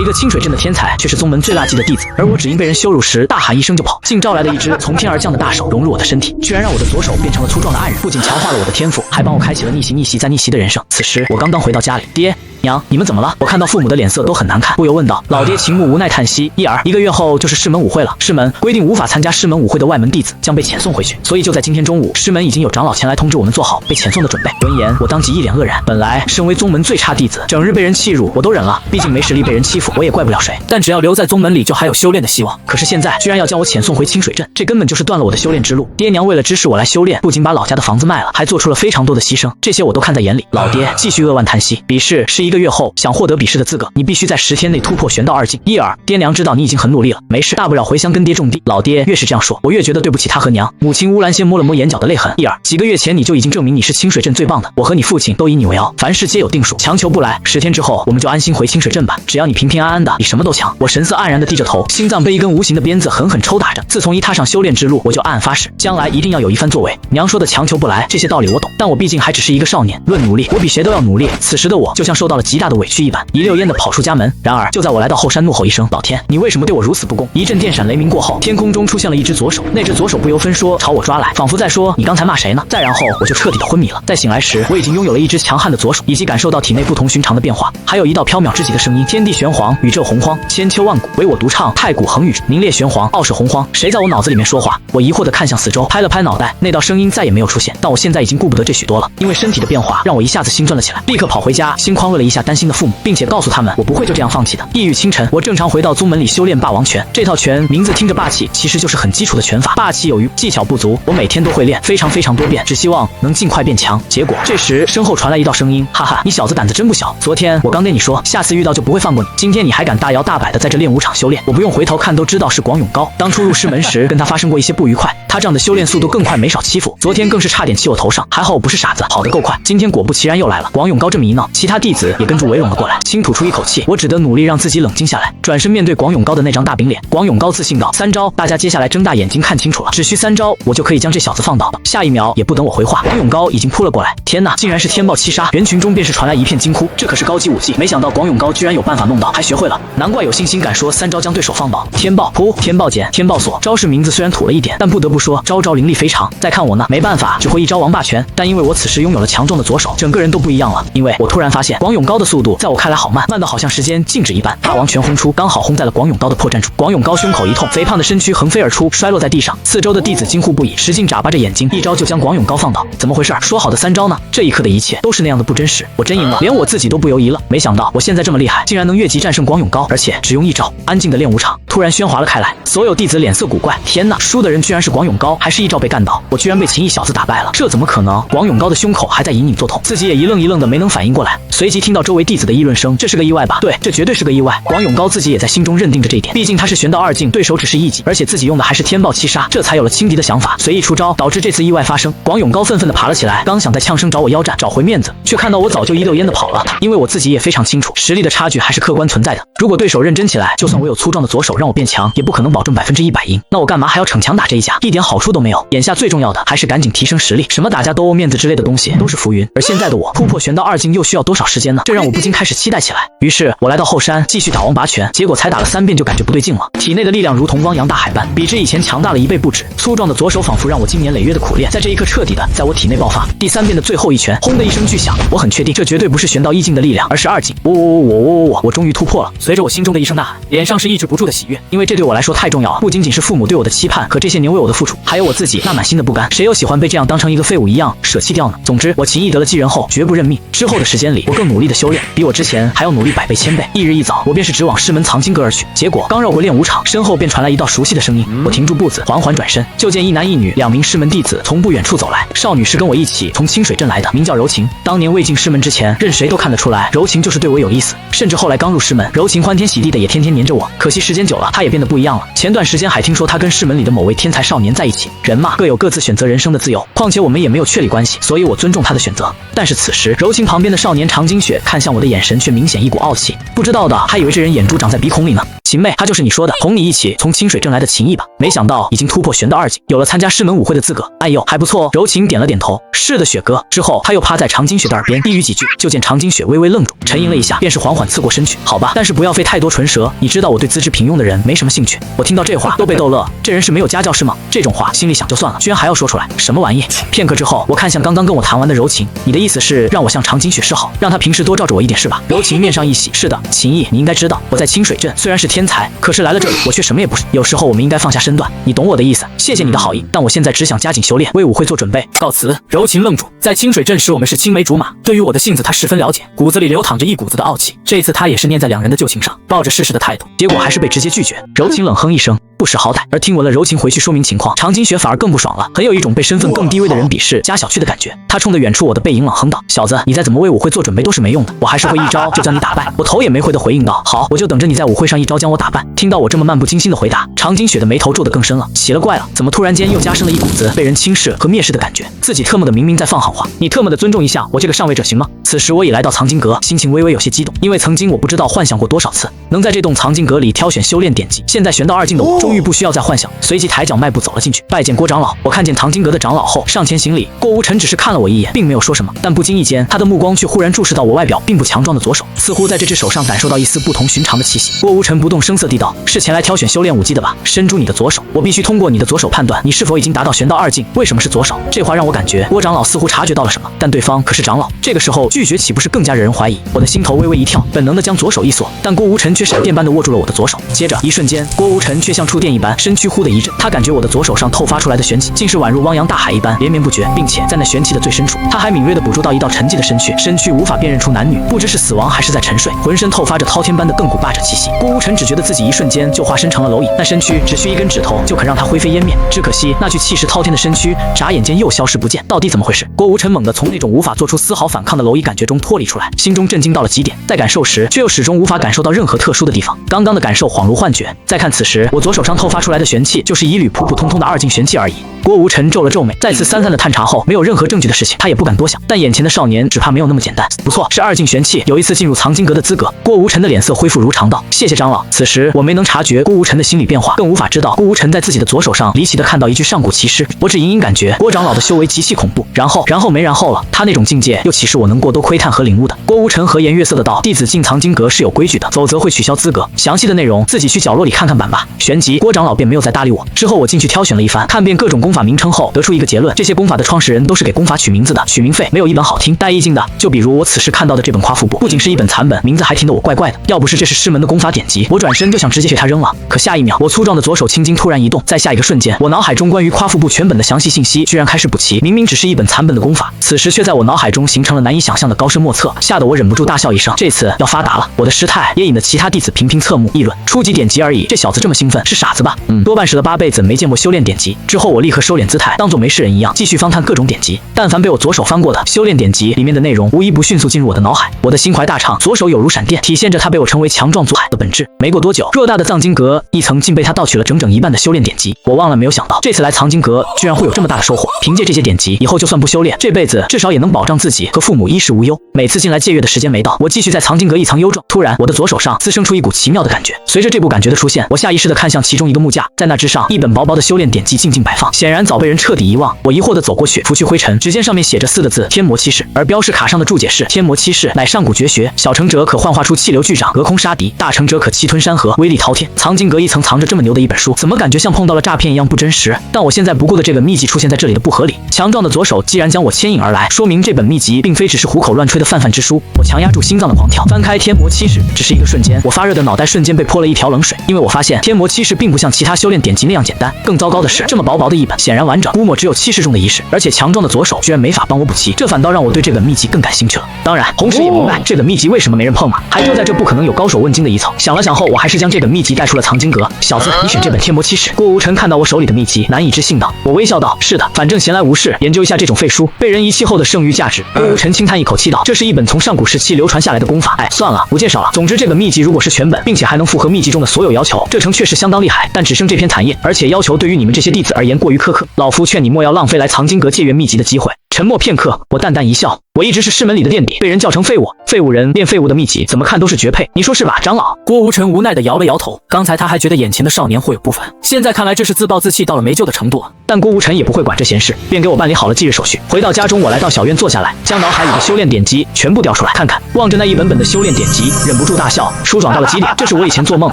一个清水镇的天才，却是宗门最垃圾的弟子，而我只因被人羞辱时大喊一声就跑，竟招来了一只从天而降的大手融入我的身体，居然让我的左手变成了粗壮的暗人，不仅强化了我的天赋，还帮我开启了逆袭、逆袭再逆袭的人生。此时我刚刚回到家里，爹娘，你们怎么了？我看到父母的脸色都很难看，不由问道。老爹秦牧无奈叹息：一个月后就是师门舞会了，师门规定无法参加师门舞会的外门弟子将被遣送回去，所以就在今天中午，师门已经有长老前来通知我们做好被遣送的准备。闻言，我当即一脸愕然。本来身为宗门最差弟子，整日被人欺辱我都忍了，毕竟没实力被人欺负，我也怪不了谁。但只要留在宗门里，就还有修炼的希望。可是现在居然要将我遣送回清水镇，这根本就是断了我的修炼之路。爹娘为了支持我来修炼，不仅把老家的房子卖了，还做出了非常多的牺牲，这些我都看在眼里。老爹继续扼腕叹息：比试是1个月后，想获得比试的资格，你必须在10天内突破玄道2境。爹娘知道你已经很努力了，没事，大不了回乡跟爹种地。老爹越是这样说，我越觉得对不起他和娘。母亲乌兰仙摸了摸眼角的泪痕：几个月前你就已经证明你是清水镇最棒的，我和你父亲都以你为傲，凡事皆有定数，强求不来。10天之后，我们就安心回清水镇吧，只要你平平安安的，比什么都强。我神色黯然地低着头，心脏被一根无形的鞭子狠狠抽打着。自从一踏上修炼之路，我就暗暗发誓，将来一定要有一番作为。娘说的强求不来，这些道理我懂，但我毕竟还只是一个少年，论努力，我比谁都要努力。此时的我就像受到了极大的委屈一般，一溜烟地跑出家门。然而就在我来到后山，怒吼一声：老天，你为什么对我如此不公？一阵电闪雷鸣过后，天空中出现了一只左手，那只左手不由分说朝我抓来，仿佛在说你刚才骂谁呢？再然后我就彻底的昏迷了。在醒来时，我已经拥有了一只强悍的左手，以及感受到体内不同寻常的变化，还有一道缥缈之极的声音：天地玄黄，宇宙洪荒，千秋万古，唯我独唱，太古恒宇，名列玄黄，傲视洪荒。谁在我脑子里面说话？我疑惑地看向四周，拍了拍脑袋，那道声音再也没有出现。但我现在已经顾不得这许多了，因为身体的变化让我一下子兴奋了起来，立刻跑回家，心宽慰了一下担心的父母，并且告诉他们我不会就这样放弃的。一语清晨，我正常回到宗门里修炼霸王拳。这套拳名字听着霸气，其实就是很基础的拳法，霸气有余，技巧不足，我每天都会练，非常多遍，只希望能尽快变强。结果这时身后传来一道声音：哈哈，你小子胆子真不小，昨天我刚跟你说，下次遇到就不会放过你，今天你还敢大摇大摆的在这练武场修炼，我不用回头看都知道是广永高。当初入师门时跟他发生过一些不愉快，他这样的修炼速度更快，没少欺负，昨天更是差点气我头上，还好我不是傻子，跑得够快。今天果不其然又来了，广永高这么一闹，其他弟子也跟着围拢了过来。轻吐出一口气，我只得努力让自己冷静下来，转身面对广永高的那张大饼脸。广永高自信道：3招，大家接下来睁大眼睛看清楚了，只需3招，我就可以将这小子放倒。下一秒也不等我回话，广永高已经扑了过来。天哪，竟然是天暴七杀！人群中便是传来一片惊呼，这可是高级武技，没想到广永高居然有办法弄到，还学会了，难怪有信心敢说3招将对手放倒。天暴扑、天暴剪、天暴锁，招式名字虽然土了一点，但不得不说招招凌厉非常。再看我呢，没办法，只会一招王霸拳，但因为我此时拥有了强壮的左手，整个人都不一样了。因为我突然发现广永高的速度在我看来好慢，慢到好像时间静止一般。霸王拳轰出，刚好轰在了广永高的破绽处。广永高胸口一痛，肥胖的身躯横飞而出，摔落在地上。四周的弟子惊呼不已，使劲眨巴着眼睛，一招就将广永高放倒。怎么回事？说好的3招呢？这一刻的一切都是那样的不真实。我真赢了，连我自己都不犹疑了。没想到我现在这么厉害，竟然能越级战胜广永高，而且只用1招。安静的练武场突然喧哗了开来，所有弟子脸色古怪。天哪，输的人居然是广永高，还是1招被干倒？我居然被秦毅小子打败了，这怎么可能？广永高的胸口还在隐隐作痛，自己也一愣一愣的没能反应过来。随即听到周围弟子的议论声，这是个意外吧？对，这绝对是个意外。广永高自己也在心中认定着这一点，毕竟他是玄道2境，对手只是1级，而且自己用的还是天暴七杀，这才有了轻敌的想法，随意出招，导致这次意外发生。广永高愤愤地爬了起来，刚想再呛声找我腰战，找回面子，却看到我早就一溜烟的跑了。因为我自己也非常清楚，实力的差距还是客观存在的。如果对手认真起来，就算我有粗壮的左手让我变强，也不可能保证100%赢。那我干嘛还要逞强打这一架？一点好处都没有。眼下最重要的还是赶紧提升实力，什么打架斗殴、面子之类的东西都是浮云。而现在的我突破玄道2境又需要多少时间呢？这让我不禁开始期待起来。于是我来到后山继续打王拔拳，结果才打了3遍就感觉不对劲了，体内的力量如同汪洋大海般，比之以前强大了1倍不止。粗壮的左手仿佛让我经年累月的苦练，在这一刻彻底的在我体内爆发。第3遍的最后一拳，轰的一声巨响，我很确定这绝对不是玄道1境的力量，而是2境。我终于突破了！随着我心中的一声呐喊，脸上是抑制不住的喜悦，因为这对我来说太重要了。不仅仅是父母对我的期盼和这些年为我的付出，还有我自己那满心的不甘。谁又喜欢被这样当成一个废物一样舍弃掉呢？总之，我秦毅得了继任后绝不认命。之后的时间里，我更努力的修炼，比我之前还要努力100倍1000倍。一日一早，我便是直往师门藏经阁而去。结果刚绕过练武场，身后便传来一道熟悉的声音。我停住步子，缓缓转身，就见一男一女2名师门弟子从不远处走来。少女是跟我一起从清水镇来的，名叫柔情。当年未进师门之前，任谁都看得出来柔情就是对我有意思，甚至后来刚入师门，柔情欢天喜地的也天天黏着我。可惜时间久了，她也变得不一样了。前段时间还听说她跟师门里的某位天才少年在一起。人嘛，各有各自选择人生的自由，况且我们也没有确立关系，所以我尊重她的选择。但是此时，柔情旁边的少年常金雪看向我的眼神却明显一股傲气，不知道的还以为这人眼珠长在鼻孔里呢。秦妹，她就是你说的同你一起从清水镇来的秦毅吧？没想到已经突破玄道2境，有了参加师门舞会的资格。哎呦，还不错哦。柔情点了点头，是的，雪哥。之后他又趴在常金雪的耳边低语几句，就见常金雪微微愣住，沉吟了一下，便是缓缓刺过身去。好吧，但是不要费太多唇舌，你知道我对资质平庸的人没什么兴趣。我听到这话都被逗乐，这人是没有家教是吗？这种话心里想就算了，居然还要说出来，什么玩意？片刻之后，我看向刚刚跟我谈完的柔情，你的意思是让我向常金雪示好，让她平时多照着我一点是吧？柔情面上一喜，是的，秦毅，你应该知道我在清水镇虽然是天才，可是来了这里我却什么也不是。有时候我们应该放下身段，你懂我的意思。谢谢你的好意，但我现在只想加紧修炼，为舞会做准备。告辞。柔情愣住，在清水镇时我们是青梅竹马，对于我的性子他十分了解，骨子里流淌着一股子的傲气。这一次他也是念在两人的旧情上，抱着试试的态度，结果还是被直接拒绝。柔情冷哼一声，不识好歹。而听闻了柔情回去说明情况，常金雪反而更不爽了，很有一种被身份更低微的人鄙视加小觑的感觉。他冲着远处我的背影冷哼道：“小子，你再怎么为舞会做准备都是没用的，我还是会一招就将你打败。”我头也没回的回应道：“好，我就等着你在舞会上一招将我打败。”听到我这么漫不经心的回答，常金雪的眉头皱得更深了。奇了怪了，怎么突然间又加深了一股子被人轻视和蔑视的感觉？自己特么的明明在放狠话，你特么的尊重一下我这个上位者行吗？此时我已来到藏经阁，心情微微有些激动，因为曾经我不知道幻想过多少次能在这栋藏经阁里挑选修炼典籍，现在玄道2境的我终于不需要再幻想。随即抬脚迈步走了进去，拜见郭长老。我看见藏经阁的长老后上前行礼，郭无尘只是看了我一眼，并没有说什么，但不经意间他的目光却忽然注视到我外表并不强壮的左手，似乎在这只手上感受到一丝不同寻常的气息。郭无尘不动声色地道：“是前来挑选修炼武技的吧？伸出你的左手，我必须通过你的左手判断你是否已经达到玄道2境。为什么是左手？”这话让我感觉郭长老似乎察觉到了什么，但对方可是长老，这个时候拒绝岂不是更加惹人怀疑？我的心头微微一跳，本能的将左手一锁，但郭无尘却闪电般的握住了我的左手。接着一瞬间，郭无尘却像触电一般，身躯忽的一震，他感觉我的左手上透发出来的玄气，竟是宛如汪洋大海一般连绵不绝，并且在那玄气的最深处，他还敏锐地捕捉到一道沉寂的身躯，身躯无法辨认出男女，不知是死亡还是在沉睡，浑身透发着滔天般的亘古霸者气息。郭无尘只觉得自己一瞬间就化身成了蝼蚁，那身躯只需一根指头就可让他灰飞烟灭。只可惜那具气势滔天的身躯，眨眼间又消失不见，到底怎么回事？郭无尘猛地从那种无法做出丝毫反抗的蝼蚁感觉中脱离出来，心中震惊到了极点，在感受时却又始终无法感受到任何特殊的地方，刚刚的感受恍如幻觉。再看此时我左手上透发出来的玄气，就是一缕普普通通的2境玄气而已。郭无尘皱了皱眉，再次散散的探查后，没有任何证据的事情，他也不敢多想。但眼前的少年只怕没有那么简单。不错，是2境玄气，有一次进入藏经阁的资格。郭无尘的脸色恢复如常道：“谢谢长老。”此时我没能察觉郭无尘的心理变化，更无法知道郭无尘在自己的左手上离奇的看到一具上古奇尸。我只隐隐感觉郭长老的修为极其恐怖。然后没然后了，他那种境界又岂是我能过多窥探和领悟的？郭无尘和颜悦色的道：“弟子进藏经阁是有规矩的，否则会取消资格。详细的内容自己去角落里看看版吧。”旋即郭长老便没有再搭理我。之后我进去挑选了一番，看遍各种功法名称后，得出一个结论：这些功法的创始人都是给功法取名字的，取名费没有一本好听带意境的。就比如我此时看到的这本夸父簿，不仅是一本残本，名字还听得我怪怪的。要不是这是师门的功法典籍，我转身就想直接给它扔了。可下一秒，我粗壮的左手青筋突然移动，在下一个瞬间，我脑海中关于夸父簿全本的详细信息居然开始补齐。明明只是一本残本的功法，此时却在我脑海中形成了难以想象的高深莫测，吓得我忍不住大笑一声。这次要发达了！我的失态也引得其他弟子频频侧目议论。初级典籍而已，这小子这么兴奋，是傻子吧？多半是了8辈子没见过修炼典籍。之后我立刻收敛姿态，当作没事人一样，继续翻看各种典籍。但凡被我左手翻过的修炼典籍里面的内容，无一不迅速进入我的脑海。我的心怀大畅，左手有如闪电，体现着他被我称为强壮左海的本质。没过多久，偌大的藏经阁一层竟被他盗取了整整一半的修炼典籍。我万万没有想到，这次来藏经阁居然会有这么大的收获。凭借这些典籍，以后就算不修炼，这辈子至少也能保障自己和父母衣食无忧。每次进来借阅的时间没到，我继续在藏经阁一层幽转。突然，我的左手上滋生出一股奇妙的感觉。随着这股感觉的出现，我下意识地看向其中一个木架，在那之上，一本薄薄的修炼典籍静静摆放，显然早被人彻底遗忘。我疑惑地走过去，拂去灰尘，只见上面写着4个字：天魔七式，而标识卡上的注解是：天魔七式乃上古绝学，小成者可幻化出气流巨掌，隔空杀敌；大成者可气吞山河，威力滔天。藏经阁一层藏着这么牛的一本书，怎么感觉像碰到了诈骗一样不真实？但我现在不顾的这个秘籍出现在这里的不合理。强壮的左手既然将我牵引而来，说明这本秘籍并非只是虎口乱吹的泛泛之书。我强压住心脏的狂跳，翻开天魔七式，只是一个瞬间，我发热的脑袋瞬间被泼了一条冷水，因为我发现天魔七式并不像其他修炼典籍那样简单。更糟糕的是，这么薄薄的一本，显然完整，估摸只有7式中的1式，而且强壮的左手居然没法帮我补齐，这反倒让我对这本秘籍更感兴趣了。当然，同时也明白这本秘籍为什么没人碰嘛，还丢在这不可能有高手问津的一层。想了想后，我还是将这本秘籍带出了藏经阁。小子，你选这本天魔七式？郭无尘看到我手里的秘籍，难以置信道。我微笑道：是的，反正闲来无事，研究一下这种废书，被人遗弃后的剩余价值。郭无尘轻叹一口气道：这是一本从上古时期流传下来的功法，哎，算了，不介绍了。总之，这本秘籍如果是全本，并且还能符合秘籍中的所有要求，这成确实相当厉害。但只剩这篇残页，而且要求对于你们这些弟子而言过于苛刻，老夫劝你莫要浪费来藏经阁借阅秘籍的机会。沉默片刻，我淡淡一笑。我一直是师门里的垫底，被人叫成废物。废物人练废物的秘籍，怎么看都是绝配，你说是吧，长老？郭无尘无奈地摇了摇头。刚才他还觉得眼前的少年会有不凡，现在看来这是自暴自弃到了没救的程度了。但郭无尘也不会管这闲事，便给我办理好了忌日手续。回到家中，我来到小院坐下来，将脑海里的修炼典籍全部调出来看看。望着那一本本的修炼典籍，忍不住大笑，舒爽到了极点。这是我以前做梦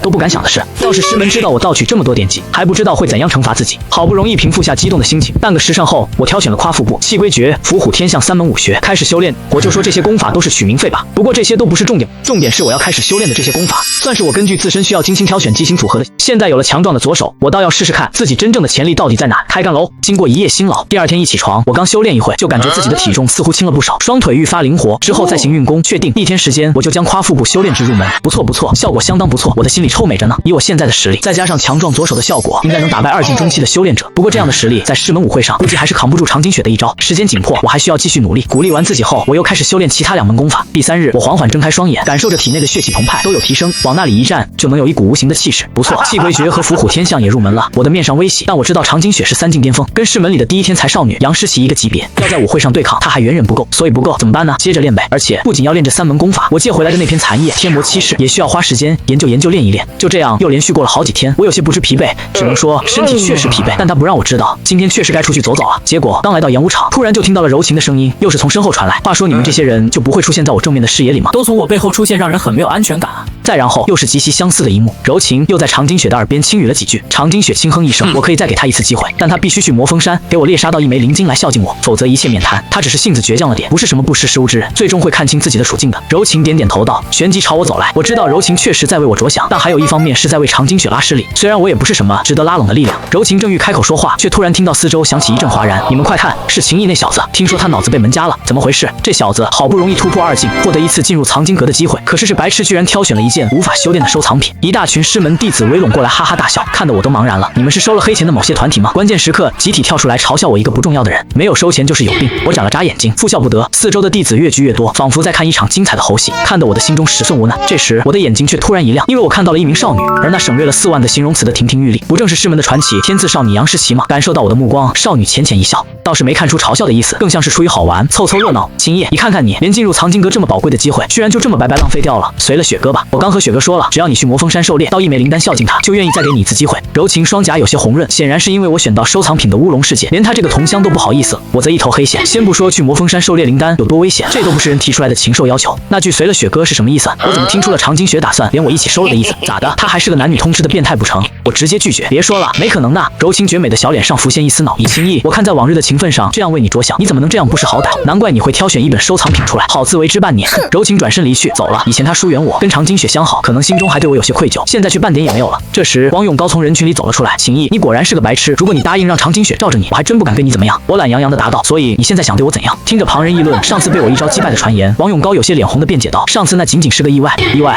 都不敢想的事。要是师门知道我盗取这么多典籍，还不知道会怎样惩罚自己。好不容易平复下激动的心情，半个时辰后，我挑选了夸父部、气归诀、伏虎天象3门武学，开始修炼。我就说这些功法都是取名废吧，不过这些都不是重点，重点是我要开始修炼的这些功法，算是我根据自身需要精心挑选机型组合的。现在有了强壮的左手，我倒要试试看自己真正的潜力到底在哪。开干喽！经过一夜辛劳，第二天一起床，我刚修炼一会，就感觉自己的体重似乎轻了不少，双腿愈发灵活。之后再行运功，确定1天时间，我就将夸腹部修炼至入门。不错不错，效果相当不错，我的心里臭美着呢。以我现在的实力，再加上强壮左手的效果，应该能打败2境中期的修炼者。不过这样的实力，在师门舞会上，估计还是扛不住长津雪的一招。时间紧迫，我还需要继续努力。鼓励完自己后，我又开始修炼其他2门功法。第3日，我缓缓睁开双眼，感受着体内的血气澎湃，都有提升，往那里一站，就能有一股无形的气势。不错，气归诀和伏虎天象也入门了，我的面上微喜。但我知道长津雪是3境巅峰，跟师门里的第一天才少女杨诗琪一个级别，要在舞会上对抗，她还远远不够。所以不够怎么办呢？接着练呗。而且不仅要练这3门功法，我借回来的那篇残页天魔七式也需要花时间研究练一练。就这样又连续过了好几天，我有些不知疲惫，只能说身体确实疲惫，但他不让我知道，今天确实该出去走走了。结果刚来到演武场，突然就听到了柔情的声音，又是从身后传来。话说你们这些人就不会出现在我正面的视野里吗？都从我背后出现，让人很没有安全感啊。再然后又是极其相似的一幕，柔情又在长津雪的耳边轻语了几句。长津雪轻哼一声，我可以再给他一次机会，但他必须去魔峰山给我猎杀到1枚灵晶来孝敬我，否则一切免谈。他只是性子倔强了点，不是什么不识时务之人，最终会看清自己的处境的。柔情点点头道，旋即朝我走来。我知道柔情确实在为我着想，但还有一方面是在为长津雪拉势力。虽然我也不是什么值得拉拢的力量。柔情正欲开口说话，却突然听到四周响起一阵哗然。你们快看，是秦毅那小子，听说他脑子被门夹了，怎么回事？这小子好不容易突破2境，获得一次进入藏经阁的机会，可是这白痴居然挑选了一件无法修炼的收藏品。一大群师门弟子围拢过来，哈哈大笑，看得我都茫然了。你们是收了黑钱的某些团体吗？关键时刻集体跳出来嘲笑我一个不重要的人，没有收钱就是有病。我眨了眨眼睛，附笑不得。四周的弟子越聚越多，仿佛在看一场精彩的猴戏，看得我的心中十分无奈。这时我的眼睛却突然一亮，因为我看到了一名少女，而那省略了4万个形容词的亭亭玉立，不正是师门的传奇天字少女杨诗琪吗？感受到我的目光，少女浅浅一笑，倒是没看出嘲笑的意思，更像是出于好玩，凑凑热闹。秦叶，你看看你，连进入藏经阁这么宝贵的机会，居然就这么白白浪费掉了。随了雪哥吧，我刚和雪哥说了，只要你去魔峰山狩猎到1枚灵丹孝敬他，就愿意再给你一次机会。柔情双颊有些红润，显然是因为我选到收藏品的乌龙事件，连他这个同乡都不好意思，我则一头黑线。先不说去魔峰山狩猎灵丹有多危险，这都不是人提出来的禽兽要求。那句随了雪哥是什么意思？我怎么听出了长津雪打算连我一起收了的意思？咋的？他还是个男女通吃的变态不成？我直接拒绝。别说了，没可能的。柔情绝美的小脸上浮现一丝恼意。秦毅，我看在往日的情分上，这样为你着想，你怎么能这样不识好歹？难怪你会挑选一本收藏品出来，好自为之半年。柔情转身离去，走了。以前他疏远我，跟长津雪相好，可能心中还对我有些愧疚，现在却半点也没有了。这时王永高从人群里走了出来。秦毅，你果然是个白痴，如果你答应让长津雪罩着你，我还真不敢跟你怎么样。我懒洋洋地答道，所以你现在想对我怎样？听着旁人议论上次被我一招击败的传言，王永高有些脸红地辩解道，上次那仅仅是个意外，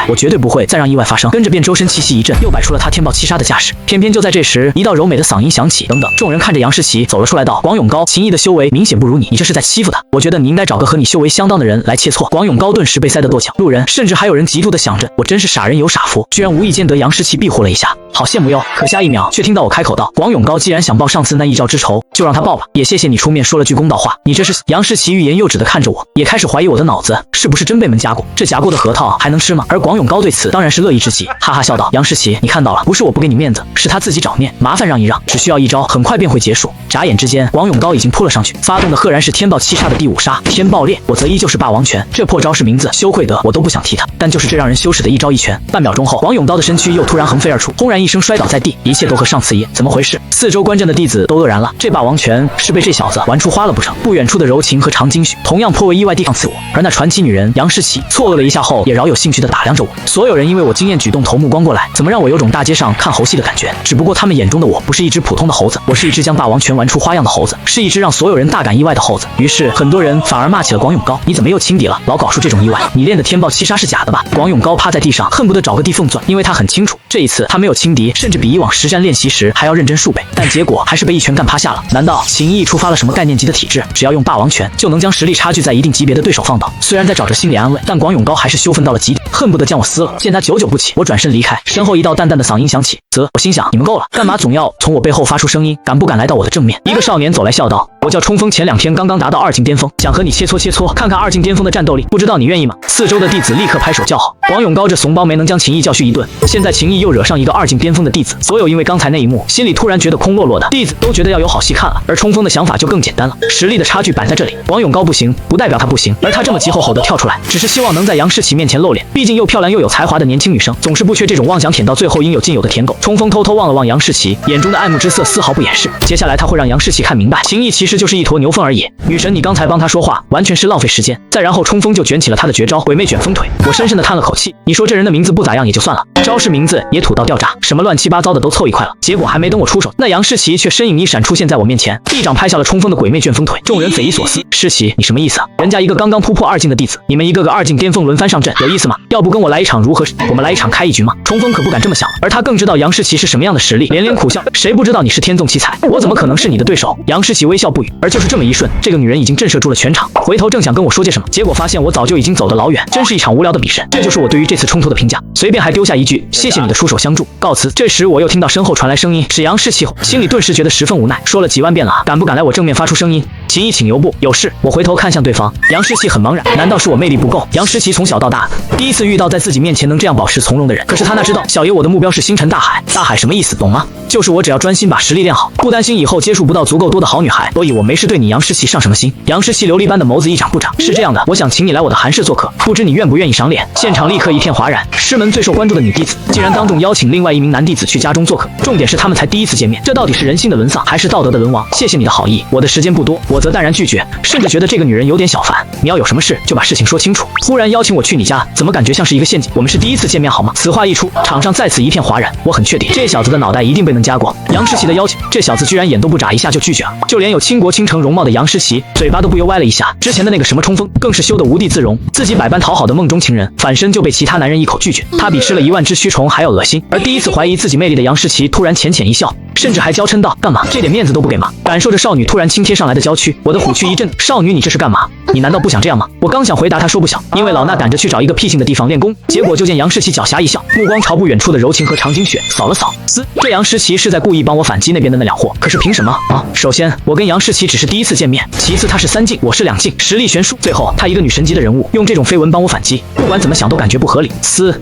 我绝对不会再让意外发生。跟着便周身气息一震，又摆出了他天暴七杀的架势。偏偏就在这时，一道柔美的嗓音响起，等等。众人看着杨诗琪走了出来，道，王永高，秦毅的修为明显不如你，你这是在欺负他。我觉得你应该找个和你修为相当的人来切磋。王永高顿时被塞得跺脚，路人甚至还有人嫉妒地想着，我真是傻人有傻福，居然无意间得杨诗琪庇护了一下，好羡慕哟。可下一秒却听到我开口道，王永高既然想报上次那一招之仇，就让他报吧，也谢谢你出面说了句公道话。你这是……杨诗琪欲言又止地看着我，也开始怀疑我的脑子是不是真被门夹过，这夹过的核桃还能吃吗？而广永高对此当然是乐意至极，哈哈笑道，杨诗琪，你看到了，不是我不给你面子，是他自己找面，麻烦让一让，只需要一招，很快便会结束。眨眼之间，广永高已经扑了上去，发动的赫然是天暴七杀的第5杀天暴裂，我则依旧是霸王拳，这破招式名字羞愧得我都不想提他，但就是这让人羞耻的一招一拳。半秒钟后，广永高的身躯又突然横飞而出，轰然一声摔倒在地，一切都和上次一样，怎么回事？四周观战的弟子都愕然了，这霸王拳是被这小子玩出花了不成？不远处的柔情和长津雪同样颇为意外地抗刺我，而那传奇女人杨诗琪错愕了一下后，也饶有兴趣地打量着我。所有人因为我惊艳举动投目光过来，怎么让我有种大街上看猴戏的感觉？只不过他们眼中的我不是一只普通的猴子，我是一只将霸王拳玩出花样的猴子，是一只让所有人大感意外的猴子。于是很多人反而骂起了广永高，你怎么又轻敌了？老搞出这种意外，你练的天暴七杀是假的吧？广永高趴在在地上，恨不得找个地缝钻，因为他很清楚，这一次他没有轻敌，甚至比以往实战练习时还要认真数倍，但结果还是被一拳干趴下了。难道秦毅触发了什么概念级的体质，只要用霸王拳就能将实力差距在一定级别的对手放倒？虽然在找着心理安慰，但广永高还是羞愤到了极点，恨不得将我撕了。见他久久不起，我转身离开，身后一道淡淡的嗓音响起：“啧。”我心想，你们够了，干嘛总要从我背后发出声音？敢不敢来到我的正面？一个少年走来笑道：“我叫冲锋，前2天刚刚达到2境巅峰，想和你切磋切磋，看看2境巅峰的战斗力，不知道你愿意吗？”四周的弟子立刻拍手叫好。广永高这怂包没能将秦毅教训一顿，现在秦毅又惹上一个2境巅峰的弟子，所有因为刚才那一幕心里突然觉得空落落的弟子都觉得要有好戏看了。而冲锋的想法就更简单了，实力的差距摆在这里，广永高不行，不代表他不行，而他这么急吼吼的跳出来，只是希望能在杨诗琪面前露脸，毕竟又漂亮又有才华的年轻女生，总是不缺这种妄想舔到最后应有尽有的舔狗。冲锋偷偷望了望杨诗琪，眼中的爱慕之色丝毫不掩饰，接下来他会让杨诗琪看明白，秦毅其实就是一坨牛粪而已。女神，你刚才帮他说话，完全是浪费时间。再然后冲锋就卷起了他的绝招鬼魅卷风腿，我深深的叹了口气，你说这人的名字不咋样也就算了，招式名字也土到掉渣，什么乱七八糟的都凑一块了。结果还没等我出手，那杨诗琪却身影一闪出现在我面前，一掌拍下了冲锋的鬼魅卷风腿。众人匪夷所思，诗琪你什么意思啊？人家一个刚刚突破2境的弟子，你们一个个2境巅峰轮番上阵，有意思吗？要不跟我来一场如何？我们来一场开一局吗？冲锋可不敢这么想，而他更知道杨诗琪是什么样的实力，连连苦笑，谁不知道你是天纵奇才，我怎么可能是你的对手？杨诗琪微笑不语，而就是这么一瞬，这个女人已经震慑住了全场，回头正想跟我说些什么，结果发现我早就已经走得老远，真是一场无聊的比试。这就是我对于这次冲突的评价，随便还丢下一句谢谢你的出手相助，告辞。这时我又听到身后传来声音，是杨诗琪，心里顿时觉得十分无奈，说了几万遍了，敢不敢来我正面发出声音？秦毅请留步，有事。我回头看向对方，杨诗琪很茫然，难道是我魅力不够？杨诗琪从小到大第一次遇到在自己面前能这样保持从容的人，可是他哪知道小爷我的目标是星辰大海。大海什么意思？懂吗？就是我只要专心把实力练好，不担心以后接触不到足够多的好女孩，所以我没事对你杨诗琪上什么心。杨诗琪琉璃般的眸子一眨不眨，是这样的，我想请你来我的寒舍做客，不知你愿不愿意赏脸？现场立刻一片哗然，师门最受关注的女弟子竟然当众邀请另外一名男弟子去家中做客，重点是他们才第一次见面，这到底是人性的沦丧还是道德的沦亡？谢谢你的好意，我的时间不多，我则淡然拒绝，甚至觉得这个女人有点小烦。你要有什么事就把事情说清楚，忽然邀请我去你家，怎么感觉像是一个陷阱？我们是第一次见面好吗？此话一出，场上再次一片哗然，我很确定这小子的脑袋一定被能夹过。杨诗琪的邀请，这小子居然眼都不眨一下就拒绝了，就连有倾国倾城容貌的杨诗琪，嘴巴都不由歪了一下。之前的那个什么冲锋，更是羞得无地自容，自己百般讨好的梦中情人，反身就被其他男人一口拒绝，他比吃了1万只蛆虫还要恶心。而第一次怀疑自己魅力的杨诗琪突然浅浅一笑，甚至还娇嗔道：“干嘛？这点面子都不给吗？”感受着少女突然轻贴上来的娇躯，我的虎躯一震。少女，你这是干嘛？你难道不想这样吗？我刚想回答，她说不想，因为老衲赶着去找一个僻静的地方练功。结果就见杨诗琪狡黠一笑，目光朝不远处的柔情和长津雪扫了扫。这杨诗琪是在故意帮我反击那边的那两货，可是凭什么啊？首先，我跟杨诗琪只是第一次见面，其次她是3境，我是2境，实力悬殊。最后，她一个女神级的人物，用这种绯闻帮我反击，不管怎么想都感觉不合理。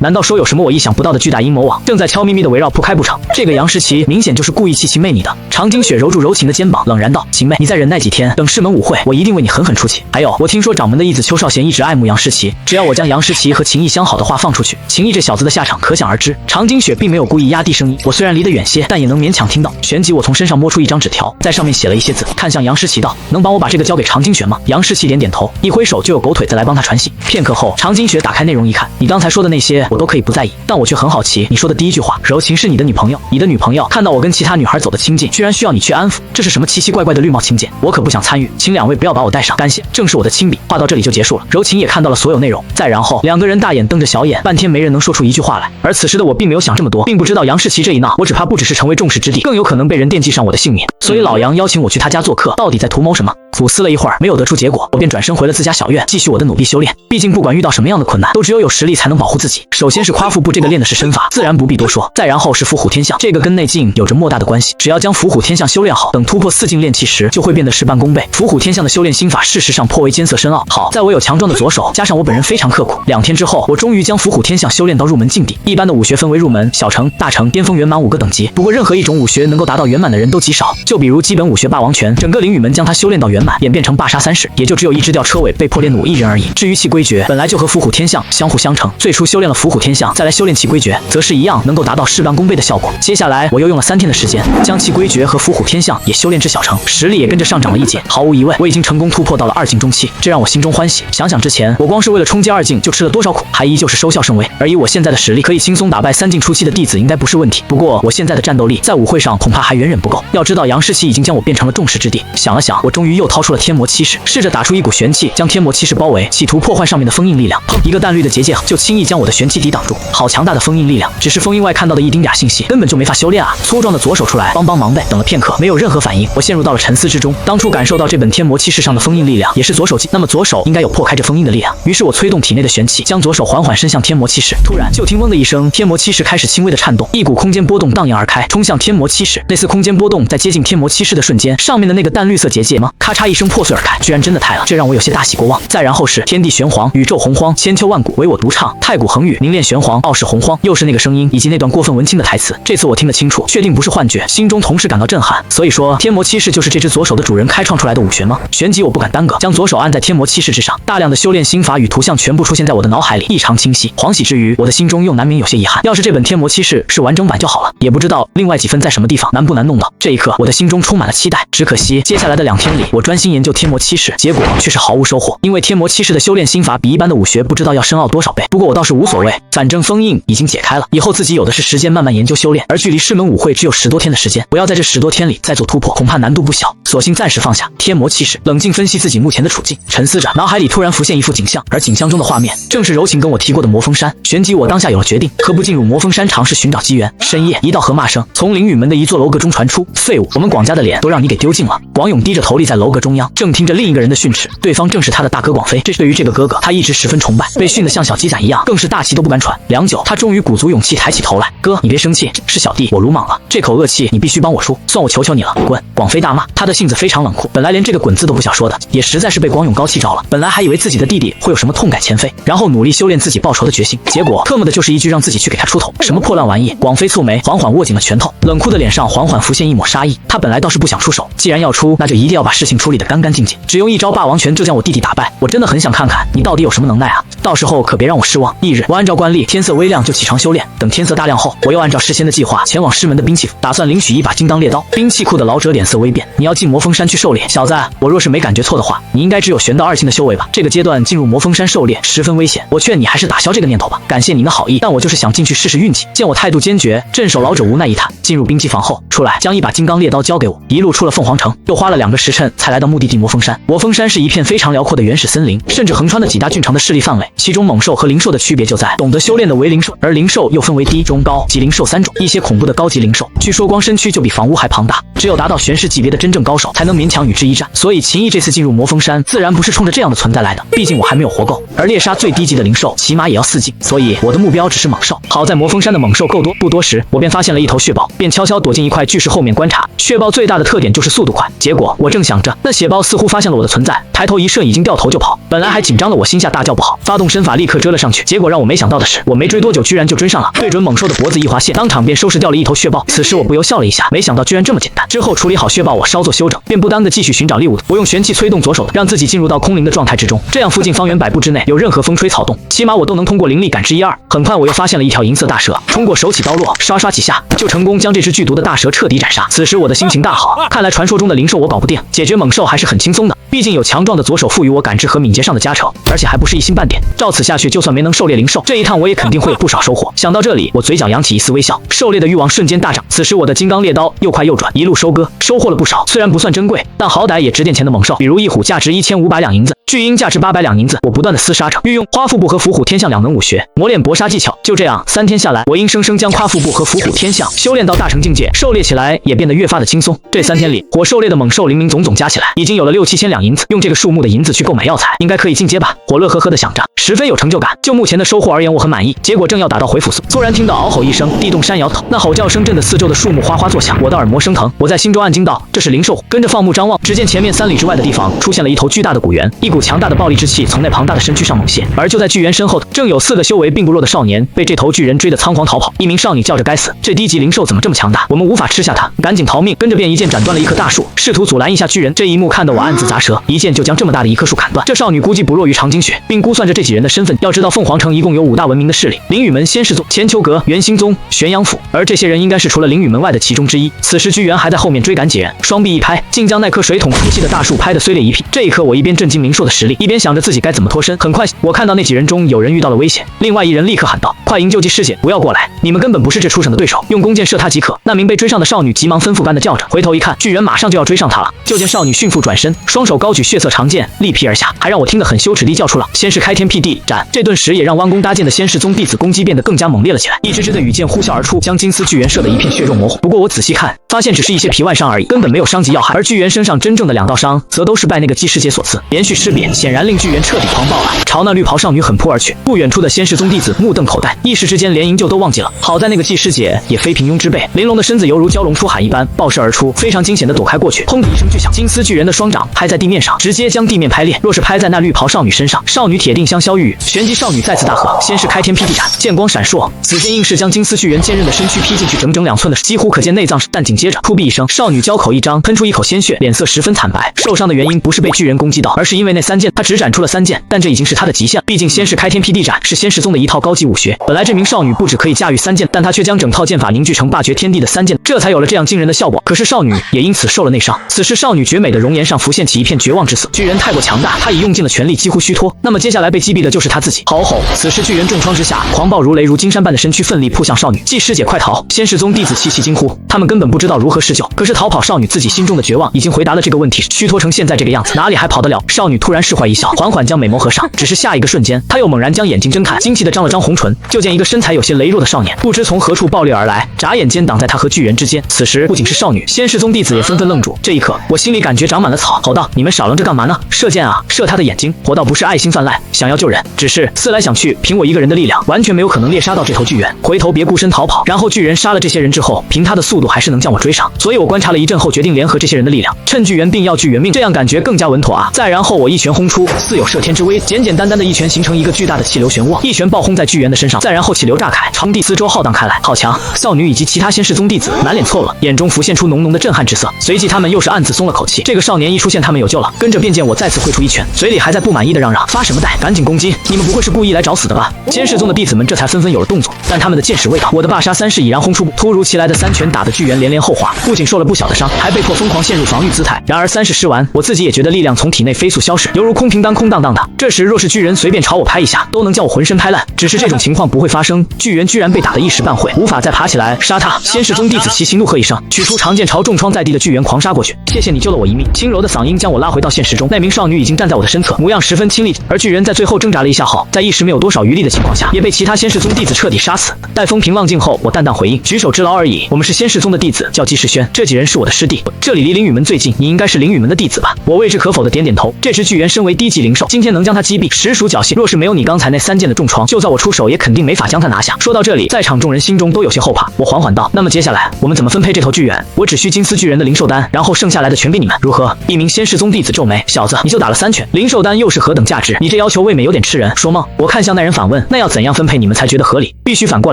难道说有什么我意想不到的巨大阴谋网正在悄咪咪的围绕铺开不成？这个杨诗琪明显就是故意气妹你的。长津雪揉住柔情的肩膀，冷然道：“晴妹，你再忍耐几天，等师门舞会，我一定为你狠狠出气。还有，我听说掌门的义子邱少贤一直爱慕杨诗琪，只要我将杨诗琪和秦毅相好的话放出去，秦毅这小子的下场可想而知。”长津雪并没有故意压低声音，我虽然离得远些，但也能勉强听到。旋即我从身上摸出一张纸条，在上面写了一些字，看向杨诗琪道：“能帮我把这个交给长津雪吗？”杨诗琪点点头，一挥手就有狗腿子来帮他传信。片刻后，长津雪打开内容一看，你刚才说的那些我都可以不在意，但我却很好奇，你说的第一句话，柔情是你的女朋友，你的女朋友看到我跟其他女孩走得亲近，居然需要你去安抚，这是什么奇奇怪怪的绿帽情节？我可不想参与，请2位不要把我带上，感谢。正是我的亲笔。话到这里就结束了，柔情也看到了所有内容。再然后，2个人大眼瞪着小眼，半天没人能说出一句话来。而此时的我并没有想这么多，并不知道杨诗琪这一闹，我只怕不只是成为众矢之的，更有可能被人惦记上我的性命。所以老杨邀请我去他家做客，到底在图谋什么？苦思了一会儿，没有得出结果，我便转身回了自家小院，继续我的努力修炼。毕竟不管遇到什么样的困难，都只有有实力才能保护自己。首先是夸父部，这个练的是身法，自然不必多说。再然后是伏虎天象，这个跟内劲有着莫大的关系。只要将伏虎天象修炼好，等突破4境炼气时，就会变得事半功倍。伏虎天象的修炼心法，事实上颇为艰涩深奥。好在我有强壮的左手，加上我本人非常刻苦，2天之后，我终于将伏虎天象修炼到入门境地。一般的武学分为入门、小成、大成、巅峰、圆满5个等级。不过任何一种武学能够达到圆满的人都极少。就比如基本武学霸王拳，整个灵宇门将它修炼到圆满，演变成霸杀3式，也就只有一只吊车尾被迫练弩1人而已。至于气归诀，本来就和伏虎天象相互相成，最初修炼了伏虎天象，再来修炼气归诀，则是一样能够达到事半功倍的效果。接下来我又用了3天的时间，将气归诀和伏虎天象也修炼至小成，实力也跟着上涨了一截。毫无疑问，我已经成功突破到了2境中期，这让我心中欢喜。想想之前我光是为了冲击2境就吃了多少苦，还依旧是收效甚微。而以我现在的实力，可以轻松打败3境初期的弟子，应该不是问题。不过我现在的战斗力在舞会上恐怕还远远不够。要知道杨诗琪已经将我变成了众矢之的。想了想，我终于又掏掏出了天魔七式，试着打出一股玄气，将天魔七式包围，企图破坏上面的封印力量。砰！一个淡绿的结界就轻易将我的玄气抵挡住，好强大的封印力量！只是封印外看到的一丁点信息，根本就没法修炼啊！粗壮的左手出来帮忙呗。等了片刻，没有任何反应，我陷入到了沉思之中。当初感受到这本天魔七式上的封印力量，也是左手那么左手应该有破开这封印的力量。于是我催动体内的玄气，将左手缓缓伸向天魔七式。突然，就听嗡的一声，天魔七式开始轻微的颤动，一股空间波动荡漾而开，冲向天魔七式。类似空间波动在接近天魔七式的瞬间，上面的那个淡绿色结界吗？咔嚓一声破碎而开，居然真的太了，这让我有些大喜过望。再然后是天地玄黄，宇宙洪荒，千秋万古唯我独唱，太古恒宇，凝练玄黄，傲视洪荒。又是那个声音以及那段过分文青的台词，这次我听得清楚，确定不是幻觉，心中同时感到震撼。所以说，天魔七式就是这只左手的主人开创出来的武学吗？旋即我不敢耽搁，将左手按在天魔七式之上，大量的修炼心法与图像全部出现在我的脑海里，异常清晰。狂喜之余，我的心中又难免有些遗憾，要是这本天魔七式是完整版就好了，也不知道另外几分在什么地方难不难弄到。这一刻，我的心中充满了期待，只可惜接下来的2天里，我专心研究天魔七式，结果却是毫无收获，因为天魔七式的修炼心法比一般的武学不知道要深奥多少倍。不过我倒是无所谓，反正封印已经解开了，以后自己有的是时间慢慢研究修炼，而距离师门舞会只有10多天的时间，我要在这10多天里再做突破，恐怕难度不小，索性暂时放下天魔七式，冷静分析自己目前的处境。沉思着，脑海里突然浮现一幅景象，而景象中的画面正是柔情跟我提过的魔峰山。旋即我当下有了决定，何不进入魔峰山尝试寻找机缘。深夜，一道喝骂声从灵雨门的一座楼阁中传出：“废物，我们广家的脸都让你给丢尽了！”广勇低着头立在楼阁中央，正听着另一个人的训斥，对方正是他的大哥广飞。对于这个哥哥，他一直十分崇拜，被训得像小鸡仔一样，更是大气都不敢喘。良久，他终于鼓足勇气抬起头来：“哥，你别生气，是小弟我鲁莽了，这口恶气你必须帮我输，算我求求你了，滚！”广飞大骂，他的性子非常冷酷，本来连这个滚字都不想说的，也实在是被广勇高气着了。本来还以为自己的弟弟会有什么痛改前非，然后努力修炼自己报仇的决心，结果特么的就是一句让自己去给他出头，什么破烂玩意！广飞蹙眉，缓缓握紧了拳头，冷酷的脸上缓缓浮现一抹杀意。他本来倒是不想出手，既然要出，那就一定要把事情处理得干干净净，只用一招霸王拳就将我弟弟打败。我真的很想看看你到底有什么能耐啊！到时候可别让我失望。翌日，我按照惯例，天色微亮就起床修炼。等天色大亮后，我又按照事先的计划前往师门的兵器府，打算领取一把金刚猎刀。兵器库的老者脸色微变：“你要进魔峰山去狩猎？小子，我若是没感觉错的话，你应该只有玄道2星的修为吧？这个阶段进入魔峰山狩猎十分危险，我劝你还是打消这个念头吧。感谢您的好意，但我就是想进去试试运气。”见我态度坚决，镇守老者无奈一叹，进入兵器房后出来，将一把金刚猎刀交给我，一路出了凤凰城，又花了2个时辰才来到目的地魔峰山。魔峰山是一片非常辽阔的原始森林，甚至横穿了几大郡城的势力范围。其中猛兽和灵兽的区别就在懂得修炼的为灵兽，而灵兽又分为低、中、高级灵兽3种。一些恐怖的高级灵兽，据说光身躯就比房屋还庞大，只有达到玄师级别的真正高手才能勉强与之一战。所以秦毅这次进入魔峰山，自然不是冲着这样的存在来的，毕竟我还没有活够。而猎杀最低级的灵兽，起码也要4级，所以我的目标只是猛兽。好在魔峰山的猛兽够多，不多时我便发现了一头血豹，便悄悄躲进一块巨石后面观察。血豹最大的特点就是速度快，结果我正想着，那血豹似乎发现了我的存在，抬头一射，已经掉头就跑。本来还紧张的我心下大叫不好，发动身法立刻追了上去。结果让我没想到的是，我没追多久居然就追上了，对准猛兽的脖子一划线，当场便收拾掉了一头血豹。此时我不由笑了一下，没想到居然这么简单。之后处理好血豹，我稍作休整，便不耽搁继续寻找猎物。我用玄气催动左手，让自己进入到空灵的状态之中，这样附近方圆100步之内有任何风吹草动，起码我都能通过灵力感知1、2。很快我又发现了一条银色大蛇，通过手起刀落，刷刷几下就成功将这只剧毒的大蛇彻底斩杀。此时我的心情大好，看来传说中的灵兽我搞不定，解决猛兽还是很轻松的。毕竟有强壮的左手赋予我感知和敏捷上的加成，而且还不是一星半点。照此下去，就算没能狩猎灵兽，这一趟我也肯定会有不少收获。想到这里，我嘴角扬起一丝微笑，狩猎的欲望瞬间大涨。此时我的金刚猎刀又快又准，一路收割，收获了不少。虽然不算珍贵，但好歹也值点钱的猛兽，比如一虎价值1500两银子，巨鹰价值800两银子。我不断的厮杀着，运用夸父部和伏虎天象2能武学，磨练搏杀技巧。就这样3天下来，我硬生生将夸父部和伏虎天象修炼到大成境界，狩猎起来也变得越发的轻松。这3天里，我狩猎的猛兽灵明总加起来已经有了6、7千两银子，用这个数目的银子去购买药材，应该可以进阶吧。我乐呵呵的想着，十分有成就感。就目前的收获而言，我很满意。结果正要打道回府速，突然听到嗷吼一声，地动山摇，那吼叫声震得四周的树木哗哗作响，我的耳膜生疼。我在心中暗惊道：这是灵兽。跟着放目张望，只见前面3里之外的地方出现了一头巨大的古猿，一股强大的暴力之气从那庞大的身躯上猛泻。而就在巨猿身后，正有4个修为并不弱的少年被这头巨人追得仓皇逃跑。一名少女叫着：该死，这低级灵兽怎么这么强大？我们无法吃下它，赶紧逃命！跟着便一剑斩断了一棵大树，试图阻拦一下巨人。这一幕看得我暗自咂舌，一剑就将这么大的一棵树砍断。这少女估计不弱于长津雪，并估算着这几人的身份。要知道凤凰城一共有5大文明的势力：灵雨门、仙世宗、千秋阁、元星宗、玄阳府，而这些人应该是除了灵雨门外的其中之一。此时居元还在后面追赶几人，双臂一拍，竟将那棵水桶粗细的大树拍得碎裂一片。这一刻，我一边震惊明硕的实力，一边想着自己该怎么脱身。很快，我看到那几人中有人遇到了危险，另外一人立刻喊道：“快营救济师姐，不要过来！你们根本不是这畜生的对手，用弓箭射他即可。”那名被追上的少女急忙吩咐般的叫着，回头一看，巨猿马上就要追上她了。就见少女迅速转身，双手高举血色长剑，力劈而下，还让我听得很羞耻地叫出了“先是开天辟地斩”。这顿时也让弯弓搭箭的仙世宗弟子攻击变得更加猛烈了起来，一支支的羽箭呼啸而出，将金丝巨猿射得一片血肉模糊。不过我仔细看，发现只是一些皮外伤而已，根本没有伤及要害。而巨猿身上真正的2道伤，则都是拜那个祭师姐所赐。连续尸变，显然令巨猿彻底狂暴了，朝那绿袍少女狠扑而去。不远处的仙世宗弟子目瞪口呆，一时之间连营救都忘记了。好在那个祭师姐也非平庸之辈，玲珑的身子犹如蛟龙出海一般爆射而出，非常惊险地躲开过去。砰的一声巨响，金丝巨人的双掌拍在地面上，直接将地面拍裂。若是拍在那绿袍少女身上，少女铁定香消玉殒。旋即少女再次大喝：“先是开天辟地斩！”剑光闪烁，此剑硬是将金丝巨人坚韧的身躯劈进去整整2寸的，几乎可见内脏。但紧接着，突毙一声，少女交口一张，喷出一口鲜血，脸色十分惨白。受伤的原因不是被巨人攻击到，而是因为那3剑，她只斩出了3剑，但这已经是她的极限。毕竟先是开天辟地斩是仙世宗的一套高级武学，本来这名少女不只可以驾驭3剑，但她却将整套剑法凝聚成霸绝天地的3剑，这才有了这样惊人的效果。可是少女也因此受了内伤。此时少女绝美的容颜上浮现起一片绝望之色。巨人太过强大，她已用尽了全力，几乎虚脱。那么接下来被击毙的就是她自己。好吼！此时巨人重创之下，狂暴如雷如金山般的身躯奋力扑向少女。祭师姐快逃！仙世宗弟子齐齐惊呼，他们根本不知道如何施救。可是逃跑少女自己心中的绝望已经回答了这个问题，虚脱成现在这个样子，哪里还跑得了？少女突然释怀一笑，缓缓将美眸合上。只是下一个瞬间，她又猛然将眼睛睁开，惊奇地张了张红唇。就见一个身材有些羸弱的少年，不知从何处暴掠而来，眨眼间挡在她和巨人之间。此时不仅是少女，仙世宗弟子也纷纷愣住。这一刻，我心里感觉长满了草，吼道：“你们少愣着干嘛呢？射箭啊，射他的眼睛！”活到不是爱心泛滥，想要救人，只是思来想去，凭我一个人的力量，完全没有可能猎杀到这头巨猿。回头别顾身逃跑，然后巨人杀了这些人之后，凭他的速度还是能将我追上。所以我观察了一阵后，决定联合这些人的力量，趁巨猿病要巨猿命，这样感觉更加稳妥啊！再然后我一拳轰出，似有射天之威，简简单单的一拳形成一个巨大的气流漩涡，一拳爆轰在巨猿的身上。再然后气流炸开，场地四周浩荡开来，好强！少女以及其他仙世宗弟子满脸错愕，眼中浮现出浓浓的震撼之色。随即他们又是暗自松了口气，这个少年一出现，他们有救了。跟着便见我再次挥出一拳，嘴里还在不满意的嚷嚷：“发什么呆？赶紧攻击！你们不会是故意来找死的吧？”仙世宗的弟子们这才纷纷有了动作，但他们的剑矢未到，我的霸杀3式已然轰出。突如其来的3拳打得巨猿连连后滑，不仅受了不小的伤，还被迫疯狂陷入防御姿态。然而3式施完，我自己也觉得力量从体内飞速消失，犹如空瓶当空荡荡的。这时若是巨人随便朝我拍一下，都能叫我浑身拍烂。只是这种情况不会发生，巨猿居然被打得一时半会无法再爬起来。杀他！仙世宗弟子齐齐怒喝一声，取出长剑朝重创在地的巨猿狂杀过去。谢谢你救了我一命。轻柔的嗓音将我拉回到现实中，那名少女已经站在我的身侧，模样十分亲昵。而巨人在最后挣扎了一下后，在一时没有多少余力的情况下，也被其他仙世宗弟子彻底杀死。待风平浪静后，我淡淡回应：“举手之劳而已。我们是仙世宗的弟子，叫季世轩，这几人是我的师弟。这里离灵雨门最近，你应该是灵雨门的弟子吧？”我未知可否的点点头。这时巨猿身为低级灵兽，今天能将他击毙，实属侥幸。若是没有你刚才那3剑的重创，就算我出手，也肯定没法将他拿下。说到这里，在场众人心中都有些后怕。我缓缓道：“那么接下来我们怎么分配这头巨猿？我只需金丝巨人的灵兽丹，然后剩下来的全给你们，如何？”一名仙世宗弟子皱眉：“小子，你就打了3拳，灵兽丹又是何等价值？你这要求未免有点吃人。”说梦。我看向那人反问：“那要怎样分配你们才觉得合理？”必须反过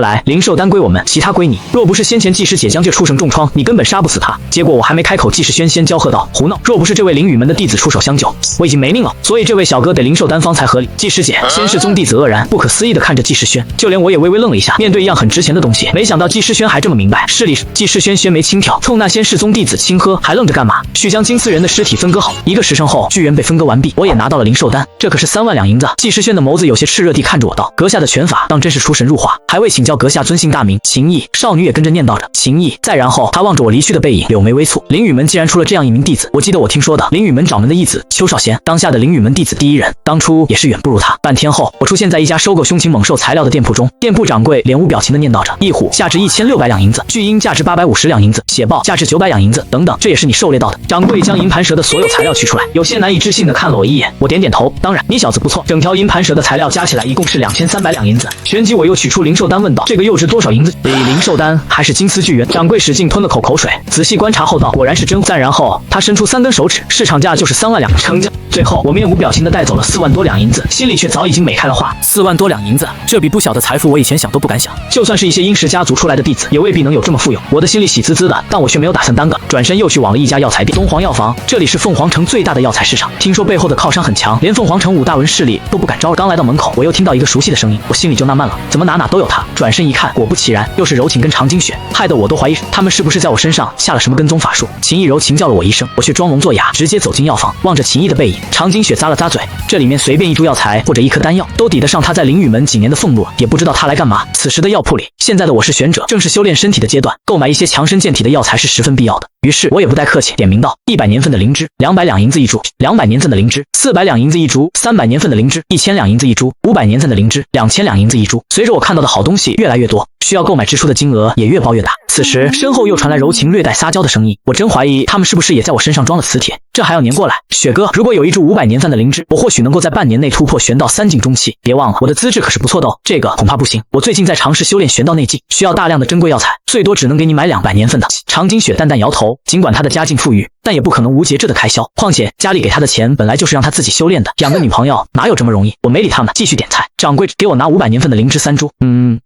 来，灵兽丹归我们，其他归你。若不是先前季师姐将这畜生重创，你根本杀不死他。结果我还没开口，季世轩先娇喝道：“胡闹！若不是这位灵雨门的弟子出手相救，我已经没命了。所以这位小哥得灵兽丹方才合理。”季师姐，仙世宗弟子愕然不可思议地看着季世轩，就连我也微微愣了一下。面对一样很值钱的东西，没想到季世轩还这么明白事理。季世轩宣眉轻挑，冲那仙世宗弟子轻喝：“还愣着干嘛？须将金丝人的尸体分割好。”一个时辰后，巨人被分割完毕，我也拿到了灵兽丹，这可是3万两银子。季世轩的眸子有些炽热地看着我道：“阁下的拳法当真是出神入化，还未请教阁下尊姓大名？”秦毅。少女也跟着念叨着秦毅。再然后，她望着我离去的背影，柳眉微蹙。灵雨门竟然出了这样一名弟子，我记得我听说的灵雨门掌门的义子邱少贤，当下的灵雨门弟子第1人，当初也是远不如他。半天后，我出现在一家收购凶禽猛兽材料的店铺中，店铺掌柜脸无表情地念叨着：“一虎价值1600两银子，巨鹰价值850两银子，血豹价值900两银子，等等，这也是你狩猎到的。”掌柜将银盘蛇的所有材料取出来，有些难以置信地看了我一眼。我点点头，当然，你小子不错，整条银盘蛇的材料加起来一共是2300两银子。旋即我又取出灵兽丹问道：“这个又值多少银子？”灵兽丹还是金丝巨猿？掌柜使劲吞了口水，仔细观察后道：“果然是真货。”再然后他伸出3根手指，市场价就是3万两，成交。最后我面无表情地带走了4万多两银子，心里却早已经美开了花。4万多两银子，这笔不小的财富，我以前想都不敢想。就算是一些殷实家族出来的弟子，也未必能有这么富有。我的心里喜滋滋的，但我却没有打算耽搁，转身又去往了一家药材店——东皇药房。这里是凤凰城最大的药材市场，听说背后的靠山很强，连凤凰城5大文势力都不敢招惹。刚来到门口，我又听到一个熟悉的声音，我心里就纳闷了，怎么哪都有他？转身一看，果不其然，又是柔情跟常金雪，害得我都怀疑他们是不是在我身上下了什么跟踪法术。秦逸柔情叫了我一声，我却装聋作哑，直接走进药房，望着秦逸的背影，常金雪咂了咂嘴，这里面随便一株药材或者一颗丹药，都抵得上他在灵雨门几年的俸禄了，也不知道他来干嘛。此时的药铺里，现在的我是玄者，正是修炼身体的阶段，购买一些强身健体的药材是十分必要的。于是我也不带客气，点名道：100年份的灵芝，200两银子一株；200年份的灵芝，400两银子一株；300年份的灵芝，1000两银子一株；500年份的灵芝，2000两银子一株。随着我看到的好东西越来越多，需要购买支出的金额也越包越大。此时身后又传来柔情略带撒娇的声音，我真怀疑他们是不是也在我身上装了磁铁，这还要粘过来。雪哥，如果有一株500年份的灵芝，我或许能够在半年内突破玄道3境中期。别忘了我的资质可是不错的哦。这个恐怕不行，我最近在尝试修炼玄道内境，需要大量的珍贵药材，最多只能给你买200年份的。常金雪淡淡摇头，尽管他的家境富裕，但也不可能无节制的开销，况且家里给他的钱本来就是让他自己修炼的，养个女朋友哪有这么容易？我没理他们，继续点菜。掌柜，给我拿500年份的灵芝3株。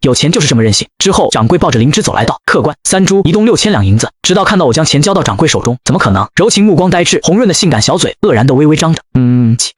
有钱就是这么任性。之后掌柜抱着灵芝走来道：客官，3株一共6000两银子。直到看到我将钱交到掌柜手中，怎么可能？柔情目光呆滞，红润的性感小嘴愕然的微微张着。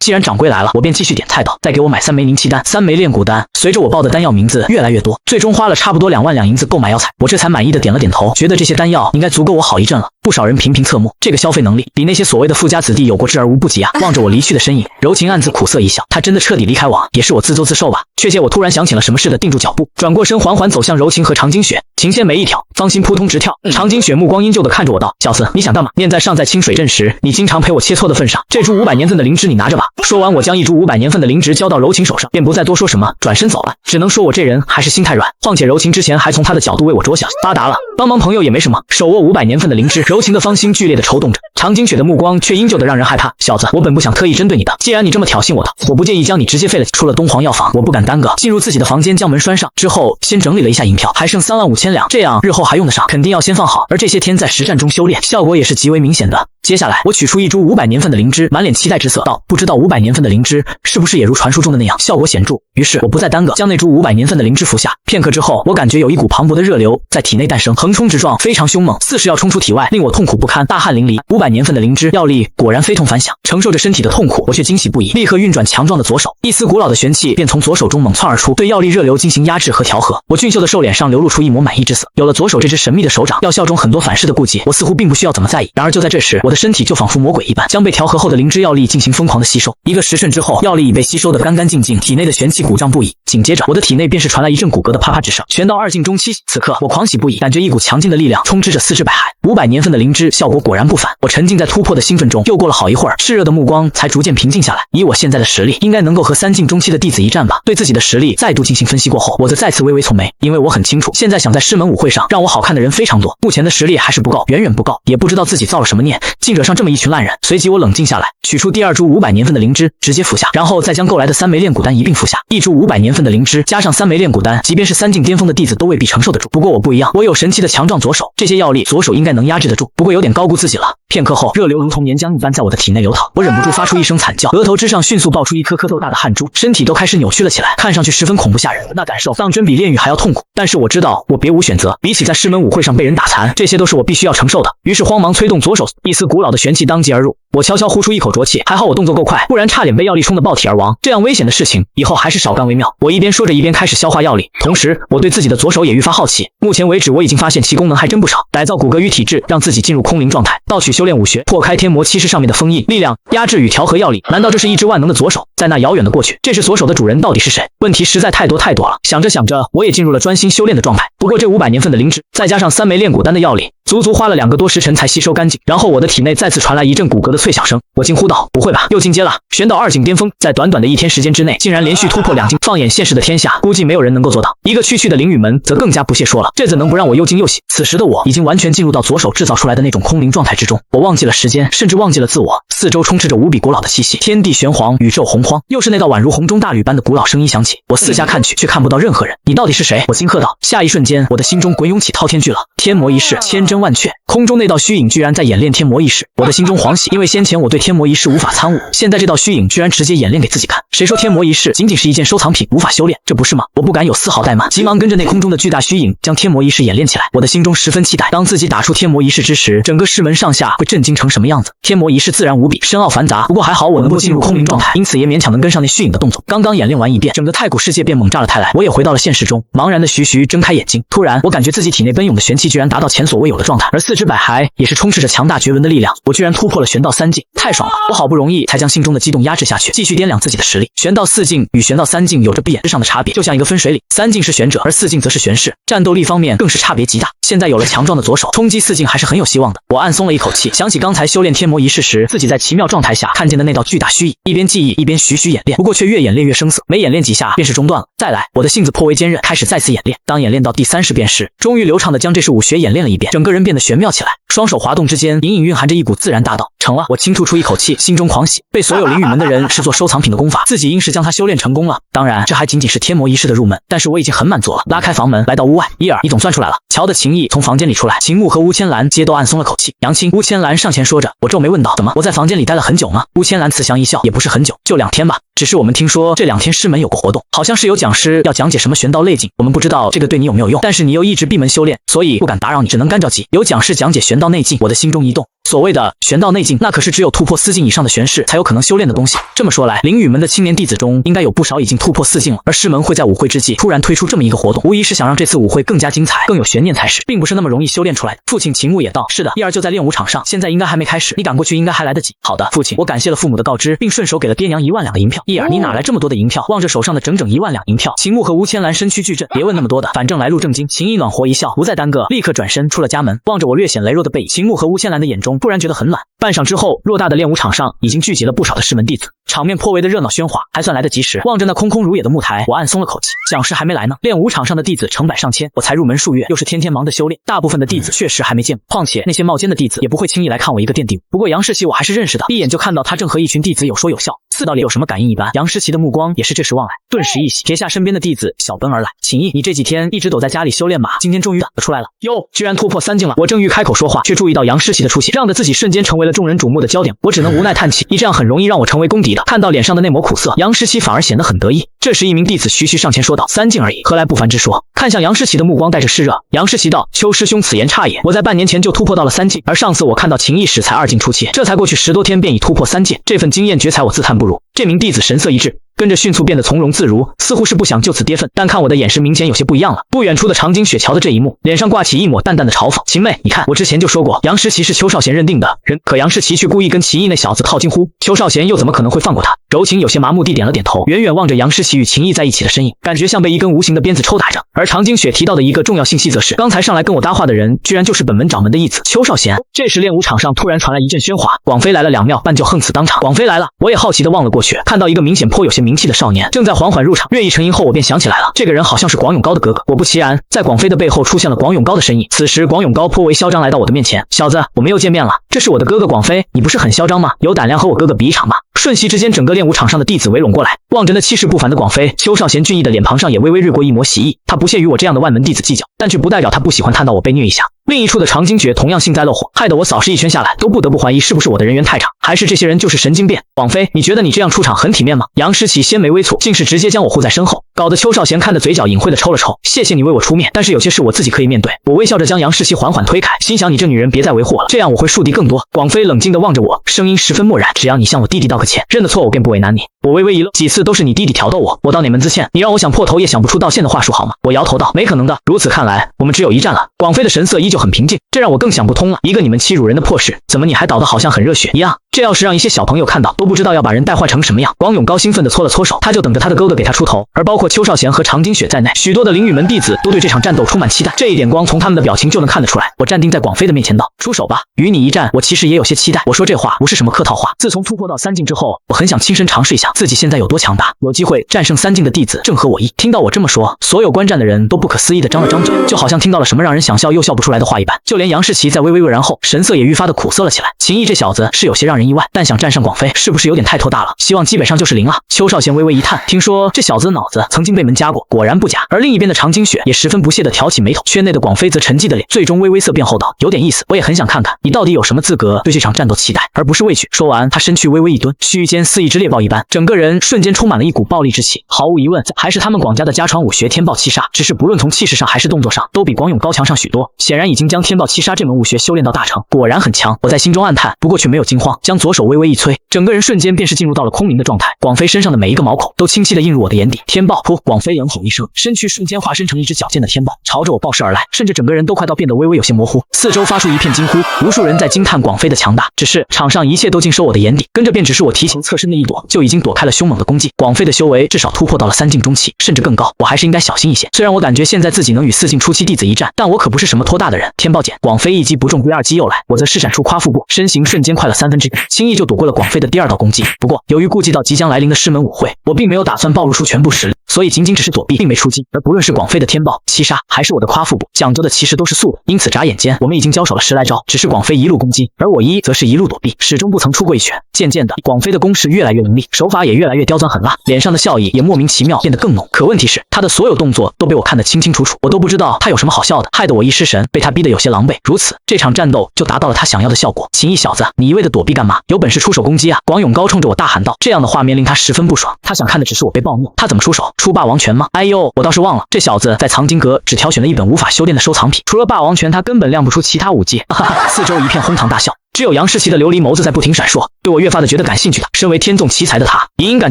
既然掌柜来了，我便继续点菜道：再给我买3枚凝气丹，3枚炼骨丹。随着我报的丹药名字越来越多，最终花了差不多2万两银子购买药材，我这才满意的点了点头，觉得这些丹药应该足够我好一阵了。不少人频频侧目，这个消费能力比那些所谓的富家子弟有过之而无不及啊！望着我离去的身影，柔情暗自苦涩一笑，他真的彻底离开我，也是我自作自受吧。确切我突然想起了什么似的，定住脚步，转过身缓缓走向柔情和常金雪。琴弦没一挑，芳心扑通直跳。常金雪目光阴旧的看着我道：小子，你想干嘛？念在尚在清水镇时，你经常陪我切磋的份上，这株500年份的灵芝你拿着吧。说完，我将一株500年份的灵芝交到柔情手上，便不再多说什么，转身走了。只能说我这人还是心太软，况且柔情之前还从他的角度为我着想，发达了，帮忙朋友也没什么。手握500年份的灵芝，柔情的芳心剧烈的抽动着，常金雪的目光却阴旧的让人害怕。小子，我本不想特意针对你的，既然你这么挑衅我的，我不介意将你直接废了。出了东皇药房，我不敢耽搁，进入自己的房间，将门拴上之后，先整理了一下银票，还剩3万5千两，这样日后还用得上，肯定要先放好。而这些天在实战中修炼，效果也是极为明显的。接下来，我取出一株500年份的灵芝，满脸期待之色道：不知道500年份的灵芝是不是也如传说中的那样效果显著？于是我不再耽搁，将那株500年份的灵芝服下。片刻之后，我感觉有一股磅礴的热流在体内诞生，横冲直撞，非常凶猛，似是要冲出体外，令我痛苦不堪，大汗淋漓。500年份的灵芝药力果然非同凡响，承受着身体的痛苦，我却惊喜不已，立刻运转强壮的左手，一丝古老的玄气便从左手中猛窜而出，对药力热流进行压制和调和。我俊秀的瘦脸上流露出一抹满意之色。有了左手这只神秘的手掌，药效中很多反噬的顾忌，我似乎并不需要怎么在意。然而就在这时，我的身体就仿佛魔鬼一般，将被调和后的灵芝药力进行疯狂的吸收。一个时辰之后，药力已被吸收得干干净净，体内的玄气鼓胀不已。紧接着，我的体内便是传来一阵骨骼的啪啪之声。玄道2境中期，此刻我狂喜不已，感觉一股强劲的力量充斥着四肢百骸。500年份的灵芝效果果然不凡，我沉浸在突破的兴奋中。又过了好一会儿，炽热的目光才逐渐平静下来。以我现在的实力，应该能够和3境中期的弟子一战吧。对自己的实力再度进行分析过后，我则再次微微蹙眉，因为我很清楚，现在想在师门舞会上让我好看的人非常多，目前的实力还是不够，远远不够。也不知道自己造了什么孽，竟惹上这么一群烂人。随即我冷静下来，取出第2株500年份的灵芝，直接服下，然后再将购来的3枚炼骨丹一并服下。一株500年份的灵芝加上3枚炼骨丹，即便是3境巅峰的弟子都未必承受得住。不过我不一样，我有神奇的强壮左手，这些药力左手应该能压制得住。不过有点高估自己了。片刻后，热流如同岩浆一般在我的体内流淌，我忍不住发出一声惨叫，额头之上迅速爆出一颗颗豆大的汗珠，身体都开始扭曲了起来，看上去十分恐怖吓人。那感受当真比炼狱还要痛苦，但是我知道我别无选择，比起在师门舞会上被人打残，这些都是我必须要承受的。于是慌忙催动左手，一丝古老的玄气当即而入。我悄悄呼出一口浊气，还好我动作够快，不然差点被药力冲得爆体而亡。这样危险的事情以后还是少干为妙。我一边说着，一边开始消化药力，同时我对自己的左手也愈发好奇。目前为止，我已经发现其功能还真不少，改造骨骼与体质，让自己进入空灵状态，盗取修炼武学，破开天魔七式上面的封印，力量压制与调和药力。难道这是一只万能的左手？在那遥远的过去，这只左手的主人到底是谁？问题实在太多了。想着想着，我也进入了专心修炼的状态。不过这500年份的灵芝，再加上3枚炼骨丹的药力，足足花了2个多时辰才吸收干净。然后我的体内再次传来一阵骨骼的脆响声，我惊呼道：不会吧，又进阶了！玄道2境巅峰，在短短的1天时间之内，竟然连续突破2境。放眼现实的天下，估计没有人能够做到。一个区的灵雨门则更加不屑说了，这怎能不让我又惊又喜？此时的我已经完全进入到左手制造出来的那种空灵状态之中，我忘记了时间，甚至忘记了自我。四周充斥着无比古老的气息，天地玄黄，宇宙洪荒。又是那道宛如洪钟大吕般的古老声音响起，我四下看去，却看不到任何人。你到底是谁？我惊喝道。下一瞬间，我的心中滚涌起滔天巨浪，天魔一世，千真万确。空中那道虚影居然在演练天魔一世，我的心中狂喜，因为先前我对天魔仪式无法参悟，现在这道虚影居然直接演练给自己看。谁说天魔仪式仅仅是一件收藏品，无法修炼？这不是吗？我不敢有丝毫怠慢，急忙跟着那空中的巨大虚影将天魔仪式演练起来。我的心中十分期待，当自己打出天魔仪式之时，整个师门上下会震惊成什么样子？天魔仪式自然无比深奥繁杂，不过还好我能够进入空灵状态，因此也勉强能跟上那虚影的动作。刚刚演练完一遍，整个太古世界便猛炸了开来，我也回到了现实中，茫然的徐徐睁开眼睛。突然，我感觉自己体内奔涌的玄气居然达到前所未有的状态，而四肢百骸也是充斥着强大绝伦的力量。我居然突破了玄道3境，太爽了！我好不容易才将心中的激动压制下去，继续掂量自己的实力。玄道4境与玄道3境有着不言之上的差别，就像一个分水岭，3境是玄者，而4境则是玄士，战斗力方面更是差别极大。现在有了强壮的左手，冲击4境还是很有希望的。我暗松了一口气，想起刚才修炼天魔仪式时，自己在奇妙状态下看见的那道巨大虚影，一边记忆一边徐徐演练，不过却越演练越生涩，每演练几下便是中断了。再来，我的性子颇为坚韧，开始再次演练。当演练到第30遍时，终于流畅地将这式武学演练了一遍，整个人变得玄妙起来。双手滑动之间，隐隐蕴含着一股自然大道。成了！我轻吐出一口气，心中狂喜。被所有灵域门的人视作收藏品的功法，自己硬是将它修炼成功了。当然，这还仅仅是天魔仪式的入门，但是我已经很满足了。拉开房门，来到屋外。伊尔，你总算出来了。乔的秦毅从房间里出来，秦牧和乌千兰皆都暗松了口气。杨青，乌千兰上前说着，我皱眉问道：“怎么？我在房间里待了很久吗？”乌千兰慈祥一笑，也不是很久，就2天吧。只是我们听说这2天师门有个活动，好像是有讲师要讲解什么玄道内境，我们不知道这个对你有没有用，但是你又一直闭门修炼，所以不敢打扰你，只能干着急。有讲师讲解玄道内境，我的心中一动。所谓的玄道内境，那可是只有突破4境以上的玄士才有可能修炼的东西。这么说来，灵宇门的青年弟子中，应该有不少已经突破4境了。而师门会在舞会之际突然推出这么一个活动，无疑是想让这次舞会更加精彩，更有悬念才是，并不是那么容易修炼出来的。父亲秦牧也道：“是的，伊儿就在练武场上，现在应该还没开始，你赶过去应该还来得及。”好的，父亲，我感谢了父母的告知，并顺手给了爹娘1万两的银票。伊儿，你哪来这么多的银票？望着手上的整整1万两银票，秦牧和吴千兰身躯巨震。别问那么多的，反正来路正经。秦毅暖和一笑，不再耽搁，立刻转身出了家门。望着我略显羸弱的背影，秦牧和吴千兰的眼中突然觉得很暖。半晌之后，偌大的练武场上已经聚集了不少的师门弟子，场面颇为的热闹喧哗，还算来得及时。望着那空空如也的木台，我暗松了口气。讲师还没来呢，练武场上的弟子成百上千，我才入门数月，又是天天忙着修炼，大部分的弟子确实还没见过。况且那些冒尖的弟子也不会轻易来看我一个垫底。不过杨世奇我还是认识的，一眼就看到他正和一群弟子有说有笑，似道里有什么感应一般。杨世奇的目光也是这时望来，顿时一喜，撇下身边的弟子小奔而来。秦毅，你这几天一直躲在家里修炼吧？今天终于打出来了。哟，居然突破3境了！我正欲开口说话，却注意到杨世奇的出现，让得自己瞬间成为了众人瞩目的焦点。我只能无奈叹气，你这样很容易让我成为公敌的。看到脸上的那抹苦涩，杨世奇反而显得很得意。这时一名弟子徐徐上前说道：“3境而已，何来不凡之说？”看向杨世奇的目光带着炽热。杨世奇道：“邱师兄此言差也，我在半年前就突破到了3境，而上次我看到秦毅时才2境初期，这才过去10多天便已突破3境，这份经验绝才我自叹不如。”这名弟子神色一滞，跟着迅速变得从容自如，似乎是不想就此跌份，但看我的眼神明显有些不一样了。不远处的长津雪瞧的这一幕，脸上挂起一抹淡淡的嘲讽：“秦妹，你看，我之前就说过，杨世奇是邱少贤认定的人，可杨世奇却故意跟秦毅那小子套近乎，邱少贤又怎么可能会放过他？”柔情有些麻木地点了点头，远远望着杨世奇与秦毅在一起的身影，感觉像被一根无形的鞭子抽打着。而长津雪提到的一个重要信息则是，刚才上来跟我搭话的人，居然就是本门掌门的义子邱少贤。这时练武场上突然传来一阵喧哗，广飞来了2妙，半就横死当场。广飞来了，我也好奇地望了过去，看到一个明显颇有些名气的少年正在缓缓入场。略一沉吟后，我便想起来了，这个人好像是广永高的哥哥。果不其然，在广飞的背后出现了广永高的身影。此时广永高颇为嚣张来到我的面前：“小子，我们又见面了，这是我的哥哥广飞，你不是很嚣张吗？有胆量和我哥哥比一场吗？”瞬息之间，整个练武场上的弟子围拢过来，望着那气势不凡的广飞，邱少贤俊逸的脸庞上也微微掠过一抹喜意。他不屑与我这样的万门弟子计较，但却不代表他不喜欢看到我被虐一下。另一处的长津雪同样幸灾乐祸，害得我扫视一圈下来，都不得不怀疑是不是我的人缘太差，还是这些人就是神经病。广飞，你觉得你这样出场很体面吗？杨诗琪纤眉微蹙，竟是直接将我护在身后，搞得邱少贤看的嘴角隐晦的抽了抽。谢谢你为我出面，但是有些事我自己可以面对。我微笑着将杨诗琪缓缓推开，心想你这女人别再为祸了，这样我会树敌更多。广飞冷静地望着我，声音十分漠然，只要你向我弟弟道个歉，认了错我便不为难你。我微微一愣，几次都是你弟弟挑逗我，我道哪门子歉？你让我想破头也想不出道歉的话术好吗？我摇头道，没可能的。如此看来，我们只有一战了。广飞的神色依旧很平静，这让我更想不通了。一个你们欺辱人的破事，怎么你还倒得好像很热血一样？这要是让一些小朋友看到，都不知道要把人带坏成什么样。广永高兴奋地搓了搓手，他就等着他的哥哥给他出头。而包括邱少贤和长津雪在内，许多的灵宇门弟子都对这场战斗充满期待，这一点光从他们的表情就能看得出来。我站定在广飞的面前道，出手吧，与你一战，我其实也有些期待。我说这话不是什么客套话，自从突破到3境之后，我很想亲身尝试一下自己现在有多强大，有机会战胜3境的弟子正合我意。听到我这么说，所有观战的人都不可思议地张了张嘴，就好像听到了什么让人想笑又笑不出来的话一般。就连杨世奇在微微愕然后，神色也愈发的苦涩了起来。秦毅这小子是有些让人意外，但想战胜广飞是不是有点太头大了？希望基本上就是0啊。邱少贤微微一叹，听说这小子的脑子曾经被门夹过，果然不假。而另一边的常惊雪也十分不屑地挑起眉头，圈内的广飞则沉寂的脸最终微微色变后道：“有点意思，我也很想看看你到底有什么资格对这场战斗期待，而不是畏惧。”说完，他身躯微微一蹲，须臾间似一只猎豹一般，整个人瞬间充满了一股暴力之气。毫无疑问，还是他们广家的家传武学天暴七杀，只是不论从气势上还是动作上，都比广勇高强上许多。显然已经将天暴七杀这门武学修炼到大成，果然很强。我在心中暗叹，不过却没有惊慌，将左手微微一催，整个人瞬间便是进入到了空灵的状态。广飞身上的每一个毛孔都清晰地映入我的眼底。天暴！噗！广飞冷吼一声，身躯瞬间化身成一只矫健的天豹，朝着我暴射而来，甚至整个人都快到变得微微有些模糊。四周发出一片惊呼，无数人在惊叹广飞的强大。只是场上一切都尽收我的眼底，跟着便只是我提前侧身的一躲，就已经躲开了凶猛的攻击。广飞的修为至少突破到了3境中期，甚至更高，我还是应该小心一些。虽然我感觉现在自己能与4境初期弟子一战，但我可不是什么托大的人。天暴减！广飞一击不中，归2击又来，我则施展出夸父步，身形瞬间快了1/3，轻易就躲过了广飞的第2道攻击。不过由于顾及到即将来临的师门舞会，我并没有打算暴露出全部实力，所以仅仅只是躲避，并没出击。而不论是广飞的天暴、七杀，还是我的夸父步，讲究的其实都是速度。因此眨眼间，我们已经交手了10来招，只是广飞一路攻击，而我则是一路躲避，始终不曾出过一拳。渐渐的，广飞的攻势越来越凌厉，手法也越来越刁钻狠辣，脸上的笑意也莫名其妙变得更浓。可问题是，他的所有动作都被我看得清清楚楚，我都不知道他有什么好笑的，害得我一失神，被他逼得有些狼狈。如此，这场战斗就达到了他想要的效果。秦毅小子，你一味的躲避干嘛？有本事出手攻击啊！广勇高冲着我大喊道。这样的画面令他十分不爽，他想看的只是我被暴怒，他怎么出手？出霸王拳吗？哎呦，我倒是忘了，这小子在藏经阁只挑选了一本无法修炼的收藏品，除了霸王拳，他根本亮不出其他武技。哈哈，四周一片哄堂大笑。只有杨世奇的琉璃眸子在不停闪烁，对我越发的觉得感兴趣的。身为天纵奇才的他，隐隐感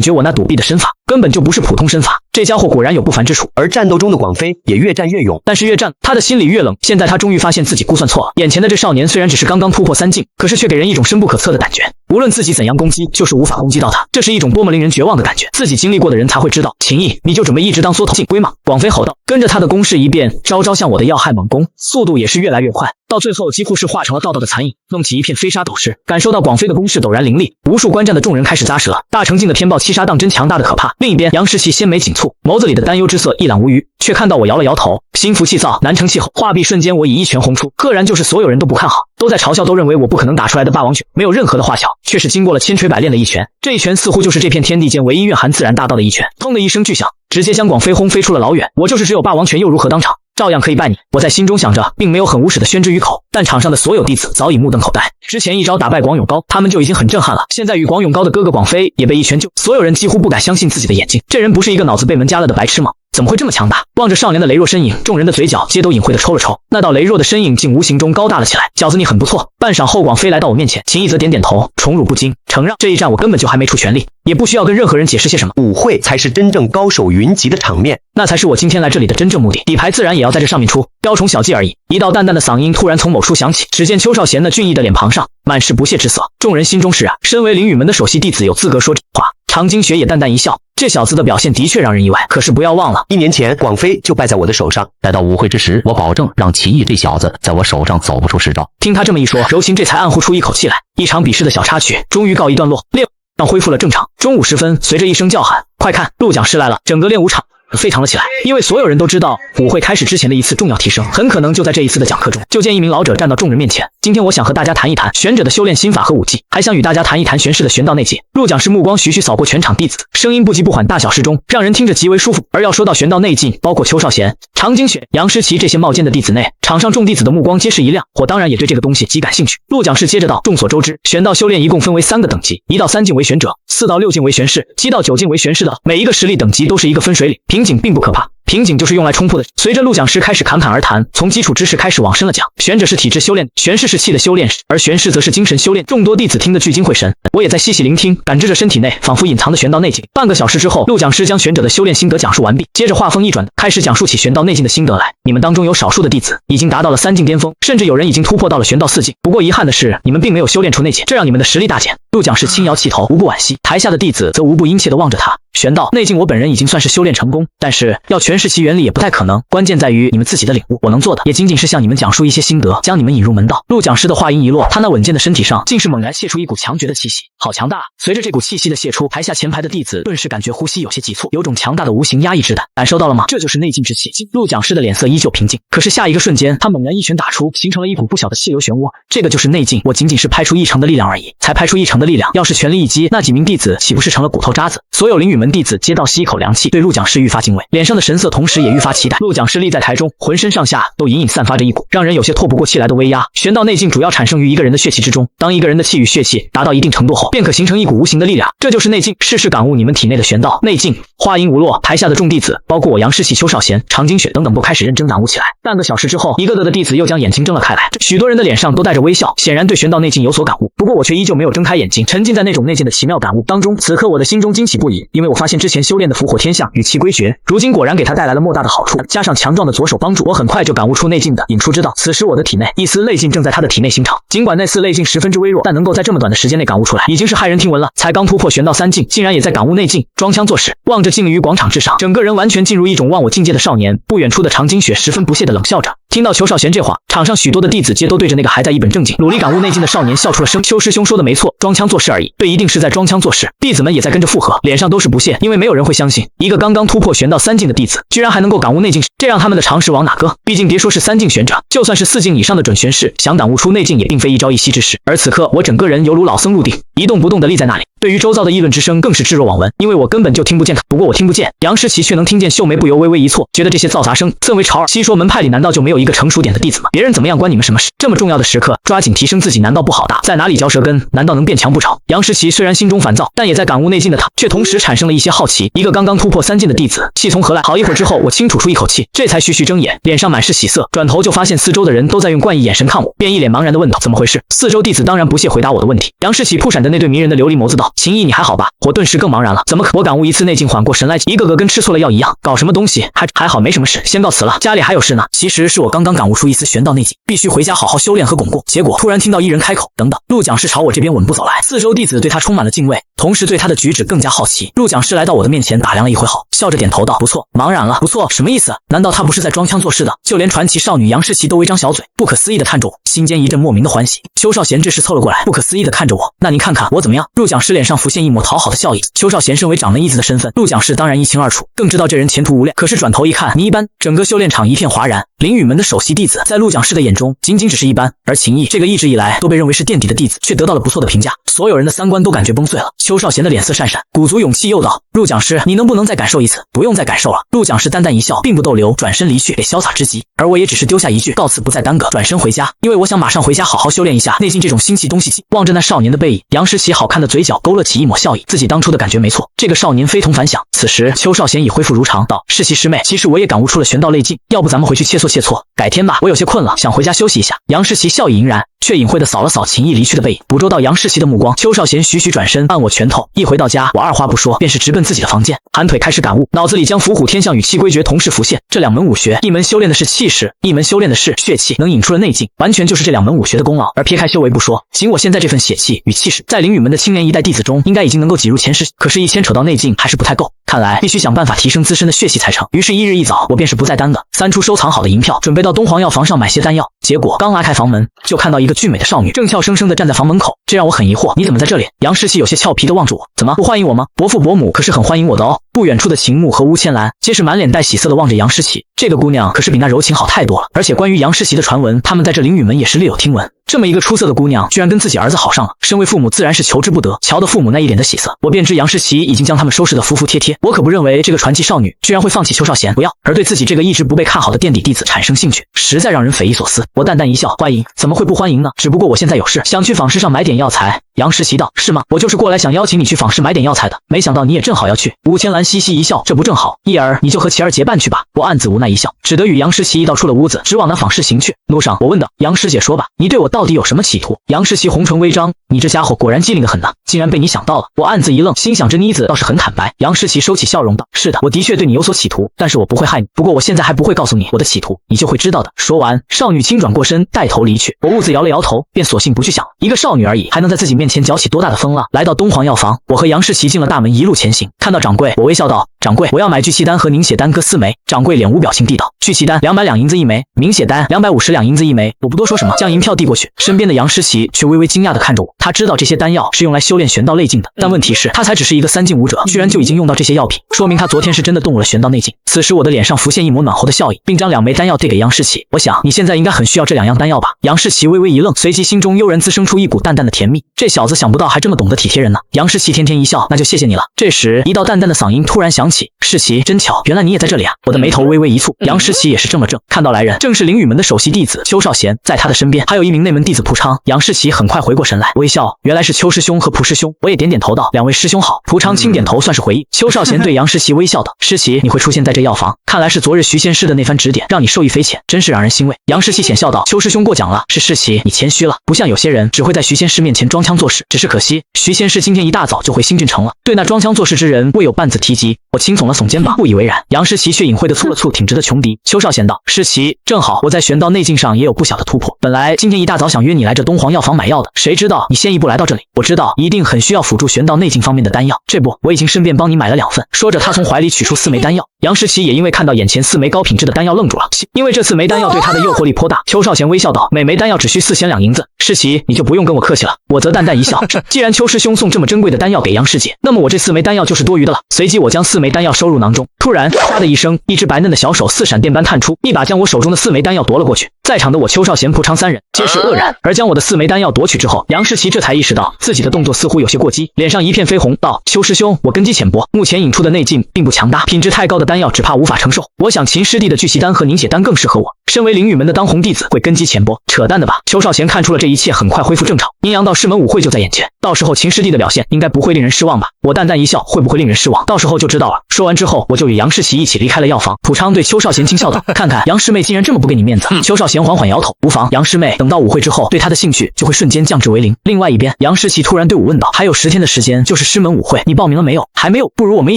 觉我那躲避的身法根本就不是普通身法，这家伙果然有不凡之处。而战斗中的广飞也越战越勇，但是越战他的心里越冷。现在他终于发现自己估算错了，眼前的这少年虽然只是刚刚突破3境，可是却给人一种深不可测的感觉。无论自己怎样攻击，就是无法攻击到他，这是一种多么令人绝望的感觉。自己经历过的人才会知道。秦毅，你就准备一直当缩头进龟吗？广飞吼道。跟着他的攻势一变，招招向我的要害猛攻，速度也是越来越快，到最后几乎是化成了道道的残影，弄起一片飞沙走石。感受到广飞的攻势陡然凌厉，无数观战的众人开始咂舌。大成境的天暴七杀当真强大的可怕。另一边，杨世奇纤眉紧蹙，眸子里的担忧之色一览无余，却看到我摇了摇头，心浮气躁，难成气候。话毕瞬间，我以一拳轰出，赫然就是所有人都不看好，都在嘲笑，都认为我不可能打出来的霸王拳，没有任何的话巧，却是经过了千锤百炼的一拳。这一拳似乎就是这片天地间唯一蕴含自然大道的一拳，砰的一声巨响，直接将广飞轰飞出了老远。我就是只有霸王拳又如何，当场照样可以败你。我在心中想着，并没有很无耻的宣之于口，但场上的所有弟子早已目瞪口呆。之前一招打败广勇高，他们就已经很震撼了，现在与广勇高的哥哥广飞也被一拳就，所有人几乎不敢相信自己的眼睛，这人不是一个脑子被门夹了的白痴吗？怎么会这么强大？望着少年的羸弱身影，众人的嘴角皆都隐晦的抽了抽。那道羸弱的身影竟无形中高大了起来。小子你很不错。半晌后，广飞来到我面前，秦毅则点点头，宠辱不惊，承让这一战我根本就还没出全力，也不需要跟任何人解释些什么。舞会才是真正高手云集的场面，那才是我今天来这里的真正目的。底牌自然也要在这上面出，雕虫小技而已。一道淡淡的嗓音突然从某处响起，只见邱少贤那俊逸的脸庞上满是不屑之色。众人心中是啊，身为灵雨门的首席弟子有资格说这话。常经雪也淡淡一笑，这小子的表现的确让人意外，可是不要忘了1年前广飞就败在我的手上，待到舞会之时，我保证让秦毅这小子在我手上走不出10招。听他这么一说，柔情这才暗呼出一口气来。一场比试的小插曲终于告一段落，练武恢复了正常。中午时分，随着一声叫喊，快看，陆讲师来了，整个练武场沸腾了起来，因为所有人都知道舞会开始之前的一次重要提升，很可能就在这一次的讲课中。就见一名老者站到众人面前，今天我想和大家谈一谈玄者的修炼心法和武技，还想与大家谈一谈玄氏的玄道内技。陆讲师目光徐徐扫过全场弟子，声音不急不缓，大小适中，让人听着极为舒服。而要说到玄道内技，包括邱少贤、常经雪、杨诗琪这些冒尖的弟子内，场上众弟子的目光皆是一亮，我当然也对这个东西极感兴趣。陆讲师接着道，众所周知，玄道修炼一共分为3个等级，1到3境为玄者，4到6境为玄士，7到9境为玄士的，每一个实力等级都是一个分水岭，瓶颈并不可怕。瓶颈就是用来冲破的。随着陆讲师开始侃侃而谈，从基础知识开始往深了讲。玄者是体质修炼，玄士是气的修炼，而玄士则是精神修炼。众多弟子听得聚精会神，我也在细细聆听，感知着身体内仿佛隐藏的玄道内境。半个小时之后，陆讲师将玄者的修炼心得讲述完毕，接着话锋一转，开始讲述起玄道内境的心得来。你们当中有少数的弟子已经达到了3境巅峰，甚至有人已经突破到了玄道4境。不过遗憾的是，你们并没有修炼出内境，这让你们的实力大减。陆讲师轻摇气头，无不惋惜。台下的弟子则无不殷切地望着他。玄道内境我本人已经算是修炼成功，但是要诠释其原理也不太可能，关键在于你们自己的领悟。我能做的也仅仅是向你们讲述一些心得，将你们引入门道。陆讲师的话音一落，他那稳健的身体上竟是猛然泄出一股强绝的气息，好强大！随着这股气息的泄出，台下前排的弟子顿时感觉呼吸有些急促，有种强大的无形压抑之感。感受到了吗？这就是内境之气。陆讲师的脸色依旧平静，可是下一个瞬间，他猛然一拳打出，形成了一股不小的气流漩涡。这个就是内境，我仅仅是拍出1成的力量而已，才拍出1成的力量，要是全力一击，那几名弟子岂不是成了骨头渣子？所所有灵允门弟子皆倒吸一口凉气，对陆讲师愈发敬畏，脸上的神色同时也愈发期待。陆讲师立在台中，浑身上下都隐隐散发着一股让人有些透不过气来的威压。玄道内劲主要产生于一个人的血气之中，当一个人的气与血气达到一定程度后，便可形成一股无形的力量，这就是内劲。试试感悟你们体内的玄道内劲。话音无落，台下的众弟子，包括我杨师奇、邱少贤、常金雪等等，都开始认真感悟起来。半个小时之后，一个个的弟子又将眼睛睁了开来，许多人的脸上都带着微笑，显然对玄道内劲有所感悟。不过我却依旧没有睁开眼睛，沉浸在那种内劲的奇妙感悟当中。此刻我的心中惊喜不已，因为我发现之前修炼的伏火天象与气归诀，如今果然给他带来了莫大的好处。加上强壮的左手帮助，我很快就感悟出内劲的引出之道。此时我的体内一丝内劲正在他的体内形成，尽管那丝内劲十分之微弱，但能够在这么短的时间内感悟出来，已经是骇人听闻了。才刚突破玄道3境，竟然也在感悟内劲，装腔作势，望着静立于广场之上，整个人完全进入一种忘我境界的少年。不远处的常金雪十分不屑地冷笑着。听到邱少贤这话，场上许多的弟子皆都对着那个还在一本正经努力感悟内劲的少年笑出了声。邱师兄说的没错，装腔作势而已。对，一定是在装腔作势。弟子们也在跟着附和，脸上都是不屑，因为没有人会相信一个刚刚突破玄道3境的弟子，居然还能够感悟内劲，这让他们的常识往哪搁？毕竟别说是3境玄者，就算是4境以上的准玄士，想感悟出内劲也并非一朝一夕之事。而此刻，我整个人犹如老僧入定，一动不动地立在那里。对于周遭的议论之声更是置若罔闻，因为我根本就听不见他。不过我听不见，杨诗琪却能听见，秀眉不由微微一错，觉得这些噪杂声甚为吵耳。西说门派里难道就没有一个成熟点的弟子吗？别人怎么样关你们什么事？这么重要的时刻，抓紧提升自己难道不好的？在哪里嚼舌根，难道能变强不成？杨诗琪虽然心中烦躁，但也在感悟内劲的他，却同时产生了一些好奇。一个刚刚突破3境的弟子，气从何来？好一会儿之后，我轻吐出一口气，这才徐徐睁眼，脸上满是喜色，转头就发现四周的人都在用怪异眼神看我，便一脸茫然的问道：怎么回事？四周弟子当然不屑回答我的问题。杨诗琪扑闪着那对迷人的琉璃眸子道：秦毅，你还好吧？我顿时更茫然了，怎么可？我感悟一次内劲，缓过神来，一个个跟吃错了药一样，搞什么东西？还好没什么事，先告辞了，家里还有事呢。其实是我刚刚感悟出一丝玄道内劲，必须回家好好修炼和巩固。结果突然听到一人开口：等等！陆讲师朝我这边稳步走来，四周弟子对他充满了敬畏，同时对他的举止更加好奇。陆讲师来到我的面前，打量了一会后，笑着点头道：不错。茫然了，不错，什么意思？难道他不是在装腔作势的？就连传奇少女杨诗琪都微张小嘴，不可思议地看着我，心间一阵莫名的欢喜。邱少贤这时凑了过来，不可思议地看着我：那您看看我怎么样？陆讲师脸上浮现一抹讨好的笑意。邱少贤身为掌门义子的身份，陆讲师当然一清二楚，更知道这人前途无量。可是转头一看，你一般，整个修炼场一片哗然。灵允门的首席弟子，在陆讲师的眼中仅仅只是一般，而秦毅这个一直以来都被认为是垫底的弟子，却得到了不错的评价。所有人的三观都感觉崩碎了。邱少贤的脸色讪讪，鼓足勇气又道：陆讲师，你能不能再感受一次？不用再感受了。陆讲师淡淡一笑，并不逗留，转身离去，给潇洒之极。而我也只是丢下一句告辞，不再耽搁，转身回家，因为我想马上回家好好修炼一下内劲这种新奇东西。望着那少年的背影，杨诗琪好看的嘴角勾勒起一抹笑意，自己当初的感觉没错，这个少年非同凡响。此时邱少贤已恢复如常，道：诗琪师妹，其实我也感悟出了玄道内劲，要不咱们回去切磋切磋，改天吧，我有些困了，想回家休息一下。杨诗琪笑意盈然，却隐晦地扫了扫秦毅离去的背影，捕捉到杨诗琪的目光，邱少贤徐徐转身按我拳头。一回到家，我二话不说，便是直奔自己的房间，盘腿开始感悟，脑子里将伏虎天象与气归诀同时浮现。这两门武学，一门修炼的是气势，一门修炼的是血气，能引出了内劲，完全就是这两门武学的功劳。而撇开修为不说，仅我现在这份血气与气势，在灵允门的青年一代弟子中，应该已经能够挤入前10。可是，一牵扯到内劲，还是不太够。看来必须想办法提升自身的血气才成。于是，一日一早，我便是不再耽搁，翻出收藏好的银票，准备到东皇药房上买些丹药。结果刚拉开房门，就看到一个俊美的少女正俏生生地站在房门口，这让我很疑惑，你怎么在这里？杨诗琪有些俏皮地望着我，怎么不欢迎我吗？伯父伯母可是很欢迎我的哦。不远处的秦牧和乌千兰皆是满脸带喜色地望着杨诗琪，这个姑娘可是比那柔情好太多了。而且关于杨诗琪的传闻，他们在这灵允门也是略有听闻。这么一个出色的姑娘，居然跟自己儿子好上了，身为父母自然是求之不得。瞧得父母那一脸的喜色，我便知杨诗琪已经将他们收拾得服服帖帖。我可不认为这个传奇少女居然会放弃邱少贤不要，而对自己这个一直不被看好的垫底弟子产生兴趣，实在让人匪夷所思。我淡淡一笑，欢迎，怎么会不欢迎呢？只不过我现在有事，想去坊市上买点药材。杨诗琪道：是吗？我就是过来想邀请你去坊市买点药材的，没想到你也正好要去。吴千兰嘻嘻一笑，这不正好，一儿你就和琪儿结伴去吧。我暗自无奈一笑，只得与杨诗琪一道出了屋子，直往那坊市行去。路上我问道：杨师姐说吧，你对我到底有什么企图？杨诗琪红唇微张，你这家伙果然机灵得很呢，竟然被你想到了。我暗自一愣，心想这妮子倒是很坦白。杨诗琪收起笑容道：是的，我的确对你有所企图，但是我不会害你，不过我现在还不会告诉你我的企图，你就会知道的。说完，少女轻转过身，带头离去。我兀自摇了摇头，便索性不去想，一个少女而已，还能在自己面前搅起多大的风浪。来到东皇药房，我和杨诗琪进了大门，一路前行。看到掌柜，我微笑道：掌柜，我要买聚气丹和凝血丹各4枚。掌柜脸无表情地道：聚气丹200两银子1枚，凝血丹250两银子1枚。我不多说什么，将银票递过去。身边的杨诗琪却微微惊讶地看着我，他知道这些丹药是用来修炼玄道内劲的，但问题是，他才只是一个3境武者，居然就已经用到这些药品，说明他昨天是真的动悟了玄道内劲。此时我的脸上浮现一抹暖和的笑意，并将2枚丹药递给杨诗琪。我想你现在应该很需要这2样丹药吧？杨诗琪微微一愣，随即心中悠然滋生出一股淡淡的甜蜜。这小子想不到还这么懂得体贴人呢。杨诗琪甜甜一笑，那就谢谢你了。这时，一道淡淡的嗓音突然响起：“世琪，真巧，原来你也在这里啊！”我的眉头微微一蹙，杨诗琪也是怔了怔，看到来人正是灵雨门的首席弟子邱少贤，在他的身边还有一名内门弟子蒲昌。杨诗琪很快回过神来，微笑，原来是邱师兄和蒲师兄。我也点点头道：“两位师兄好。”蒲昌轻点头算是回应。邱少贤对杨诗琪微笑道：“诗琪，你会出现在这药房，看来是昨日徐仙师的那番指点让你受益匪浅，真是让人欣慰。”杨诗琪浅笑道：“邱师兄过奖了，是诗琪你谦虚了，不像有些人只会在徐仙师面前装腔作势。只是可惜，徐仙师今天一大早就回新郡城了。”对那装腔作势之人未有半字提及，我轻耸了耸肩膀，不以为然。杨诗琪却隐晦地蹙了蹙挺直的琼鼻。邱少贤道：“诗琪，正好我在玄道内境上也有不小的突破，本来今天一大早想约你来这东皇药房买药的，谁知道你先一步来到这里。我知道一定很需要辅助玄道内境方面的丹药，这不，我已经顺便帮你买了2份。”说着，他从怀里取出4枚丹药。杨诗琪也因为看到眼前4枚高品质的丹药愣住了，因为这4枚丹药对他的诱惑力颇大。邱少贤微笑道：“每枚丹药只需4千2银子，诗琪你就不用跟我客气了。”我则淡淡一笑，既然邱师兄送这么珍贵的丹药给杨师姐，那么我这4枚丹药就是多余的了。随即我将4枚丹药收入囊中。突然，唰的一声，一只白嫩的小手似闪电般探出，一把将我手中的4枚丹药夺了过去。在场的我邱少贤、蒲昌3人皆是愕然。而将我的4枚丹药夺取之后，杨诗琪这才意识到自己的动作似乎有些过激，脸上一片绯红，道：“邱师兄，我根基浅薄，目前引出的内劲并不强大，品质太高的丹药只怕无法承受。我想秦师弟的聚气丹和凝血丹更适合我。身为灵雨门的当红弟子，会根基浅薄？扯淡的吧！”邱少贤看出了这一切很快恢复正常，阴阳道师门舞会就在眼前，到时候秦师弟的表现应该不会令人失望吧？我淡淡一笑，会不会令人失望，到时候就知道了。说完之后，我就与杨诗琪一起离开了药房。蒲昌对邱少贤轻笑道：“看看杨师妹竟然这么不给你面子。”邱少贤缓缓摇头：“无妨，杨师妹等到舞会之后，对她的兴趣就会瞬间降至为零。”另外一边，杨诗琪突然对我问道：“还有10天的时间就是师门舞会，你报名了没有？”“还没有，不如我们一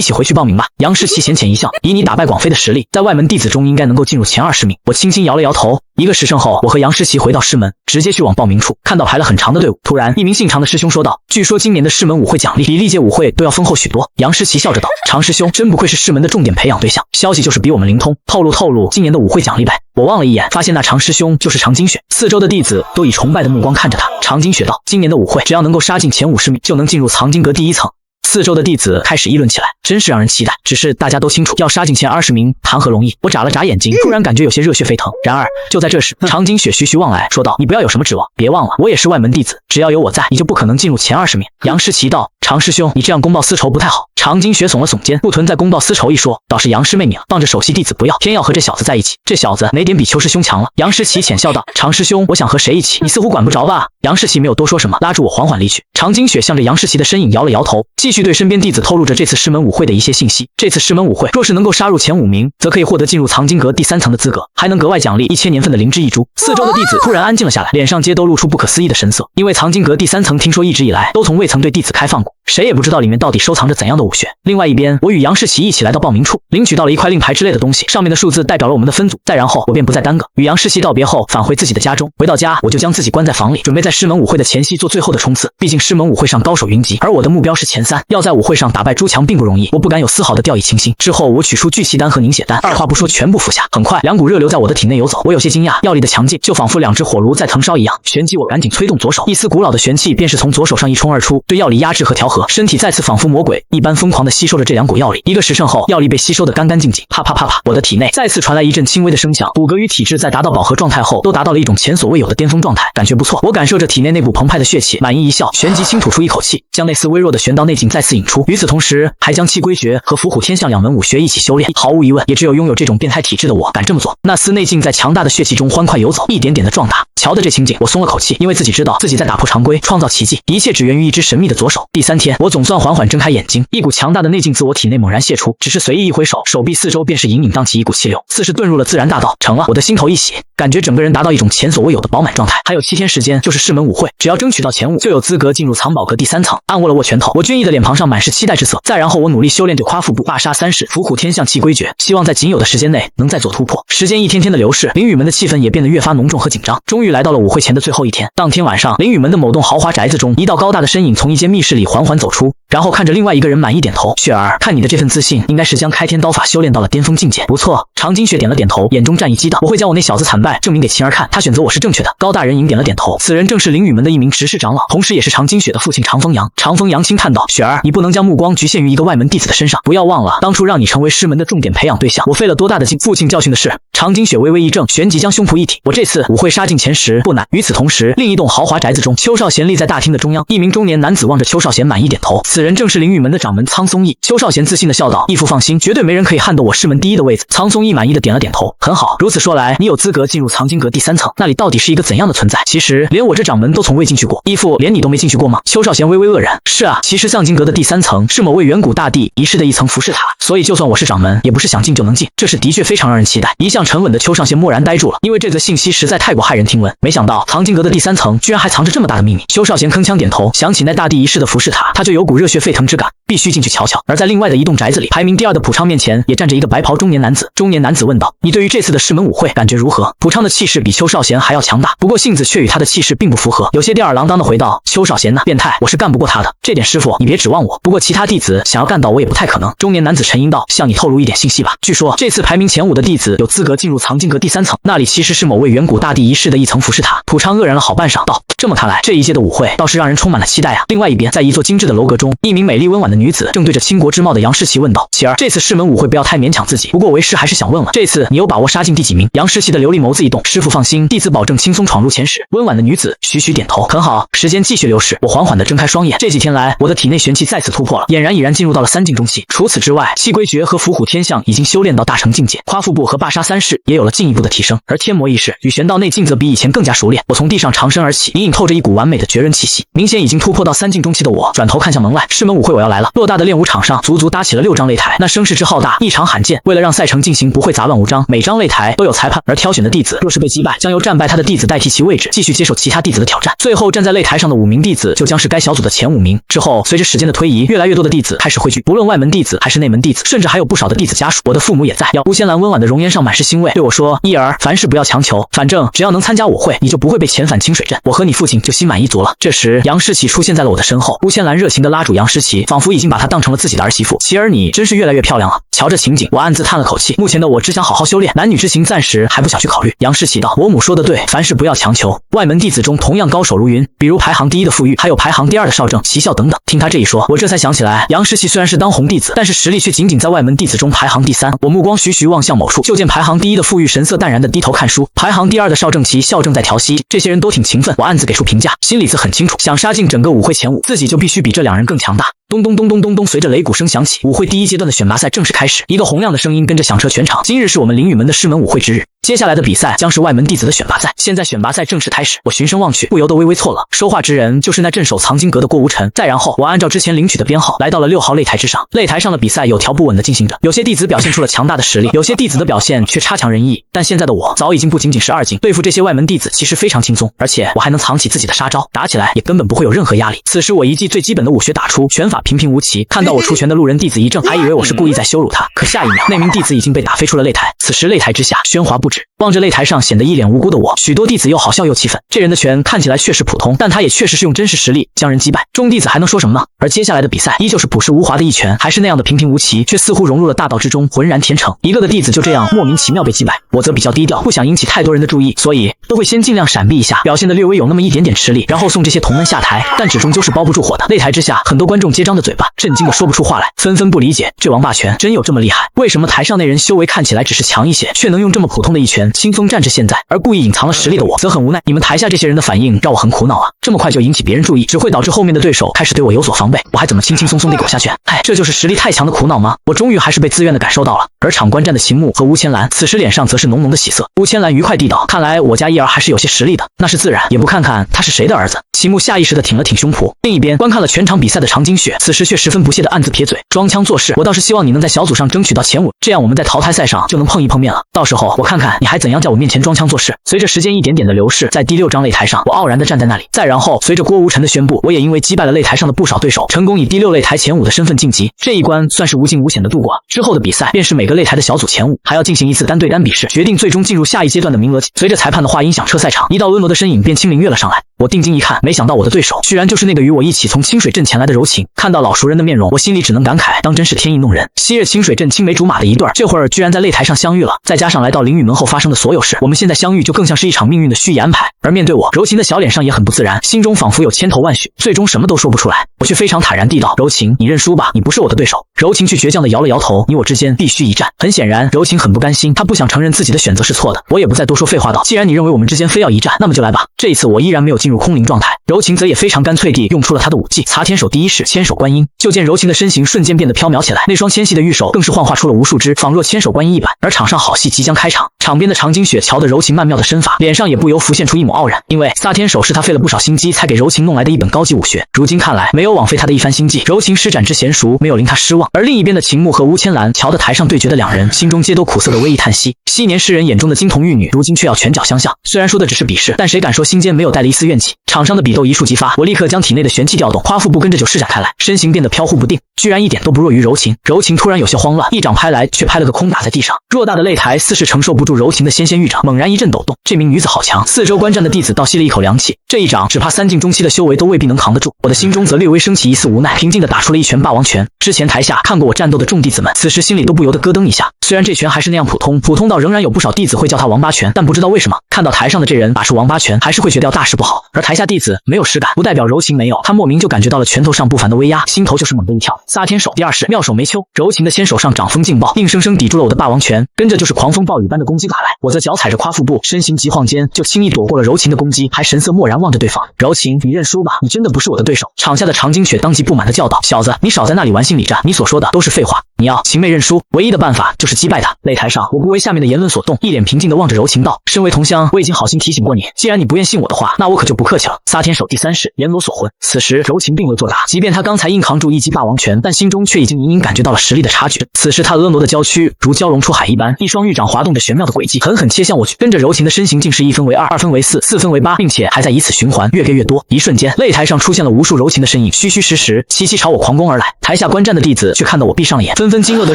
起回去报名吧。”杨诗琪浅浅一笑：“以你打败广飞的实力，在外门弟子中应该能够进入前20名。”我轻轻摇了摇头。一个时辰后，我和杨诗琪回到师门，直接去往报名处，看到排了很长的队伍。突然，一名姓常的师兄说道：“据说今年的师门舞会奖励比历届舞会都要丰厚许多。”杨诗琪笑着道：“常师兄真不愧是师门的重点培养对象，消息就是比我们灵通。透露今年的舞会奖励呗。”我望了一眼，发现那常师兄就是常金雪。4周的弟子都以崇拜的目光看着他。常金雪道：“今年的舞会只要能够杀进前50名，就能进入藏经阁第1层。”4周的弟子开始议论起来，真是让人期待。只是大家都清楚，要杀进前20名谈何容易。我眨了眨眼睛，突然感觉有些热血沸腾。然而就在这时，常金雪徐徐望来，说道：“你不要有什么指望，别忘了，我也是外门弟子，只要有我在，你就不可能进入前20名。”杨诗琪道：“常师兄，你这样公报私仇不太好。”常金雪耸了耸肩，不存在公报私仇一说，倒是杨师妹命，傍着首席弟子不要，偏要和这小子在一起。这小子哪点比邱师兄强了？杨诗琪浅笑道：“常师兄，我想和谁一起，你似乎管不着吧？”杨诗琪没有多说什么，拉住我缓缓离去。常金雪向着杨诗琪的身影摇了摇头，继续对身边弟子透露着这次师门舞会的一些信息。这次师门舞会若是能够杀入前5名，则可以获得进入藏经阁第3层的资格，还能格外奖励1000年份的灵芝一株。4周的弟子突然安静了下来，脸上皆都露出不可思议的神色，因为藏经阁第3层听说一直以来都从未曾对弟子开放过，谁也不知道里面到底收藏着怎样的武学。另外一边，我与杨诗琪一起来到报名处，领取到了一块令牌之类的东西，上面的数字代表了我们的分组。再然后我便不再耽搁，与杨诗琪道别后返回自己的家中。回到家，我就将自己关在房里，准备在师门舞会的前夕做最后的冲刺。毕竟师门舞会上高手云集，而我的目标是前3，要在舞会上打败朱强并不容易，我不敢有丝毫的掉以轻心。之后我取出聚气丹和凝血丹，二话不说全部服下。很快2股热流在我的体内游走，我有些惊讶，药力的强劲就仿佛2只火炉在腾烧一样。旋即我赶紧催动左手，一丝古老的玄气便是从左手上一冲而出，对药力压制和调和，身体再次仿佛魔鬼一般疯狂地吸收着这2股药力。一个时辰后，药力被吸收得干干净净，啪啪啪啪，我的体内再次传来一阵轻微的声响。骨骼与体质在达到饱和状态后，都达到了一种前所未有的巅峰状态，感觉不错。我感受着体内那股澎湃的血气，满意一笑，旋即轻吐出一口气，将那丝微弱的玄道内劲再次引出。与此同时，还将气归诀和伏虎天象2门武学一起修炼。毫无疑问，也只有拥有这种变态体质的我敢这么做。那丝内劲在强大的血气中欢快游走，一点点的壮大。瞧的这情景，我松了口气，因为自己知道自己在打破常规，创造奇迹，一切只源于一只神秘的左手。第3天，我总算缓缓睁开眼睛，一股强大的内劲自我体内猛然泄出，只是随意一挥手，手臂4周便是隐隐荡起一股气流，似是遁入了自然大道。成了，我的心头一喜，感觉整个人达到一种前所未有的饱满状态。还有7天时间就是师门舞会，只要争取到前5，就有资格进入藏宝阁第3层。按握了握拳头，我俊逸的脸庞上满是期待之色。再然后，我努力修炼对夸腹部、霸杀3式、伏虎天象气归诀，希望在仅有的时间内能再做突破。时间一天天的流逝，灵雨门的气氛也变得越发浓重和紧张。终于来到了舞会前的最后一天。当天晚上，灵雨门的某栋豪华宅子中，一道高大的身影从一间密室里缓缓走出。然后看着另外一个人满意点头。雪儿，看你的这份自信，应该是将开天刀法修炼到了巅峰境界。不错。常金雪点了点头，眼中战意激荡。我会将我那小子惨败证明给晴儿看，他选择我是正确的。高大人影点了点头，此人正是灵雨门的一名执事长老，同时也是常金雪的父亲常风阳。常风阳轻叹道：“雪儿，你不能将目光局限于一个外门弟子的身上，不要忘了当初让你成为师门的重点培养对象，我费了多大的劲。”父亲教训的是。常金雪微微一怔，旋即将胸脯一挺。我这次舞会杀进前10不难。与此同时，另一栋豪华宅子中，邱少贤立在大厅的中央，一名中年男子望着邱少贤满意点头。此人正是灵雨门的掌门苍松义。邱少贤自信地笑道：“义父放心，绝对没人可以撼得我师门第一的位子。”苍松义满意的点了点头，很好。如此说来，你有资格进入藏经阁第3层，那里到底是一个怎样的存在？其实连我这掌门都从未进去过。义父，连你都没进去过吗？邱少贤微微愕然。是啊，其实藏经阁的第3层是某位远古大帝遗失的一层浮世塔，所以就算我是掌门，也不是想进就能进。这是的确非常让人期待。一向沉稳的邱少贤默然呆住了，因为这则信息实在太过骇人听闻。没想到藏经阁的第3层居然还藏着这么大的秘密。邱少贤铿锵点头，想起那大帝遗失的浮世塔，他就有股热血沸腾之感，必须进去瞧瞧。而在另外的一栋宅子里，排名第2的普昌面前也站着一个白袍中年男子。中年男子问道：“你对于这次的师门舞会感觉如何？”普昌的气势比邱少贤还要强大，不过性子却与他的气势并不符合，有些吊儿郎当的回道：“邱少贤呐，变态，我是干不过他的，这点师傅你别指望我。不过其他弟子想要干倒我也不太可能。”中年男子沉吟道：“向你透露一点信息吧，据说这次排名前5的弟子有资格进入藏经阁第3层，那里其实是某位远古大帝遗失的一层浮世塔。”普昌愕然了好半晌，道：“这么看来，这一届的舞会倒是让人充满了期待啊。”另外一边，在一座精致的楼阁中，一名美丽温婉的女子正对着倾国之貌的杨诗琪问道：“琪儿，这次师门舞会不要太勉强自己，不过为师还是想问问，这次你有把握杀进第几名？”杨诗琪的琉璃眸子一动：“师傅放心，弟子保证轻松闯入前10。”温婉的女子徐徐点头：“很好。”时间继续流逝，我缓缓地睁开双眼。这几天来，我的体内玄气再次突破了，俨然已然进入到了3境中期。除此之外，气归诀和伏虎天象已经修炼到大成境界，夸父部和霸杀3式也有了进一步的提升，而天魔意识与玄道内劲则比以前更加熟练。我从地上长身而起，隐隐透着一股完美的绝人气息。明显已经突破到3境中期的我，转头看向门外，师门舞会我要来了。偌大的练武场上，足足搭起了6张擂台，那声势之浩大，异常罕见。为了让赛程进行不会杂乱无章，每张擂台都有裁判，而挑选的弟子若是被击败，将由战败他的弟子代替其位置，继续接受其他弟子的挑战。最后站在擂台上的5名弟子就将是该小组的前5名。之后，随着时间的推移，越来越多的弟子开始汇聚，不论外门弟子还是内门弟子，甚至还有不少的弟子家属。我的父母也在。巫仙兰温婉的容颜上满是欣慰，对我说：“一儿，凡事不要强求，反正只要能参加舞会，你就不会被遣返清水镇。我和你父亲就心满意足了。”这时，杨诗琪出现在了我的身后。巫仙兰热情地拉住杨诗琪，仿佛已经把她当成了自己的儿媳妇。琪儿，你真是越来越漂亮了。瞧着情景，我暗自叹了口气。目前的我只想好好修炼，男女之情暂时还不想去考虑。杨诗琪道：“我母说的对，凡事不要强求。外门弟子中同样高手如云，比如排行第1的傅玉，还有排行第2的邵正、齐笑等等。”听他这一说，我这才想起来，杨诗琪虽然是当红弟子，但是实力却仅仅在外门弟子中排行第3。我目光徐徐望向某处，就见排行第1的傅玉神色淡然地低头看书，排行第2的邵正、齐笑正在调息。这些人都挺勤奋，我暗自给出评价，心里自很清楚，想杀进整个舞会前5，自己就必须比这2人更强大。咚咚咚咚咚咚，随着擂鼓声响起，舞会第1阶段的选拔赛正式开始。一个洪亮的声音跟着响彻全场。今日是我们灵雨门的师门舞会之日，接下来的比赛将是外门弟子的选拔赛。现在选拔赛正式开始，我循声望去，不由得微微错了。说话之人就是那镇守藏经阁的郭无尘。再然后，我按照之前领取的编号来到了6号擂台之上。擂台上的比赛有条不紊地进行着，有些弟子表现出了强大的实力，有些弟子的表现却差强人意。但现在的我早已经不仅仅是2境，对付这些外门弟子其实非常轻松，而且我还能藏起自己的杀招，打起来也根本不会有任何压力。此时我一记最基本的武学打出，拳法平平无奇。看到我出拳的路人弟子一怔，还以为我是故意在羞辱他，可下一秒那名弟子已经被打飞出了擂台。此时擂台之下喧哗不止，望着擂台上显得一脸无辜的我，许多弟子又好笑又气愤。这人的拳看起来确实普通，但他也确实是用真实实力将人击败。众弟子还能说什么呢？而接下来的比赛依旧是朴实无华的一拳，还是那样的平平无奇，却似乎融入了大道之中，浑然天成。一个个弟子就这样莫名其妙被击败。我则比较低调，不想引起太多人的注意，所以都会先尽量闪避一下，表现得略微有那么一点点吃力，然后送这些同门下台。但这终究是包不住火的。擂台之下，很多观众皆张着嘴巴，震惊的说不出话来，纷纷不理解这王八拳真有这么厉害？为什么台上那人修为看起来只是强一些，却能用这么普通的一拳轻松战至现在？而故意隐藏了实力的我则很无奈。你们台下这些人的反应让我很苦恼啊！这么快就引起别人注意，只会导致后面的对手开始对我有所防备，我还怎么轻轻松松地给我下拳？哎，这就是实力太强的苦恼吗？我终于还是被自愿的感受到了。而场观战的秦牧和吴千兰此时脸上则是浓浓的喜色。吴千兰愉快地道：“看来我家一儿还是有些实力的，那是自然，也不看看他是谁的儿子。”秦牧下意识地挺了挺胸脯。另一边观看了全场比赛的常金雪此时却十分不屑地暗自撇嘴，装腔作势：“我倒是希望你能在小组上争取到前5，这样我们在淘汰赛上就能碰一碰面了。到时候我看看你还怎样在我面前装腔作势。”随着时间一点点的流逝，在第6张擂台上，我傲然地站在那里。再然后，随着郭无尘的宣布，我也因为击败了擂台上的不少对手，成功以第6擂台前5的身份晋级。这一关算是无惊无险地度过。之后的比赛便是每个擂台的小组前5，还要进行一次单对单比试，决定最终进入下一阶段的名额。随着裁判的话音响彻赛场，一道温罗的身影便轻灵跃了上来。我定睛一看，没想到我的对手居然就是那个与我一起从清水镇前来的柔情。看到老熟人的面容，我心里只能感慨，当真是天意弄人。昔日清水镇青梅竹马的一对，这会儿居然在擂台上相遇了。再加上来到灵雨门后发生的所有事，我们现在相遇就更像是一场命运的虚拟安排。而面对我，柔情的小脸上也很不自然，心中仿佛有千头万绪，最终什么都说不出来。我却非常坦然地道：“柔情，你认输吧，你不是我的对手。”柔情却倔强地摇了摇头：“你我之间必须一战。”很显然，柔情很不甘心，她不想承认自己的选择是错的。我也不再多说废话道：“既然你认为我们之间非要一战，那么就来吧。”这一次我依然没有进入空灵状态，柔情则也非常干脆地用出了她的武技——擦天手第一式千手观音。就见柔情的身形瞬间变得飘渺起来，那双纤细的玉手更是幻化出了无数只仿若千手观音一般。而场上好戏即将开场，场边的长津雪瞧得柔情曼妙的身法，脸上也不由浮现出一抹傲然，因为撒天手是他费了不少心机才给柔情弄来的一本高级武学，如今看来没有枉费他的一番心计，柔情施展之娴熟，没有令他失望。而另一边的秦牧和吴千兰瞧得台上对决的两人，心中皆都苦涩的微一叹息。昔年世人眼中的金童玉女，如今却要拳脚相向。虽然说的只是比试，但谁敢说心间没有带了一丝怨气？场上的比斗一触即发，我立刻将体内的玄气调动，夸腹部跟着就施展开来，身形变得飘忽不定，居然一点都不弱于柔情。柔情突然有些慌乱，一掌拍来，却拍了个空打在地上。偌大的擂台似是承受不住柔情的纤纤玉掌，猛然一阵抖动。这名女子好强，四周观战的弟子倒吸了一口凉气。这一掌只怕三境中期的修为都未必能扛得住。我的心中则略微升起一丝无奈，平静地打出了一拳霸王拳。之前台下看过我战斗的众弟子们，此时心里都不由得咯噔一下。虽然这拳还是那样普通到仍然有不少弟子会叫他王八拳，但不知道为什么看到台上的这人打出王八拳，还是会觉得大事不好。而台下弟子没有实感，不代表柔情没有，他莫名就感觉到了拳头上不凡的威压，心头就是猛地一跳。撒天手第二式妙手梅丘，柔情的纤手上掌风劲爆，硬生生抵住了我的霸王拳，跟着就是狂风暴雨般的攻击打来。我则脚踩着夸腹部，身形急晃间就轻易躲过了柔情的攻击，还神色漠然望着对方。柔情，你认输吧，你真的不是我的对手。场下的长津雪当即不满地叫道：“小子，你少在那里玩心理战，你所说的都是废话。你要情妹认输，唯一的办法就是击败他。”擂台上，我不为下面的言论所动，一脸平静地望着柔情道：“身为同乡，我已经好心提醒过你，既然你不愿信我的话，那我可就不客气了。”撒天手第三式阎罗锁魂。此时柔情并未作答，即便他刚才硬扛住一击霸王拳，但心中却已经隐隐感觉到了实力的差距。此时他婀娜的娇躯如蛟龙出海一般，一双玉掌滑动着玄妙的轨迹，狠狠切向我去。跟着柔情的身形竟是1分为2， 2分为4， 4分为8，并且还在以此循环，越给越多。一瞬间，擂台上出现了无数柔情的身影，虚虚实实，齐齐朝我狂攻而来。台下观战的弟子却看得我闭上了眼，纷纷惊愕地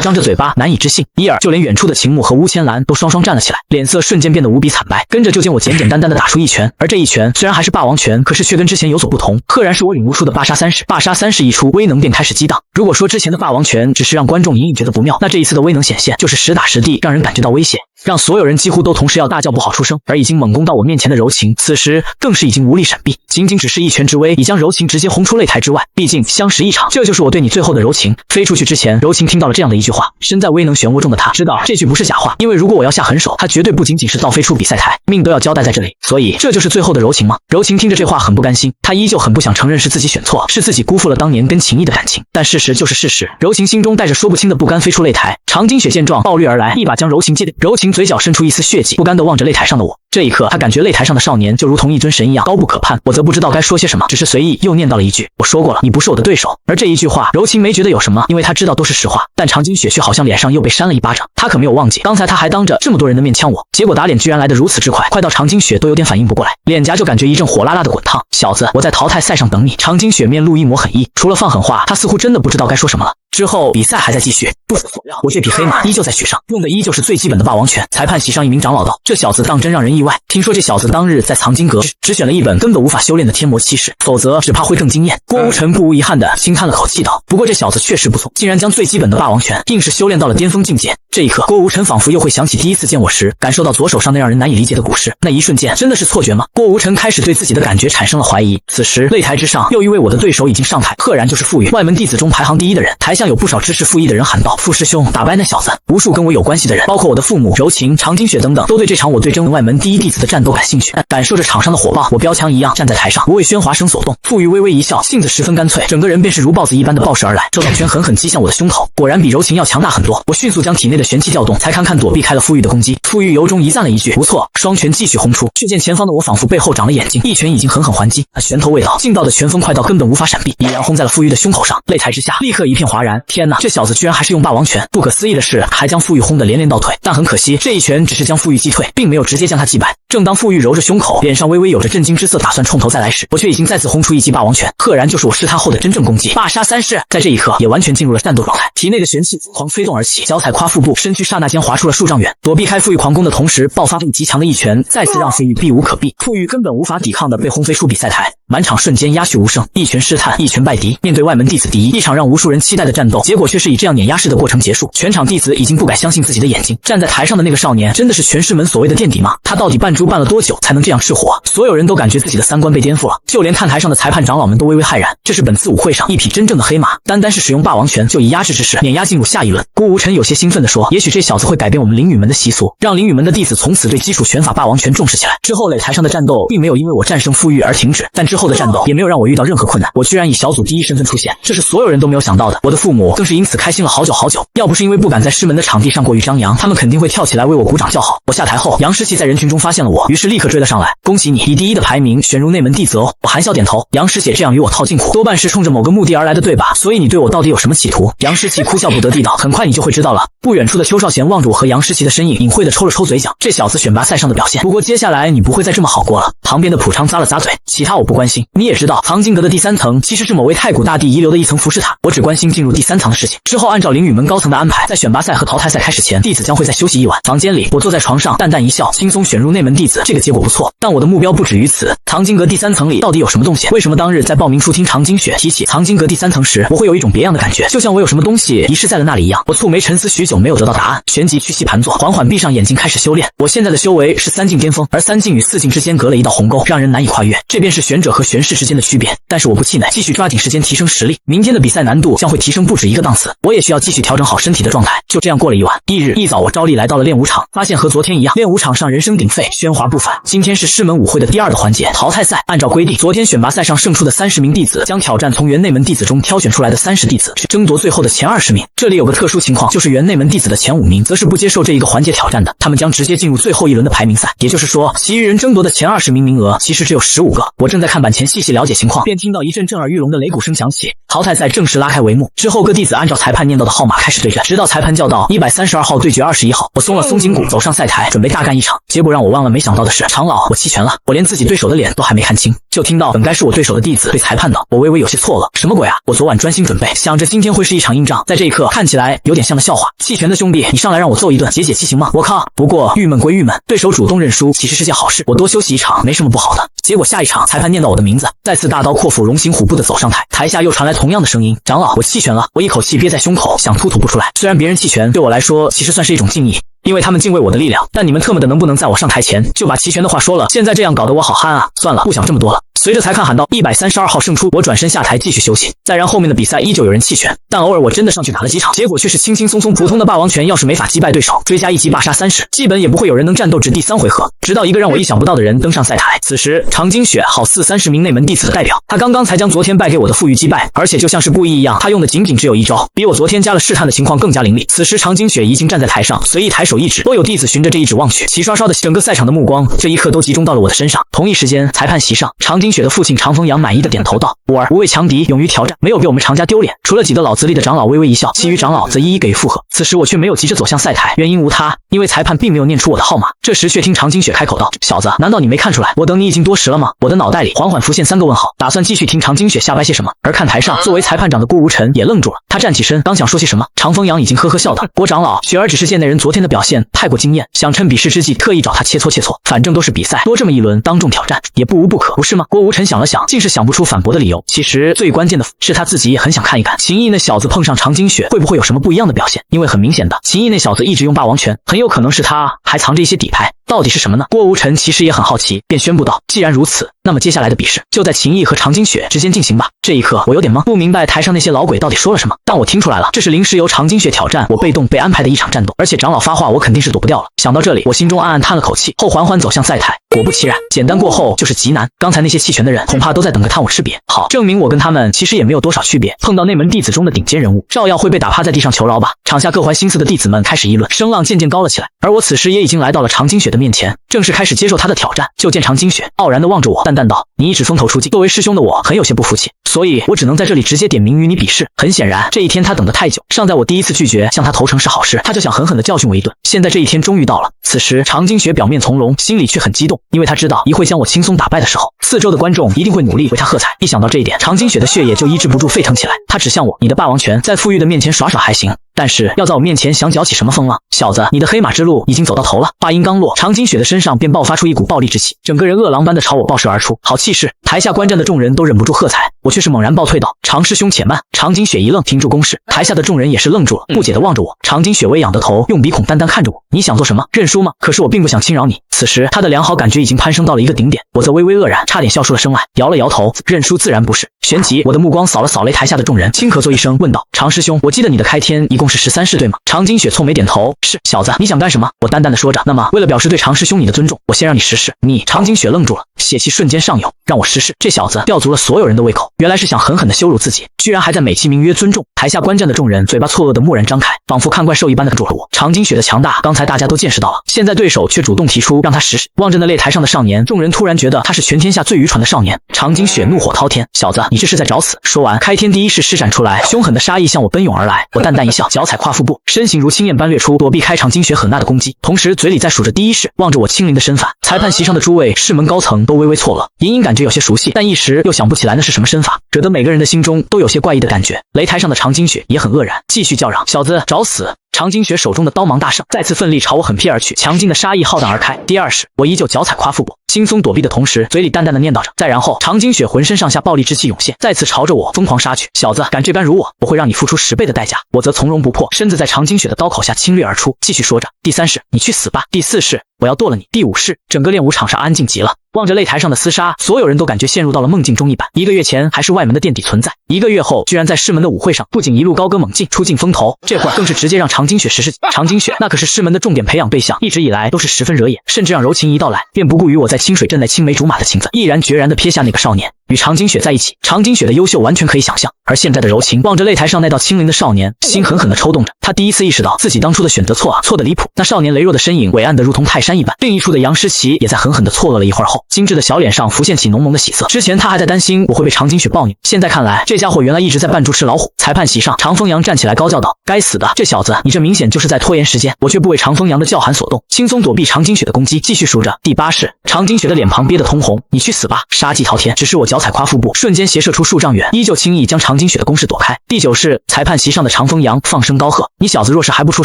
张着嘴巴，难以置信。一耳，就连远处的秦牧和乌千兰都双双站了起来，脸色瞬间变得无比惨白。跟着就见我简简单单地打出一拳，而这一拳虽然还是霸王拳，可是却跟之前有所不同，赫然是我领悟出的霸杀三式。霸杀三式一出，威能便开始激荡。如果说之前的霸王拳只是让观众隐隐觉得不妙，那这一次的威能显现就是实打实地让人感觉到威胁，让所有人几乎都同时要大叫不好出声。而已经猛攻到我面前的柔情，此时更是已经无力闪避，仅仅只是一拳之威，已将柔情直接轰出擂台之外。毕竟相识一场，这就是我对你最后的柔情。飞出去之前，柔情听到了这样的一句话，身在威能漩涡中的他知道这句不是假话，因为如果我要下狠手，他绝对不仅仅是倒飞出比赛台，命都要交代在这里。所以这就是最后的柔情吗？柔情听着这话很不甘心，他依旧很不想承认是自己选错，是自己辜负了当年跟秦毅的感情。但事实就是事实，柔情心中带着说不清的不甘飞出擂台。长津雪见状暴掠而来，一把将柔情接掉。柔情嘴角渗出一丝血迹，不甘地望着擂台上的我。这一刻，他感觉擂台上的少年就如同一尊神一样高不可攀，我则不知道该说些什么，只是随意又念叨了一句：“我说过了，你不是我的对手。”而这一句话，柔情没觉得有什么，因为他知道都是实话。但长津雪却好像脸上又被扇了一巴掌，他可没有忘记，刚才他还当着这么多人的面呛我，结果打脸居然来得如此之快，快到长津雪都有点反应不过来，脸颊就感觉一阵火辣辣的滚烫。小子，我在淘汰赛上等你。长津雪面露一抹狠意，除了放狠话，他似乎真的不知道该说什么了。之后比赛还在继续，不出所料，我这匹黑马依旧在许上，用的依旧是最基本的霸王拳。裁判席上一名长老道：“这小子当真让人意外。听说这小子当日在藏经阁只选了一本根本无法修炼的天魔七式，否则只怕会更惊艳。”郭无尘不无遗憾地轻叹了口气道：“不过这小子确实不错，竟然将最基本的霸王拳硬是修炼到了巅峰境界。”这一刻，郭无尘仿佛又会想起第一次见我时，感受到左手上那让人难以理解的骨势。那一瞬间，真的是错觉吗？郭无尘开始对自己的感觉产生了怀疑。此时，擂台之上又一位我的对手已经上台，赫然就是傅宇，外门弟子中排行第一的人。台下有不少支持傅毅的人喊道：“傅师兄，打败那小子！”无数跟我有关系的人，包括我的父母、柔情、长津雪等等，都对这场我对争外门第一弟子的战斗感兴趣。感受着场上的火爆，我标枪一样站在台上，不为喧哗声所动。傅宇微微一笑，性子十分干脆，整个人便是如豹子一般的暴射而来，周短拳狠狠击向我的胸口，果然比柔情要强大很多。我迅速将体内的玄气调动，才堪堪躲避开了傅玉的攻击。傅玉由衷一赞了一句：“不错。”双拳继续轰出，却见前方的我仿佛背后长了眼睛，一拳已经狠狠还击。拳头未到，劲道的拳风快到根本无法闪避，已然轰在了傅玉的胸口上。擂台之下立刻一片哗然。天哪，这小子居然还是用霸霸王拳。不可思议的是，还将傅玉轰得连连倒退。但很可惜，这一拳只是将傅玉击退，并没有直接将他击败。正当傅玉揉着胸口，脸上微微有着震惊之色，打算冲头再来时，我却已经再次轰出一记霸王拳，赫然就是我试他后的真正攻击。霸杀三式，在这一刻也完全进入了战斗状态，体内的玄气疯狂飞动而起，脚踩胯腹部，身躯刹那间滑出了数丈远，躲避开傅玉狂攻的同时，爆发力极强的一拳，再次让傅玉避无可避。傅玉根本无法抵抗的被轰飞出比赛台，满场瞬间鸦雀无声，一拳失态，一拳败敌。面对外门弟子第一，一场让无数人期待的战斗，结果却是以这样碾压式的过程结束。全场弟子已经不敢相信自己的眼睛，站在台上的那个少年真的是全师门所谓的垫底吗？他到底扮猪扮了多久才能这样赤火？所有人都感觉自己的三观被颠覆了，就连看台上的裁判长老们都微微骇然。这是本次舞会上一匹真正的黑马，单单是使用霸王拳就以压制之势碾压进入下一轮。郭无尘有些兴奋地说，也许这小子会改变我们灵雨门的习俗，让灵雨门的弟子从此对基础拳法霸王拳重视起来。之后擂台上的战斗并没有因为我战胜傅玉而停止，但之后的战斗也没有让我遇到任何困难，我居然以小组第一身份出现，这是所有人都没有想到的。我的父母更是因此开心了好久好久，要不是因为不敢在师门的场地上过于张扬，他们肯定会跳起来为我鼓掌叫好。我下台后，杨诗琪在人群中发现了我，于是立刻追了上来，恭喜你以第一的排名选入内门弟子哦。我含笑点头，杨师姐这样与我套近乎，多半是冲着某个目的而来的对吧？所以你对我到底有什么企图？杨诗琪哭笑不得地道，很快你就会知道了。不远处的邱少贤望着我和杨诗琪的身影，隐晦地抽了抽嘴角，这小子选拔赛上的表现，不过接下来你不会再这么好过了。旁边的普昌咂了咂嘴，其他我不关心，你也知道藏经阁的第三层其实是某位太古大帝遗留的一层服饰塔，我只关心进入第三层的事情。之后按照灵雨门高层的安排，在选拔赛和淘汰赛开始前，弟子将会再休息一晚。房间里，我坐在床上淡淡一笑，轻松选入内门弟子，这个结果不错，但我的目标不止于此。藏经阁第三层里到底有什么东西？为什么当日在报名处听常金雪提起藏经阁第三层时，我会有一种别样的感觉，就像我有什么东西遗失在了那里一样。我蹙眉沉思许久，没有得到答案，旋即屈膝盘坐，缓缓闭上眼睛开始修炼。我现在的修为是三境巅峰，而三境与四境之间隔了一道鸿沟，让人难以跨越，这便是玄者和玄士之间的区别。但是我不气馁，继续抓紧时间提升实力，明天的比赛难度将会提升不止一个档次，我也需要继续调整好身体的状态。就这样过了一晚，翌日一早我照例来到了练武场，发现和昨天一样，练武场上人声鼎沸，喧哗不凡。今天是师门舞会的第二个环节淘汰赛，按照规定，昨天选拔赛上胜出的30名弟子将挑战从原内门弟子中挑选出来的30弟子，去争夺最后的前20名。这里有个特殊情况，就是原内门弟子的前5名则是不接受这一个环节挑战的，他们将直接进入最后一轮的排名赛。也就是说，其余人争夺的前20名名额其实只有15个。我正在看板前细细了解情况，便听到一阵震耳欲聋的擂鼓声响起，淘汰赛正式拉开帷幕。之后各弟子按照裁判念到的号码开始对战，直到裁判叫到132号对决21号，我松了松筋骨，走上赛台准备大干一场。结果让我万万没想到的是，长老，我弃权了。我连自己对手的脸都还没看清，就听到本该是我对手的弟子对裁判道，我微微有些错愕，什么鬼啊？我昨晚专心准备，想着今天会是一场硬仗，在这一刻看起来有点像个笑话。弃权的兄弟，你上来让我揍一顿解解气行吗？我靠！不过郁闷归郁闷，对手主动认输其实是件好事，我多休息一场没什么不好的。结果下一场裁判念到我的名字，再次大刀阔斧龙行虎步的走上台，台下又传来同样的声音，长老，我弃权了。我一口气憋在胸口，想吐不出来。虽然别人弃权对我来说其实算是一种敬意，因为他们敬畏我的力量，但你们特么的能不能在我上台前就把弃权的话说了？现在这样搞得我好憨啊！算了，不想这么多了。随着裁判喊到132号胜出，我转身下台继续休息。再然后面的比赛依旧有人弃权，但偶尔我真的上去打了几场，结果却是轻轻松松。普通的霸王拳要是没法击败对手，追加一级霸杀30，基本也不会有人能战斗至第3回合。直到一个让我意想不到的人登上赛台，此时常金雪好似30名内门弟子的代表，他刚刚才将昨天败给我的傅玉击败，而且就像是故意一样，他用的仅仅只有一招，比我昨天加了试探的情况更加凌厉。此时常金雪已经站在台上，随意抬手一指，多有弟子循着这一指望去，齐刷刷的整个赛场的目光这一刻都集中到了我的身上。同一时间，裁判席上，常金雪的父亲常风阳满意的点头道：“我儿无畏强敌，勇于挑战，没有给我们常家丢脸。”除了几个老资历的长老微微一笑，其余长老则一一给予附和。此时我却没有急着走向赛台，原因无他，因为裁判并没有念出我的号码。这时却听常金雪开口道：“小子，难道你没看出来我等你已经多时了吗？”我的脑袋里缓缓浮现3个问号，打算继续听常金雪瞎掰些什么。而看台上作为裁判长的郭无尘也愣住了，他站起身，刚想说些什么，常风阳已经呵呵笑道：“郭长老，雪儿只是见那人昨天的表现太过惊艳，想趁比试之际特意找他切磋切磋，反正都是比赛，多这么一轮当众挑战也不无不可，不是吗？”郭无尘想了想，竟是想不出反驳的理由。其实最关键的是他自己也很想看一看秦毅那小子碰上常金雪会不会有什么不一样的表现，因为很明显的，秦毅那小子一直用霸王拳，很有可能是他还藏着一些底牌。到底是什么呢？郭无尘其实也很好奇，便宣布道：“既然如此，那么接下来的比试就在秦毅和常金雪之间进行吧。”这一刻我有点懵，不明白台上那些老鬼到底说了什么，但我听出来了，这是临时由常金雪挑战我被动被安排的一场战斗，而且长老发话我肯定是躲不掉了。想到这里，我心中暗暗叹了口气，后缓缓走向赛台。果不其然，简单过后就是极难。刚才那些弃权的人恐怕都在等着看我吃瘪。好，证明我跟他们其实也没有多少区别。碰到内门弟子中的顶尖人物，照样会被打趴在地上求饶吧。场下各怀心思的弟子们开始议论，声浪渐渐高了起来。而我此时也已经来到了常金雪的面前，正式开始接受他的挑战。就见常金雪傲然地望着我，淡淡道：“你一直风头出尽，作为师兄的我很有些不服气。所以我只能在这里直接点名与你比试。很显然，这一天他等得太久，尚在我第一次拒绝向他投诚是好事，他就想狠狠地教训我一顿。现在这一天终于到了。此时常金雪表面从容，心里却很激动，因为他知道一会将我轻松打败的时候，四周的观众一定会努力为他喝彩。一想到这一点，常金雪的血液就抑制不住沸腾起来。他指向我：“你的霸王拳在傅玉的面前耍耍还行，但是要在我面前想搅起什么风浪？小子，你的黑马之路已经走到头了。”话音刚落，常金雪的身上便爆发出一股暴力之气，整个人饿狼般的朝我爆射而出，好气势！台下观战的众人都忍不住喝彩，我却是猛然暴退道：“常师兄且慢！”常金雪一愣，停住攻势。台下的众人也是愣住了，不解地望着我。常金雪微仰的头，用鼻孔淡淡看着我：“你想做什么？认输吗？”可是我并不想轻饶你。此时他的良好感觉已经攀升到了一个顶点，我则微微愕然，差点笑出了声来，摇了摇头：“认输自然不是。”旋即我的目光扫了扫擂台下的众人，轻咳嗽一声，问道：“常师兄，我记得你的开天一共是13式，对吗？”常金雪蹙眉点头：“是。”小子，你想干什么？我淡淡的说着。那么为了表示对常师兄你的尊重，我先让你实试。你……常金雪愣住了，血气瞬间上涌，让我实试。这小子吊足了所有人的胃口，原来是想狠狠的羞辱自己，居然还在美其名曰尊重。台下观战的众人嘴巴错愕的蓦然张开，仿佛看怪兽一般的看住了我。常金雪的强大，刚才大家都见识到了，现在对手却主动提出让他实试。望着那擂台上的少年，众人突然觉得他是全天下最愚蠢的少年。常金雪怒火滔天：“小子，你这是在找死！”说完，开天第一式施展出来，凶狠的杀意向我奔涌而来。我淡淡一笑，脚踩跨腹部，身形如青焰般掠出，躲避开常金雪狠辣的攻击，同时嘴里在数着第一式。望着我轻灵的身法，裁判席上的诸位师门高层都微微错愕，隐隐感觉有些熟悉，但一时又想不起来那是什么身法，惹得每个人的心中都有些怪异的感觉。擂台上的常金雪也很愕然，继续叫嚷：“小子，找死！”常金雪手中的刀芒大盛，再次奋力朝我狠劈而去，强劲的杀意浩荡而开。第二式，我依旧脚踩跨腹部，轻松躲避的同时，嘴里淡淡的念叨着。再然后，常金雪浑身上下暴力之气涌现，再次朝着我疯狂杀去。小子，敢这般辱我，我会让你付出10倍的代价。我则从容不迫，身子在常金雪的刀口下侵略而出，继续说着：“第三式，你去死吧！第四式，我要剁了你！第五式。”整个练武场上安静极了。望着擂台上的厮杀，所有人都感觉陷入到了梦境中一般。1个月前还是外门的垫底存在，1个月后居然在师门的舞会上，不仅一路高歌猛进，出尽风头，这会儿更是直接让常金雪实施。常金雪那可是师门的重点培养对象，一直以来都是十分惹眼，甚至让柔情一到来，便不顾于我在清水镇内青梅竹马的情分，毅然决然地撇下那个少年，与常金雪在一起。常金雪的优秀完全可以想象，而现在的柔情望着擂台上那道清灵的少年，心狠狠地抽动着。他第一次意识到自己当初的选择错得离谱。那少年羸弱的身影伟岸得如同泰山一般，另一处的杨诗琪也在狠狠地错愕了一会儿后，精致的小脸上浮现起浓浓的喜色。之前他还在担心我会被常金雪暴虐，现在看来这家伙原来一直在扮猪吃老虎。裁判席上，常风阳站起来高叫道：“该死的，这小子，你这明显就是在拖延时间！”我却不为常风阳的叫喊所动，轻松躲避常金雪的攻击，继续数着。第8式，常金雪的脸庞憋得通红：“你去死吧！”杀气滔天，只是我脚踩跨腹部，瞬间斜射出数丈远，依旧轻易将常金雪的攻势躲开。第9式，裁判席上的常风阳放声高喝：“你小子若是还不出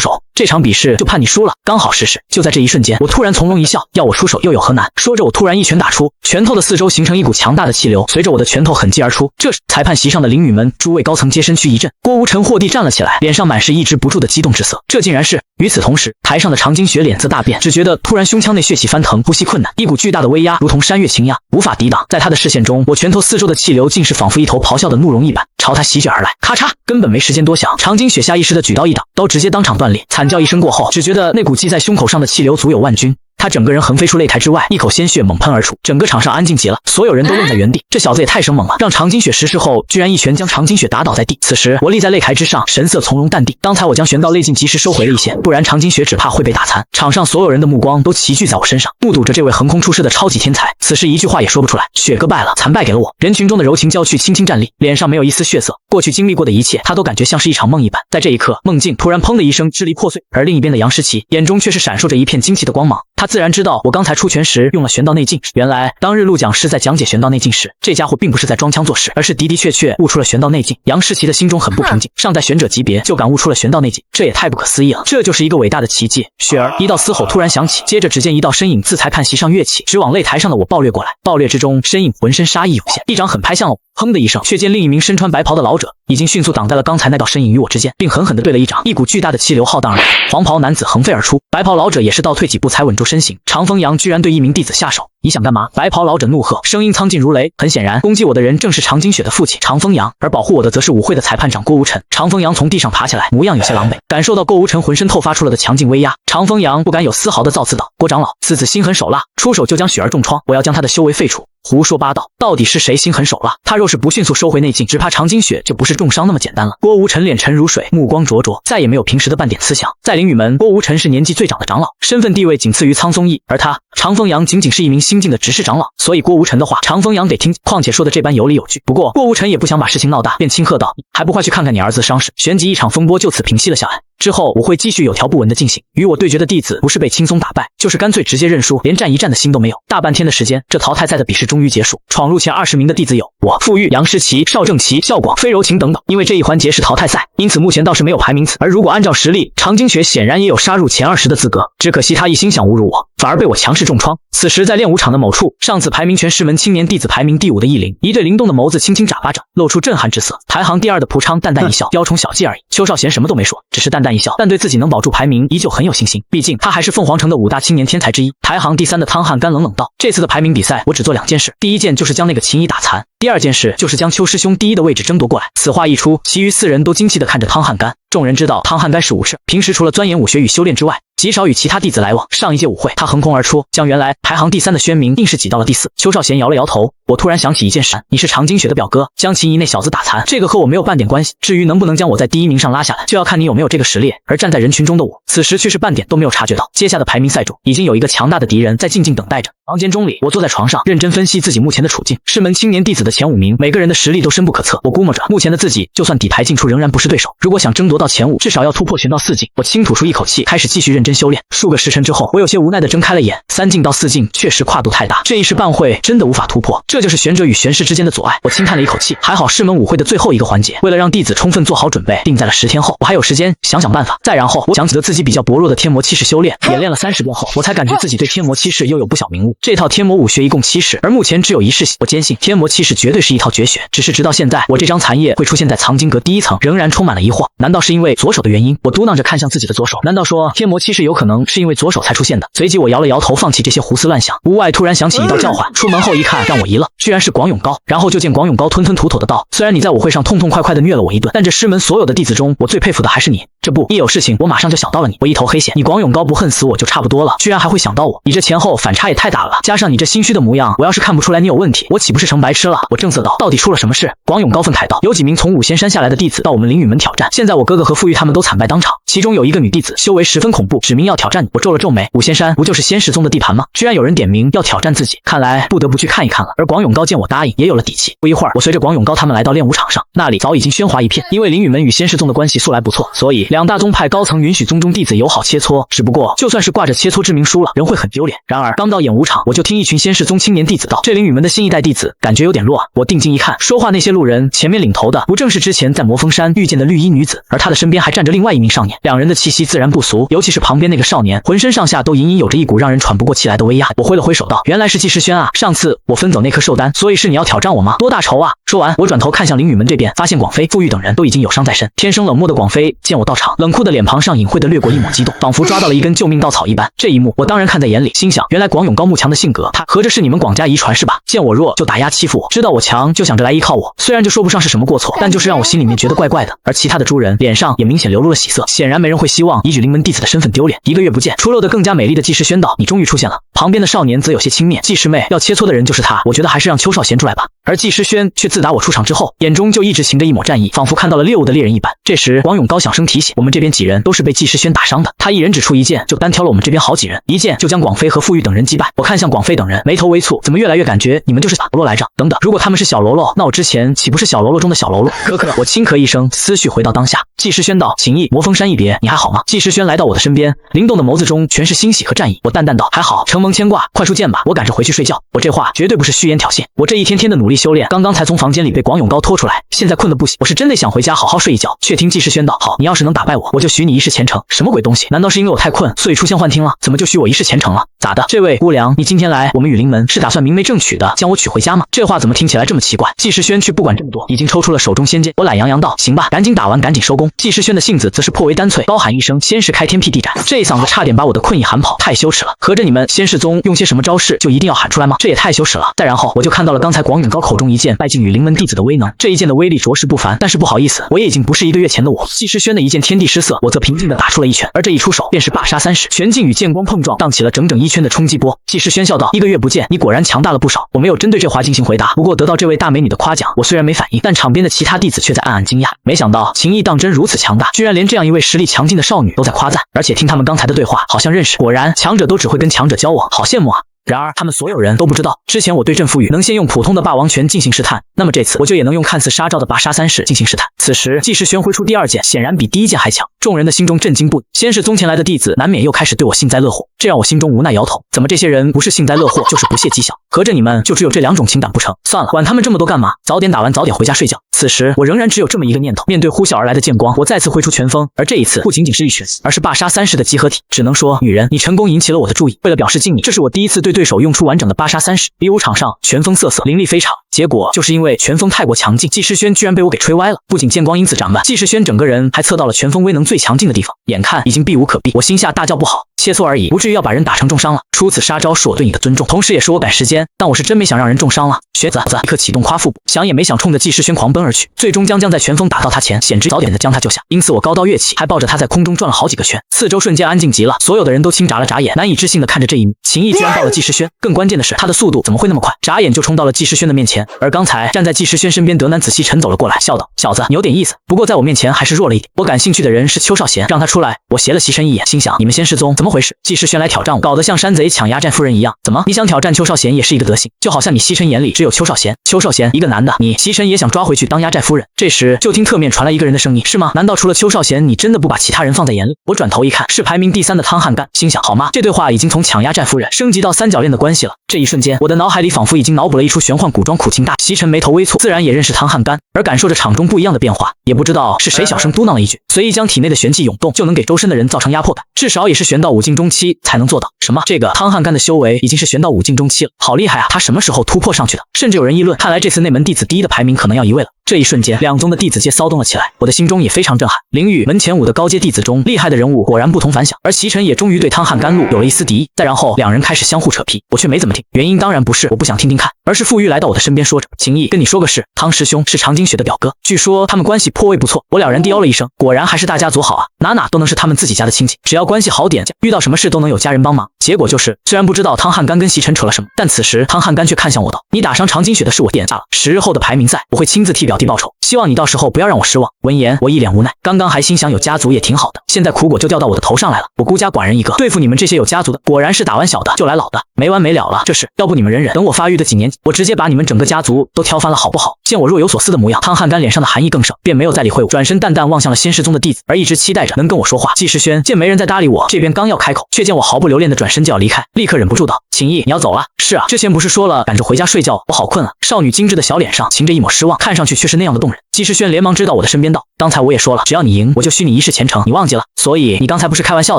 手，这场比试就判你输了。”刚好实施。就在这一瞬间，我突然从容一笑，要我出手又有何难？说着，我突然一拳打出，拳头的四周形成一股强大的气流，随着我的拳头狠击而出。这时，裁判席上的灵女们诸位高层皆身躯一震，郭无尘霍地站了起来，脸上满是抑制不住的激动之色。这竟然是……与此同时，台上的常金雪脸色大变，只觉得突然胸腔内血气翻腾，呼吸困难，一股巨大的威压如同山岳倾压，无法抵挡。在他的视线中，我拳头四周的气流竟是仿佛一头咆哮的怒龙一般，朝他席卷而来。咔嚓，根本没时间多想，常金雪下意识的举刀一挡，刀直接当场断裂。惨叫一声过后，只觉得那股系在胸口上的气流足有万钧。他整个人横飞出擂台之外，一口鲜血猛喷而出，整个场上安静极了，所有人都愣在原地。这小子也太生猛了，让常金雪实施后，居然一拳将常金雪打倒在地。此时我立在擂台之上，神色从容淡定。刚才我将玄道内劲及时收回了一些，不然常金雪只怕会被打残。场上所有人的目光都齐聚在我身上，目睹着这位横空出世的超级天才。此时一句话也说不出来，雪哥败了，惨败给了我。人群中的柔情娇躯轻轻站立，脸上没有一丝血色。过去经历过的一切，他都感觉像是一场梦一般。在这一刻，梦境突然砰的一声支离破碎，而另一边的杨诗琪眼中却是闪烁着一片惊奇的光芒。他自然知道我刚才出拳时用了玄道内劲，原来当日陆讲师在讲解玄道内劲时，这家伙并不是在装腔作势，而是的的确确悟出了玄道内劲。杨诗琪的心中很不平静，尚在玄者级别就感悟出了玄道内劲，这也太不可思议了，这就是一个伟大的奇迹。雪儿，一道嘶吼突然响起，接着只见一道身影自裁判席上跃起，直往擂台上的我暴掠过来。暴掠之中，身影浑身杀意涌现，一掌狠拍向了我。砰的一声，却见另一名身穿白袍的老者已经迅速挡在了刚才那道身影与我之间，并狠狠地对了一掌，一股巨大的气流浩荡而来，黄袍男子横飞而出，白袍老者也是倒退几步才稳住身形。常风阳居然对一名弟子下手，你想干嘛？白袍老者怒喝，声音苍劲如雷。很显然，攻击我的人正是常金雪的父亲常风阳，而保护我的则是舞会的裁判长郭无尘。常风阳从地上爬起来，模样有些狼狈，感受到郭无尘浑身透发出了的强劲威压，常风阳不敢有丝毫的造次道：“郭长老，此子心狠手辣，出手就将雪儿重创，我要将他的修为废除。”胡说八道！到底是谁心狠手辣？他若是不迅速收回内劲，只怕常金雪就不是重伤那么简单了。郭无尘脸沉如水，目光灼灼，再也没有平时的半点慈祥。在灵雨门，郭无尘是年纪最长的长老，身份地位仅次于苍松义，而他长风阳仅仅是一名新晋的执事长老，所以郭无尘的话，长风阳得听。况且说的这般有理有据。不过郭无尘也不想把事情闹大，便轻喝道：“还不快去看看你儿子的伤势！”旋即一场风波就此平息了下来。之后我会继续有条不紊的进行，与我对决的弟子不是被轻松打败，就是干脆直接认输，连战一战的心都没有。大半天的时间，这淘汰赛的比试终于结束。闯入前20名的弟子有我、傅玉、杨诗琪、邵正奇、邵广、飞柔情等等。因为这一环节是淘汰赛，因此目前倒是没有排名次。而如果按照实力，常金雪显然也有杀入前20的资格，只可惜他一心想侮辱我，反而被我强势重创。此时在练武场的某处，上次排名全师门青年弟子排名第5的易灵，一对灵动的眸子轻轻眨巴着，露出震撼之色。排行第2的蒲昌淡淡一笑，雕虫小技而已。邱少贤什么都没说，只是淡淡一笑，但对自己能保住排名依旧很有信心，毕竟他还是凤凰城的5大青年天才之一。排行第3的汤汉干冷冷道：“这次的排名比赛，我只做2件事，第一件就是将那个秦乙打残，第2件事就是将邱师兄第1的位置争夺过来。”此话一出，其余4人都惊奇地看着汤汉干。众人知道汤汉干是武士，平时除了钻研武学与修炼之外，极少与其他弟子来往。上一届舞会，他横空而出，将原来排行第3的宣明硬是挤到了第4。邱少贤摇了摇头，我突然想起一件事，你是常金雪的表哥，将秦乙那小子打残，这个和我没有半点关系。至于能不能将我在第1名上拉下来，就要看你有没有这个实力。而站在人群中的我，此时却是半点都没有察觉到，接下的排名赛中已经有一个强大的敌人在静静等待着。房间中里，我坐在床上，认真分析自己目前的处境。师门青年弟子的前5名，每个人的实力都深不可测。我估摸着，目前的自己就算底牌进出，仍然不是对手。如果想争夺到前5，至少要突破玄道4境。我轻吐出一口气，开始继续认真修炼。数个时辰之后，我有些无奈地睁开了眼。3境到4境确实跨度太大，这一时半会真的无法突破，这就是玄者与玄师之间的阻碍。我轻叹了一口气，还好师门舞会的最后一个环节，为了让弟子充分做好准备，定在了10天后，我还有时间想想办法。再然后，我想起了自己比较薄弱的天魔气势修炼，演练了30遍后，我才感觉自己对天魔气势又有不小明悟。这套天魔武学一共7式，而目前只有1式习。我坚信天魔气势绝对是一套绝学，只是直到现在，我这张残页会出现在藏经阁第1层，仍然充满了疑惑。难道是因为左手的原因？我嘟囔着看向自己的左手，难道说天魔气势有可能是因为左手才出现的？随即我摇了摇头，放弃这些胡思乱想。屋外突然响起一道叫唤，出门后一看，让我一愣，居然是广永高。然后就见广永高吞吞吐吐的道：“虽然你在舞会上痛痛快快的虐了我一顿，但这师门所有的弟子中，我最佩服的还是你。这不，一有事情我马上就想到了你。我一头黑线，你广永高不恨死我就差不多了，居然还会想到我，你这前后反差也太大了吧！加上你这心虚的模样，我要是看不出来你有问题，我岂不是成白痴了？”我正色道：“到底出了什么事？”广永高愤慨道：“有几名从五仙山下来的弟子到我们灵雨门挑战，现在我哥哥和傅玉他们都惨败当场，其中有一个女弟子修为十分恐怖，指明要挑战你。”我皱了皱眉，五仙山不就是仙石宗的地盘吗？居然有人点名要挑战自己，看来不得不去看一看了。而广永高见我答应，也有了底气。不一会儿，我随着广永高他们来到练武场上，那里早已经喧哗一片。因为灵雨门与仙石宗的关系素来不错，所以2大宗派高层允许宗中弟子友好切磋。只不过，就算是挂着切磋之名输了，人会很丢脸。然而刚到演武场，我就听一群仙石宗青年弟子道：“这灵雨门的新一代弟子感觉有点弱啊。”我定睛一看，说话那些路人前面领头的不正是之前在魔峰山遇见的绿衣女子，而她的身边还站着另外一名少年，两人的气息自然不俗，尤其是旁边那个少年，浑身上下都隐隐有着一股让人喘不过气来的威压。我挥了挥手道：“原来是季诗轩啊，上次我分走那颗寿丹，所以是你要挑战我吗？多大仇啊！”说完，我转头看向灵雨门这边，发现广飞、傅玉等人都已经有伤在身。天生冷漠的广飞见我到场，冷酷的脸庞上隐晦的掠过一抹激动，仿佛抓到了一根救命稻草一般。这一幕我当然看在眼里，心想原来广永高慕强的性格，他合着是你们广家遗传是吧？见我弱就打压欺负我，知道我强就想着来依靠我。虽然这说不上是什么过错，但就是让我心里面觉得怪怪的。而其他的诸人脸上也明显流露了喜色，显然没人会希望以举灵门弟子的身份丢脸。1个月不见，出露的更加美丽的季诗轩道：“你终于出现了。”旁边的少年则有些轻蔑：“季师妹要切磋的人就是他，我觉得还是让邱少贤出来吧。”而季诗轩却自打我出场之后，眼中就一直噙着一抹战意，仿佛看到了猎物的猎人一般。这时广永高响声提醒，我们这边几人都是被季诗轩打伤的，他一人只出1剑，就单挑了我们这边好几人，一剑就将广飞和傅玉等人击败。我看向广飞等人，眉头微蹙，怎么越来越感觉你们就是小喽啰来着？等等，如果他们是小喽啰，那我之前岂不是小喽啰中的小喽啰？可可，我轻咳一声，思绪回到当下。季诗轩道：“秦毅，魔峰山一别，你还好吗？”季诗轩来到我的身边，灵动的眸子中全是欣喜和战意。我淡淡道：“还好，承蒙牵挂，快出剑吧，我赶着回去睡觉。”我这话绝对不是虚言挑衅，我这一天天的努力修炼，刚刚才从房间里被广永高拖出来，现在困得不行，我是真的想回家好好睡一觉。却听季诗轩道：“好，你要是能打败我，我就许你1世前程。”什么鬼东西？难道是因为我太困，所以出现幻听了？怎么就许我1世前程了？咋的？这位姑娘，你今天来我们雨灵门是打算明媒正娶的将我娶回家吗？这话怎么听起来这么奇怪？季诗轩却不管这么多，已经抽出了手中仙剑。我懒洋洋道：“行吧，赶紧打完，赶紧收工。”季诗轩的性子则是颇为干脆，高喊一声：“仙石开天辟地斩！”这一嗓子差点把我的困意喊跑，太羞耻了！合着你们仙世宗用些什么招式就一定要喊出来吗？这也太羞耻了！再然后我就看到了刚才广永高口中1剑拜进雨灵门弟子的威能，这一剑的威力着实不凡。但是不好意思，我也已经不是1个月前的我。季诗轩的1剑天地失色，我则平静地打出了1拳，而这一出手便是霸杀30，拳劲与剑光碰撞，荡起了整整1圈的冲击波。季诗轩笑道：“1个月不见，你果然强大了不少。”我没有针对这话进行回答，不过得到这位大美女的夸奖，我虽然没反应，但场边的其他弟子却在暗暗惊讶。没想到秦毅当真如此强大，居然连这样一位实力强劲的少女都在夸赞，而且听他们刚才的对话，好像认识。果然强者都只会跟强者交往，好羡慕啊！然而他们所有人都不知道，之前我对郑夫宇能先用普通的霸王拳进行试探，那么这次我就也能用看似杀招的拔杀三式进行试探。此时季世轩挥出第二剑，显然比第一剑还强，众人的心中震惊不已。先是宗前来的弟子难免又开始对我幸灾乐祸，这让我心中无奈摇头，怎么这些人不是幸灾乐祸就是不屑讥笑，合着你们就只有这两种情感不成？算了，管他们这么多干嘛，早点打完早点回家睡觉。此时我仍然只有这么一个念头，面对呼啸而来的剑光，我再次挥出拳风，而这一次不仅仅是一拳，而是霸杀三式的集合体。只能说，女人，你成功引起了我的注意。为了表示敬你，这是我第一次对对手用出完整的霸杀三式，比武场上拳风瑟瑟，凌厉非常。结果就是因为拳风太过强劲，季世轩居然被我给吹歪了。不仅剑光因此斩断，季世轩整个人还测到了拳风威能最强劲的地方，眼看已经避无可避，我心下大叫不好，切磋而已，不至于要把人打成重伤了。出此杀招是我对你的尊重，同时也是我赶时间，但我是真没想让人重伤了。学子立刻启动夸父步，想也没想冲着季世轩狂奔而去，最终将在拳风打到他前，显知早点的将他救下。因此我高刀跃起，还抱着他在空中转了好几个圈，四周瞬间安静极了，所有的人都轻眨了眨眼，难以置信的看着这一幕。秦毅居然到了季世轩，更关键的是他的速度怎么会那么快，眨眼就冲到了季世轩的面前。而刚才站在季世轩身边德南仔细沉走了过来，笑道：“小子，你有点意思，不过在我面前还是弱了一点。我感兴趣的人是邱少贤，让他出来。”我斜了席晨一眼，心想你们仙师宗怎么回事？季世轩来挑战我，搞得像山贼抢压寨夫人一样。怎么，你想挑战邱少贤也是一个德行？就好像你西晨眼里只有邱少贤，邱少贤一个男的，你西晨也想抓回去当压寨夫人。这时就听侧面传来一个人的声音：“是吗？难道除了邱少贤，你真的不把其他人放在眼里？”我转头一看，是排名第3的汤汉干，心想好吗？这对话已经从抢压寨夫人升级到三角恋的关系了。这一瞬间，我的脑海里仿佛已经脑补了一出玄幻古装苦情大。西晨眉头微蹙，自然也认识汤汉干，而感受着场中不一样的变化，也不知道是谁小声嘟囔了一句，随意将体内的玄气涌动，就能给周身的人造成压迫感，至少也是玄到5境中期才能做到。什么？这个汤汉干的修为已经是玄到5境中期了，好厉害啊！他什么时候突破上去的？甚至有人议论，看来这次内门弟子第一的排名可能要移位了。这一瞬间，两宗的弟子界骚动了起来，我的心中也非常震撼。灵域门前5的高阶弟子中，厉害的人物果然不同凡响，而齐晨也终于对汤汉甘露有了一丝敌意。再然后，两人开始相互扯皮，我却没怎么听。原因当然不是我不想听听看，而是傅玉来到我的身边，说着：“秦毅，跟你说个事，汤师兄是常金雪的表哥，据说他们关系颇为不错。”我了然地哦了一声，果然还是大家族好啊，哪都能是他们自己家的亲戚，只要关系好点，遇到什么事都能有家人帮忙。结果就是，虽然不知道汤汉甘跟席晨扯了什么，但此时汤汉甘却看向我道：“你打伤常金雪的事我点下了，10日后的排名赛，我会亲自替表弟报仇，希望你到时候不要让我失望。”闻言，我一脸无奈，刚刚还心想有家族也挺好的，现在苦果就掉到我的头上来了。我孤家寡人一个，对付你们这些有家族的，果然是打完小的就来老的，没完没了了。这事要不你们忍忍，等我发育的几年，我直接把你们整个家族都挑翻了，好不好？见我若有所思的模样，汤汉甘脸上的寒意更盛，便没有再理会我，转身淡淡望向了仙师宗的弟子，而一直期待着能跟我说话。季世轩见没人再搭理我，这边刚要开口，却见我毫不留恋的转身就要离开，立刻忍不住道：“秦毅，你要走了？”“是啊，之前不是说了赶着回家睡觉，我好困啊。”少女精致的小脸上噙着一抹失望，看上去却是那样的动人。季世轩连忙知道我的身边道：“刚才我也说了，只要你赢，我就许你一世前程，你忘记了？所以你刚才不是开玩笑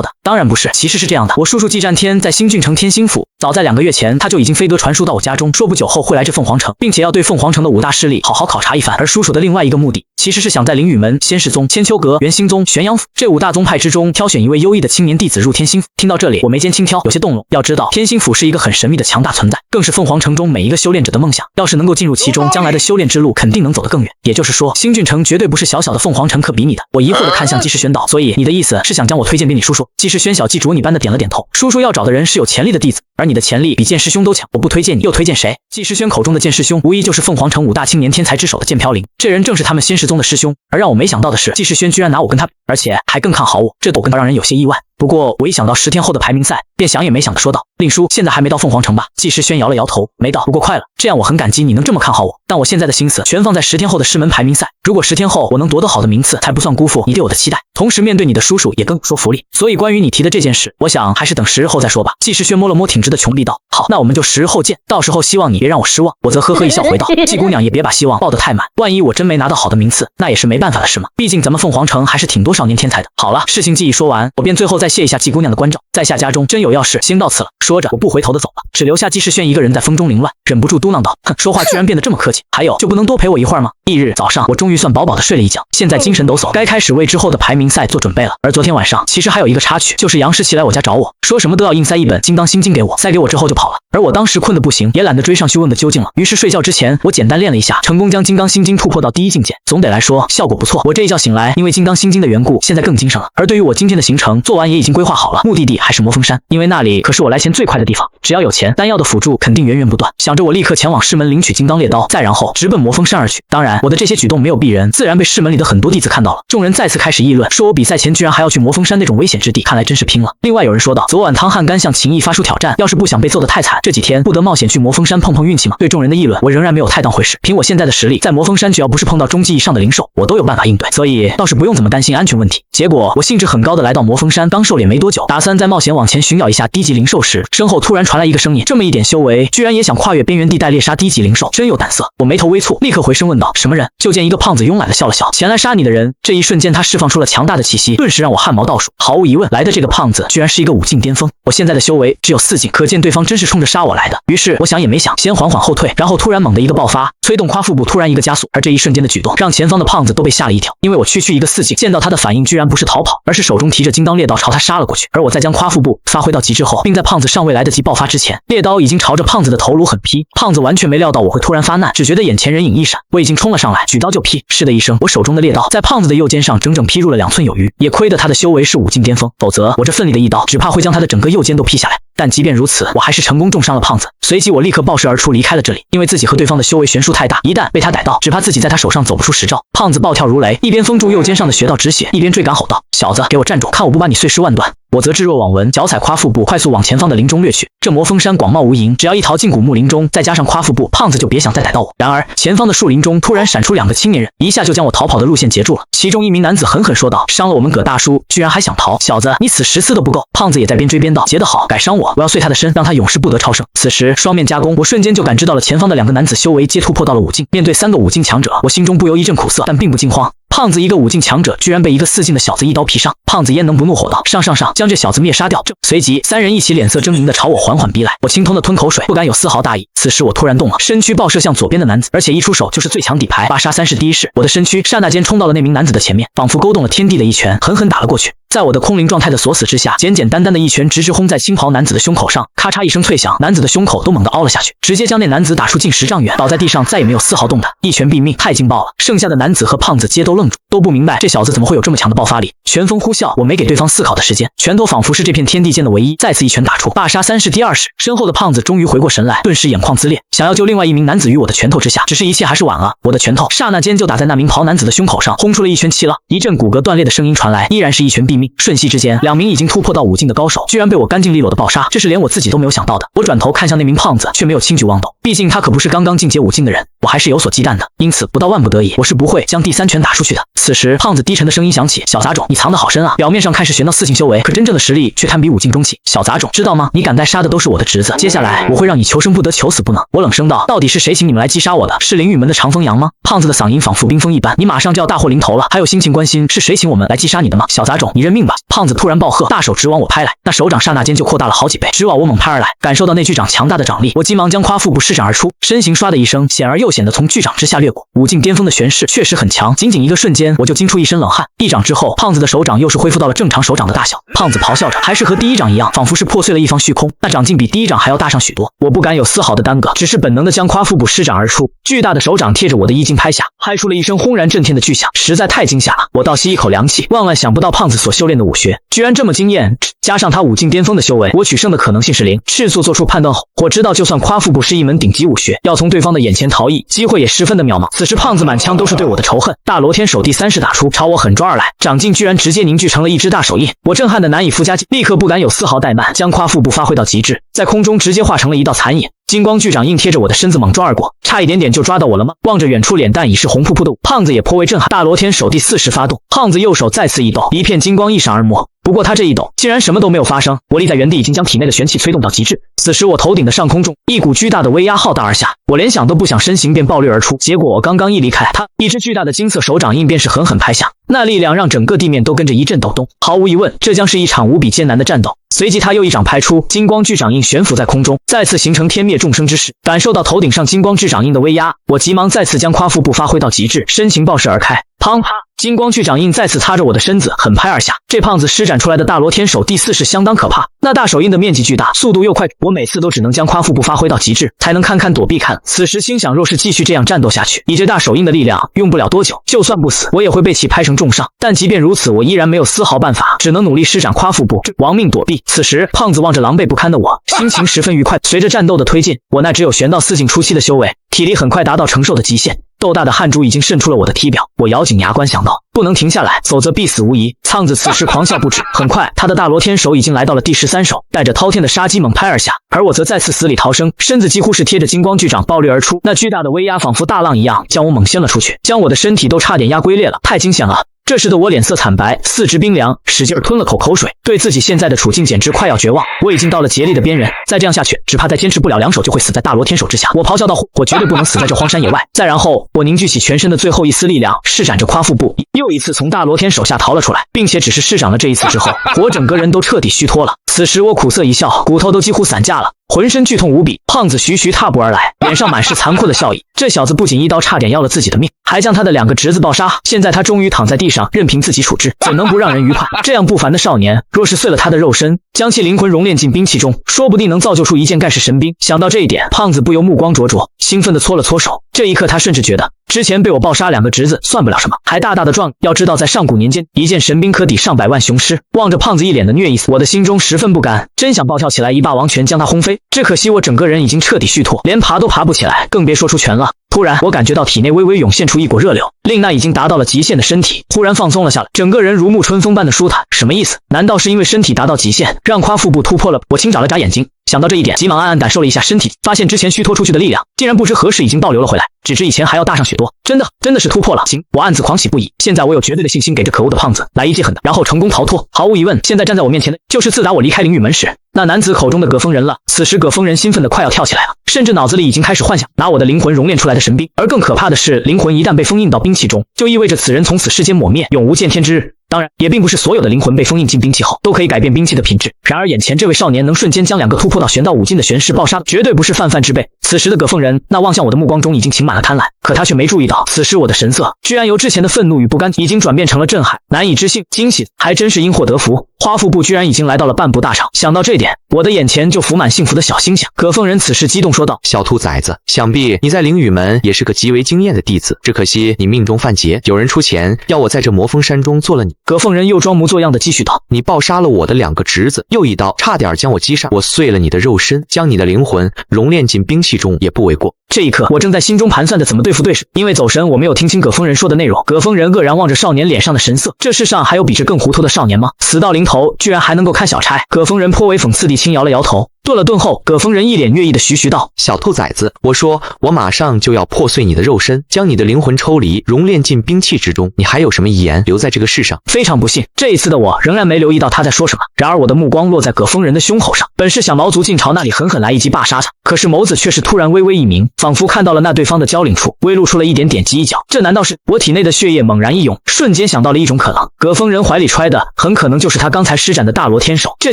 的？”“当然不是，其实是这样的，我叔叔季战天在新郡城天心府，早在2个月前他就已经飞鸽传书到我家中，说不久后会来这凤凰城，并且要对凤凰城的5大势力好好考察一番。而叔叔的另外一个目的，其实是想在灵雨门、仙世宗、千秋阁、元星宗、玄阳府这5大宗派之中挑选一位优异的青年弟子入天心府。”听到这里，我眉间轻挑，有些动容。要知道，天心府是一个很神秘的强大存在，更是凤凰城中每一个修炼者的梦想。要是能够进入其中，将来的修炼之路肯定能走得更远。也就是说，新郡城绝对不是小小的凤凰城可比拟的。我疑惑地看向季世轩道：“所以你的意思是想将我推荐给你叔叔？”季世轩小记竹你般的点了点头。叔叔要找的人是有潜力的弟子，而你的潜力比剑师兄都强，我不推荐你，又推荐谁？季世轩口中的剑师兄，无疑就是凤凰城5大青年天才之首的剑飘零，这人正是他们仙师宗的师兄。而让我没想到的是，季世轩居然拿我跟他比，而且还更看好我，这让人有些意外。不过我一想到10天后的排名赛，便想也没想的说道：“令叔现在还没到凤凰城吧？”季世轩摇了摇头，没到，不过快了。这样我很感激你能这么看好我，但我现在的心思全放在10天后的师门排名赛。如果10天后我能夺得好的名次，才不算辜负你对我的期待。同时面对你的叔叔也更说服力。所以关于你提的这件事，我想还是等10日后再说吧。季世轩摸了摸挺直的穷臂道：“好，那我们就10日后见，到时候希望你别让我失望。”我则呵呵一笑回道：“季姑娘也别把希望抱得太满，万一我真没拿到好的名次，那也是没办法的事嘛。毕竟咱们凤凰城还是挺多少年天才的。”好了，事情既已说完，我便最后再谢一下季姑娘的关照，在下家中真有要事，先到此了。说着，我不回头的走了，只留下季世轩一个人在风中凌乱，忍不住嘟囔道：“哼，说话居然变得这么客气，还有就不能多陪我一会儿吗？”翌日早上，我终于算饱饱的睡了一觉，现在精神抖擞，该开始为之后的排名赛做准备了。而昨天晚上其实还有一个插曲，就是杨诗琪来我家找我，说什么都要硬塞一本《金刚心经》给我，塞给我之后就跑了。而我当时困得不行，也懒得追上去问个究竟了，于是睡觉之前我简单练了一下，成功将《金刚心经》突破到第1境界。总得来说效果不错。我这一觉醒来，因为《金刚心经》的缘故，故，现在更精神了。而对于我今天的行程，做完也已经规划好了，目的地还是魔峰山，因为那里可是我来钱最快的地方。只要有钱，丹药的辅助肯定源源不断。想着我立刻前往师门领取金刚猎刀，再然后直奔魔峰山而去。当然，我的这些举动没有避人，自然被师门里的很多弟子看到了。众人再次开始议论，说我比赛前居然还要去魔峰山那种危险之地，看来真是拼了。另外有人说道，昨晚汤汉干向秦毅发出挑战，要是不想被揍得太惨，这几天不得冒险去魔峰山碰碰运气吗？对众人的议论，我仍然没有太当回事。凭我现在的实力，在魔峰山只要不是碰到中级以上的灵兽，我都有办法应对，所以倒是不用怎么担心安全问题。结果我兴致很高的来到魔峰山，刚狩猎没多久，打算再冒险往前寻找一下低级灵兽时，身后突然传来一个声音，这么一点修为，居然也想跨越边缘地带猎杀低级灵兽，真有胆色。我眉头微蹙，立刻回声问道：什么人？就见一个胖子慵懒的笑了笑，前来杀你的人。这一瞬间他释放出了强大的气息，顿时让我汗毛倒竖。毫无疑问，来的这个胖子居然是一个5境巅峰，我现在的修为只有4境，可见对方真是冲着杀我来的。于是我想也没想，先缓缓后退，然后突然猛的一个爆发，催动夸腹部突然一个加速，而这一瞬间的举动让前方的胖子都被吓了一跳，因为我区区一个4境，见到他的反应居然不是逃跑，而是手中提着金刚猎刀朝他杀了过去。而我在将夸腹部发挥到极致后，并在胖子尚未来得及爆发之前，猎刀已经朝着胖子的头颅狠劈。胖子完全没料到我会突然发难，只觉得眼前人影一闪，我已经冲了上来，举刀就劈。是的一声，我手中的猎刀在胖子的右肩上整整劈入了2寸有余，也亏得他的修为是5境巅峰，否则我这奋力的一刀只怕会将他的整个右肩都劈下来。但即便如此，我还是成功重伤了胖子。随即我立刻爆射而出，离开了这里，因为自己和对方的修为悬殊太大，一旦被他逮到，只怕自己在他手上走不出10招。胖子暴跳如雷，一边封住右肩上的穴道止血，一边追赶吼道：小子，给我站住，看我不把你碎尸万段！我则置若罔闻，脚踩夸腹部，快速往前方的林中掠去。这魔峰山广袤无垠，只要一逃进古木林中，再加上夸腹部，胖子就别想再逮到我。然而前方的树林中突然闪出2个青年人，一下就将我逃跑的路线截住了。其中一名男子狠狠说道：伤了我们葛大叔，居然还想逃，小子，你死10次都不够！胖子也在边追边道：劫得好，敢伤我，我要碎他的身，让他永世不得超生。此时双面夹攻，我瞬间就感知到了前方的2个男子修为皆突破到了5境，面对3个5境强者，我心中不由一阵苦涩，但并不惊慌。胖子一个5境强者居然被一个4境的小子一刀劈伤，胖子焉能不怒吼道：上，将这小子灭杀掉！随即3人一起脸色狰狞的朝我缓缓逼来，我轻痛的吞口水，不敢有丝毫大意。此时我突然动了，身躯爆射向左边的男子，而且一出手就是最强底牌，8杀3式第一式，我的身躯刹那间冲到了那名男子的前面，仿佛勾动了天地的一拳，狠狠打了过去。在我的空灵状态的锁死之下，简简单单的一拳直直轰在青袍男子的胸口上，咔嚓一声脆响，男子的胸口都猛地凹了下去，直接将那男子打出近10丈远，倒在地上再也没有丝毫动弹，一拳毙命，太劲爆了！剩下的男子和胖子皆都愣住，都不明白这小子怎么会有这么强的爆发力。拳风呼啸，我没给对方思考的时间，拳头仿佛是这片天地间的唯一，再次一拳打出，8杀3式第2式。身后的胖子终于回过神来，顿时眼眶呲裂，想要救另外一名男子于我的拳头之下，只是一切还是晚了。我的拳头刹那间就打在那名袍男子的胸口上，轰出了一拳气浪，一阵骨骼断裂的声音传来，依然是一拳毙命。瞬息之间，2名已经突破到5境的高手居然被我干净利落的爆杀，这是连我自己都没有想到的。我转头看向那名胖子，却没有轻举妄动，毕竟他可不是刚刚进阶5境的人，我还是有所忌惮的，因此不到万不得已，我是不会将第3拳打出去的。此时胖子低沉的声音响起：小杂种，你藏得好深啊，表面上看是悬到4境修为，可真正的实力却堪比5境中期。小杂种，知道吗？你敢带杀的都是我的侄子，接下来我会让你求生不得，求死不能。我冷声道：到底是谁请你们来击杀我的？是灵雨门的长风阳吗？胖子的嗓音仿佛冰封一般，你马上就要大祸临头了，还有心情关心是谁请我们来击杀你的吗？小杂种，你认命吧！胖子突然暴喝，大手直往我拍来，那手掌刹那间就扩大了好几倍，直往我猛拍而来。感受到那巨掌强大的掌力，我急忙将夸腹部施展而出，身形唰的一声，险而又险的从巨掌之下掠过。5境巅峰的玄势确实很强，仅仅一个瞬间，我就惊出一身冷汗。一掌之后，胖子的手掌又是恢复到了正常手掌的大小。胖子咆哮着，还是和第一掌一样，仿佛是破碎了一方虚空，那掌劲比第一掌还要大上许多。我不敢有丝毫的耽搁，只是本能的将夸腹部施展而出，巨大的手掌贴着我的衣襟拍下，嗨出了一声轰然震天的巨响，实在太惊吓了。我倒吸一口凉气，万万想不到胖子所修炼的武学居然这么惊艳，加上他5境巅峰的修为，我取胜的可能性是0。迅速做出判断后，我知道就算夸腹部是一门顶级武学，要从对方的眼前逃逸，机会也十分的渺茫。此时胖子满腔都是对我的仇恨，大罗天手第3式打出，朝我狠抓而来，掌劲居然直接凝聚成了一只大手印，我震撼的难以附加，立刻不敢有丝毫怠慢，将夸腹部发挥到极致，在空中直接化成了一道残影。金光巨掌硬贴着我的身子猛抓而过，差一点点就抓到我了吗？望着远处脸蛋已是红扑扑的我，胖子也颇为震撼。大罗天手第4式发动，胖子右手再次一抖，一片金光一闪而没。不过他这一抖，竟然什么都没有发生，我立在原地已经将体内的玄气催动到极致。此时我头顶的上空中，一股巨大的威压浩大而下，我连想都不想，身形便暴掠而出。结果我刚刚一离开，他一只巨大的金色手掌印便是狠狠拍下，那力量让整个地面都跟着一阵抖动。毫无疑问，这将是一场无比艰难的战斗。随即他又一掌拍出，金光巨掌印悬浮在空中，再次形成天灭众生之势。感受到头顶上金光巨掌印的威压，我急忙再次将夸腹部发挥到极致，身形爆射而开，砰啪！金光巨掌印再次擦着我的身子，狠拍而下。这胖子施展出来的大罗天手第4式相当可怕，那大手印的面积巨大，速度又快，我每次都只能将夸腹部发挥到极致，才能看躲避看。此时心想，若是继续这样战斗下去，以这大手印的力量，用不了多久，就算不死，我也会被其拍成重伤。但即便如此，我依然没有丝毫办法，只能努力施展夸腹部，亡命躲避。此时，胖子望着狼狈不堪的我，心情十分愉快。随着战斗的推进，我那只有玄道4境初期的修为，体力很快达到承受的极限。豆大的汗珠已经渗出了我的体表，我咬紧牙关想到不能停下来，否则必死无疑。胖子此时狂笑不止，很快他的大罗天手已经来到了第13手，带着滔天的杀机猛拍而下，而我则再次死里逃生，身子几乎是贴着金光巨掌爆掠而出，那巨大的威压仿佛大浪一样将我猛掀了出去，将我的身体都差点压龟裂了，太惊险了。这时的我脸色惨白，四肢冰凉，使劲吞了口水，对自己现在的处境简直快要绝望。我已经到了竭力的边缘，再这样下去，只怕再坚持不了2手就会死在大罗天手之下。我咆哮道：我绝对不能死在这荒山野外！再然后，我凝聚起全身的最后一丝力量，施展着夸腹部，又一次从大罗天手下逃了出来，并且只是施展了这一次之后，我整个人都彻底虚脱了。此时我苦涩一笑，骨头都几乎散架了。浑身剧痛无比，胖子徐徐踏步而来，脸上满是残酷的笑意。这小子不仅一刀差点要了自己的命，还将他的2个侄子暴杀。现在他终于躺在地上，任凭自己处置，怎能不让人愉快？这样不凡的少年，若是碎了他的肉身，将其灵魂熔炼进兵器中，说不定能造就出一件盖世神兵。想到这一点，胖子不由目光灼灼，兴奋地搓了搓手。这一刻，他甚至觉得之前被我暴杀2个侄子算不了什么，还大大的壮。要知道，在上古年间，一件神兵可抵上百万雄师。望着胖子一脸的虐意，我的心中十分不甘，真想暴跳起来一霸王拳将他轰飞。只可惜我整个人已经彻底虚脱，连爬都爬不起来，更别说出拳了。突然，我感觉到体内微微涌现出一股热流，令那已经达到了极限的身体忽然放松了下来，整个人如沐春风般的舒坦。什么意思？难道是因为身体达到极限，让夸腹部突破了？我轻眨了眨眼睛，想到这一点，急忙暗暗感受了一下身体，发现之前虚脱出去的力量，竟然不知何时已经倒流了回来，只知以前还要大上许多。真的是突破了！行，我暗自狂喜不已。现在我有绝对的信心给这可恶的胖子来一记狠的，然后成功逃脱。毫无疑问，现在站在我面前的就是自打我离开灵雨门时那男子口中的葛峰人了。此时葛峰人兴奋的快要跳起来了，甚至脑子里已经开始幻想拿我的灵魂熔炼出来的神兵。而更可怕的是，灵魂一旦被封印到兵器中，就意味着此人从此世间抹灭，永无见天之日。当然，也并不是所有的灵魂被封印进兵器后都可以改变兵器的品质。然而，眼前这位少年能瞬间将2个突破到玄道5境的玄师暴杀，绝对不是泛泛之辈。此时的葛凤人那望向我的目光中已经噙满了贪婪，可他却没注意到，此时我的神色居然由之前的愤怒与不甘已经转变成了震撼、难以置信、惊喜，还真是因祸得福。花腹部居然已经来到了半步大场，想到这点，我的眼前就浮满幸福的小星星。葛凤人此时激动说道：小兔崽子，想必你在灵雨门也是个极为惊艳的弟子，只可惜你命中犯劫，有人出钱要我在这魔峰山中做了你。葛凤人又装模作样的继续道：你暴杀了我的2个侄子，又一刀差点将我击杀，我碎了你的肉身，将你的灵魂熔炼进兵器中也不为过。这一刻，我正在心中盘算着怎么对付对手，因为走神，我没有听清葛峰人说的内容。葛峰人愕然望着少年脸上的神色，这世上还有比这更糊涂的少年吗？死到临头，居然还能够看小差。葛峰人颇为讽刺地轻摇了摇头。顿了顿后，葛峰人一脸悦意的徐徐道：小兔崽子，我说我马上就要破碎你的肉身，将你的灵魂抽离，熔炼进兵器之中，你还有什么遗言留在这个世上？非常不幸，这一次的我仍然没留意到他在说什么。然而我的目光落在葛峰人的胸口上，本是想毛足劲朝那里狠狠来一击罢杀他，可是眸子却是突然微微一明，仿佛看到了那对方的交领处微露出了一点点犄角。这难道是？我体内的血液猛然一涌，瞬间想到了一种可能，葛峰人怀里揣的很可能就是他刚才施展的大罗天手，这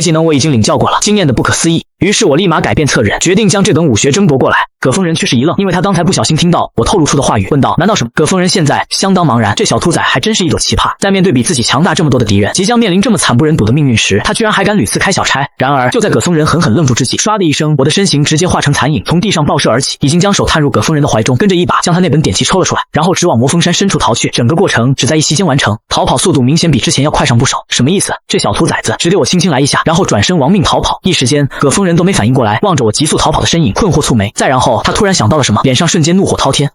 技能我已经领教过了，惊艳的不可思议。于是我立马改变策忍，决定将这等武学争夺过来。葛峰人却是一愣，因为他刚才不小心听到我透露出的话语，问道：难道什么？葛峰人现在相当茫然，这小兔崽还真是一朵奇葩，在面对比自己强大这么多的敌人，即将面临这么惨不忍睹的命运时，他居然还敢屡次开小差。然而就在葛峰人狠狠愣住之际，唰的一声，我的身形直接化成残影，从地上爆射而起，已经将手探入葛峰人的怀中，跟着一把将他那本典籍抽了出来，然后直往魔峰山深处逃去。整个过程只在一息间完成，逃跑速度明显比之前要快上不少。什么意思？这小兔崽子只对我轻轻来一下，然后转身亡命逃跑。一时间，葛峰人都没反应过来，望着我急速逃跑的身影，困惑蹙眉。再然后，他突然想到了什么，脸上瞬间怒火滔天！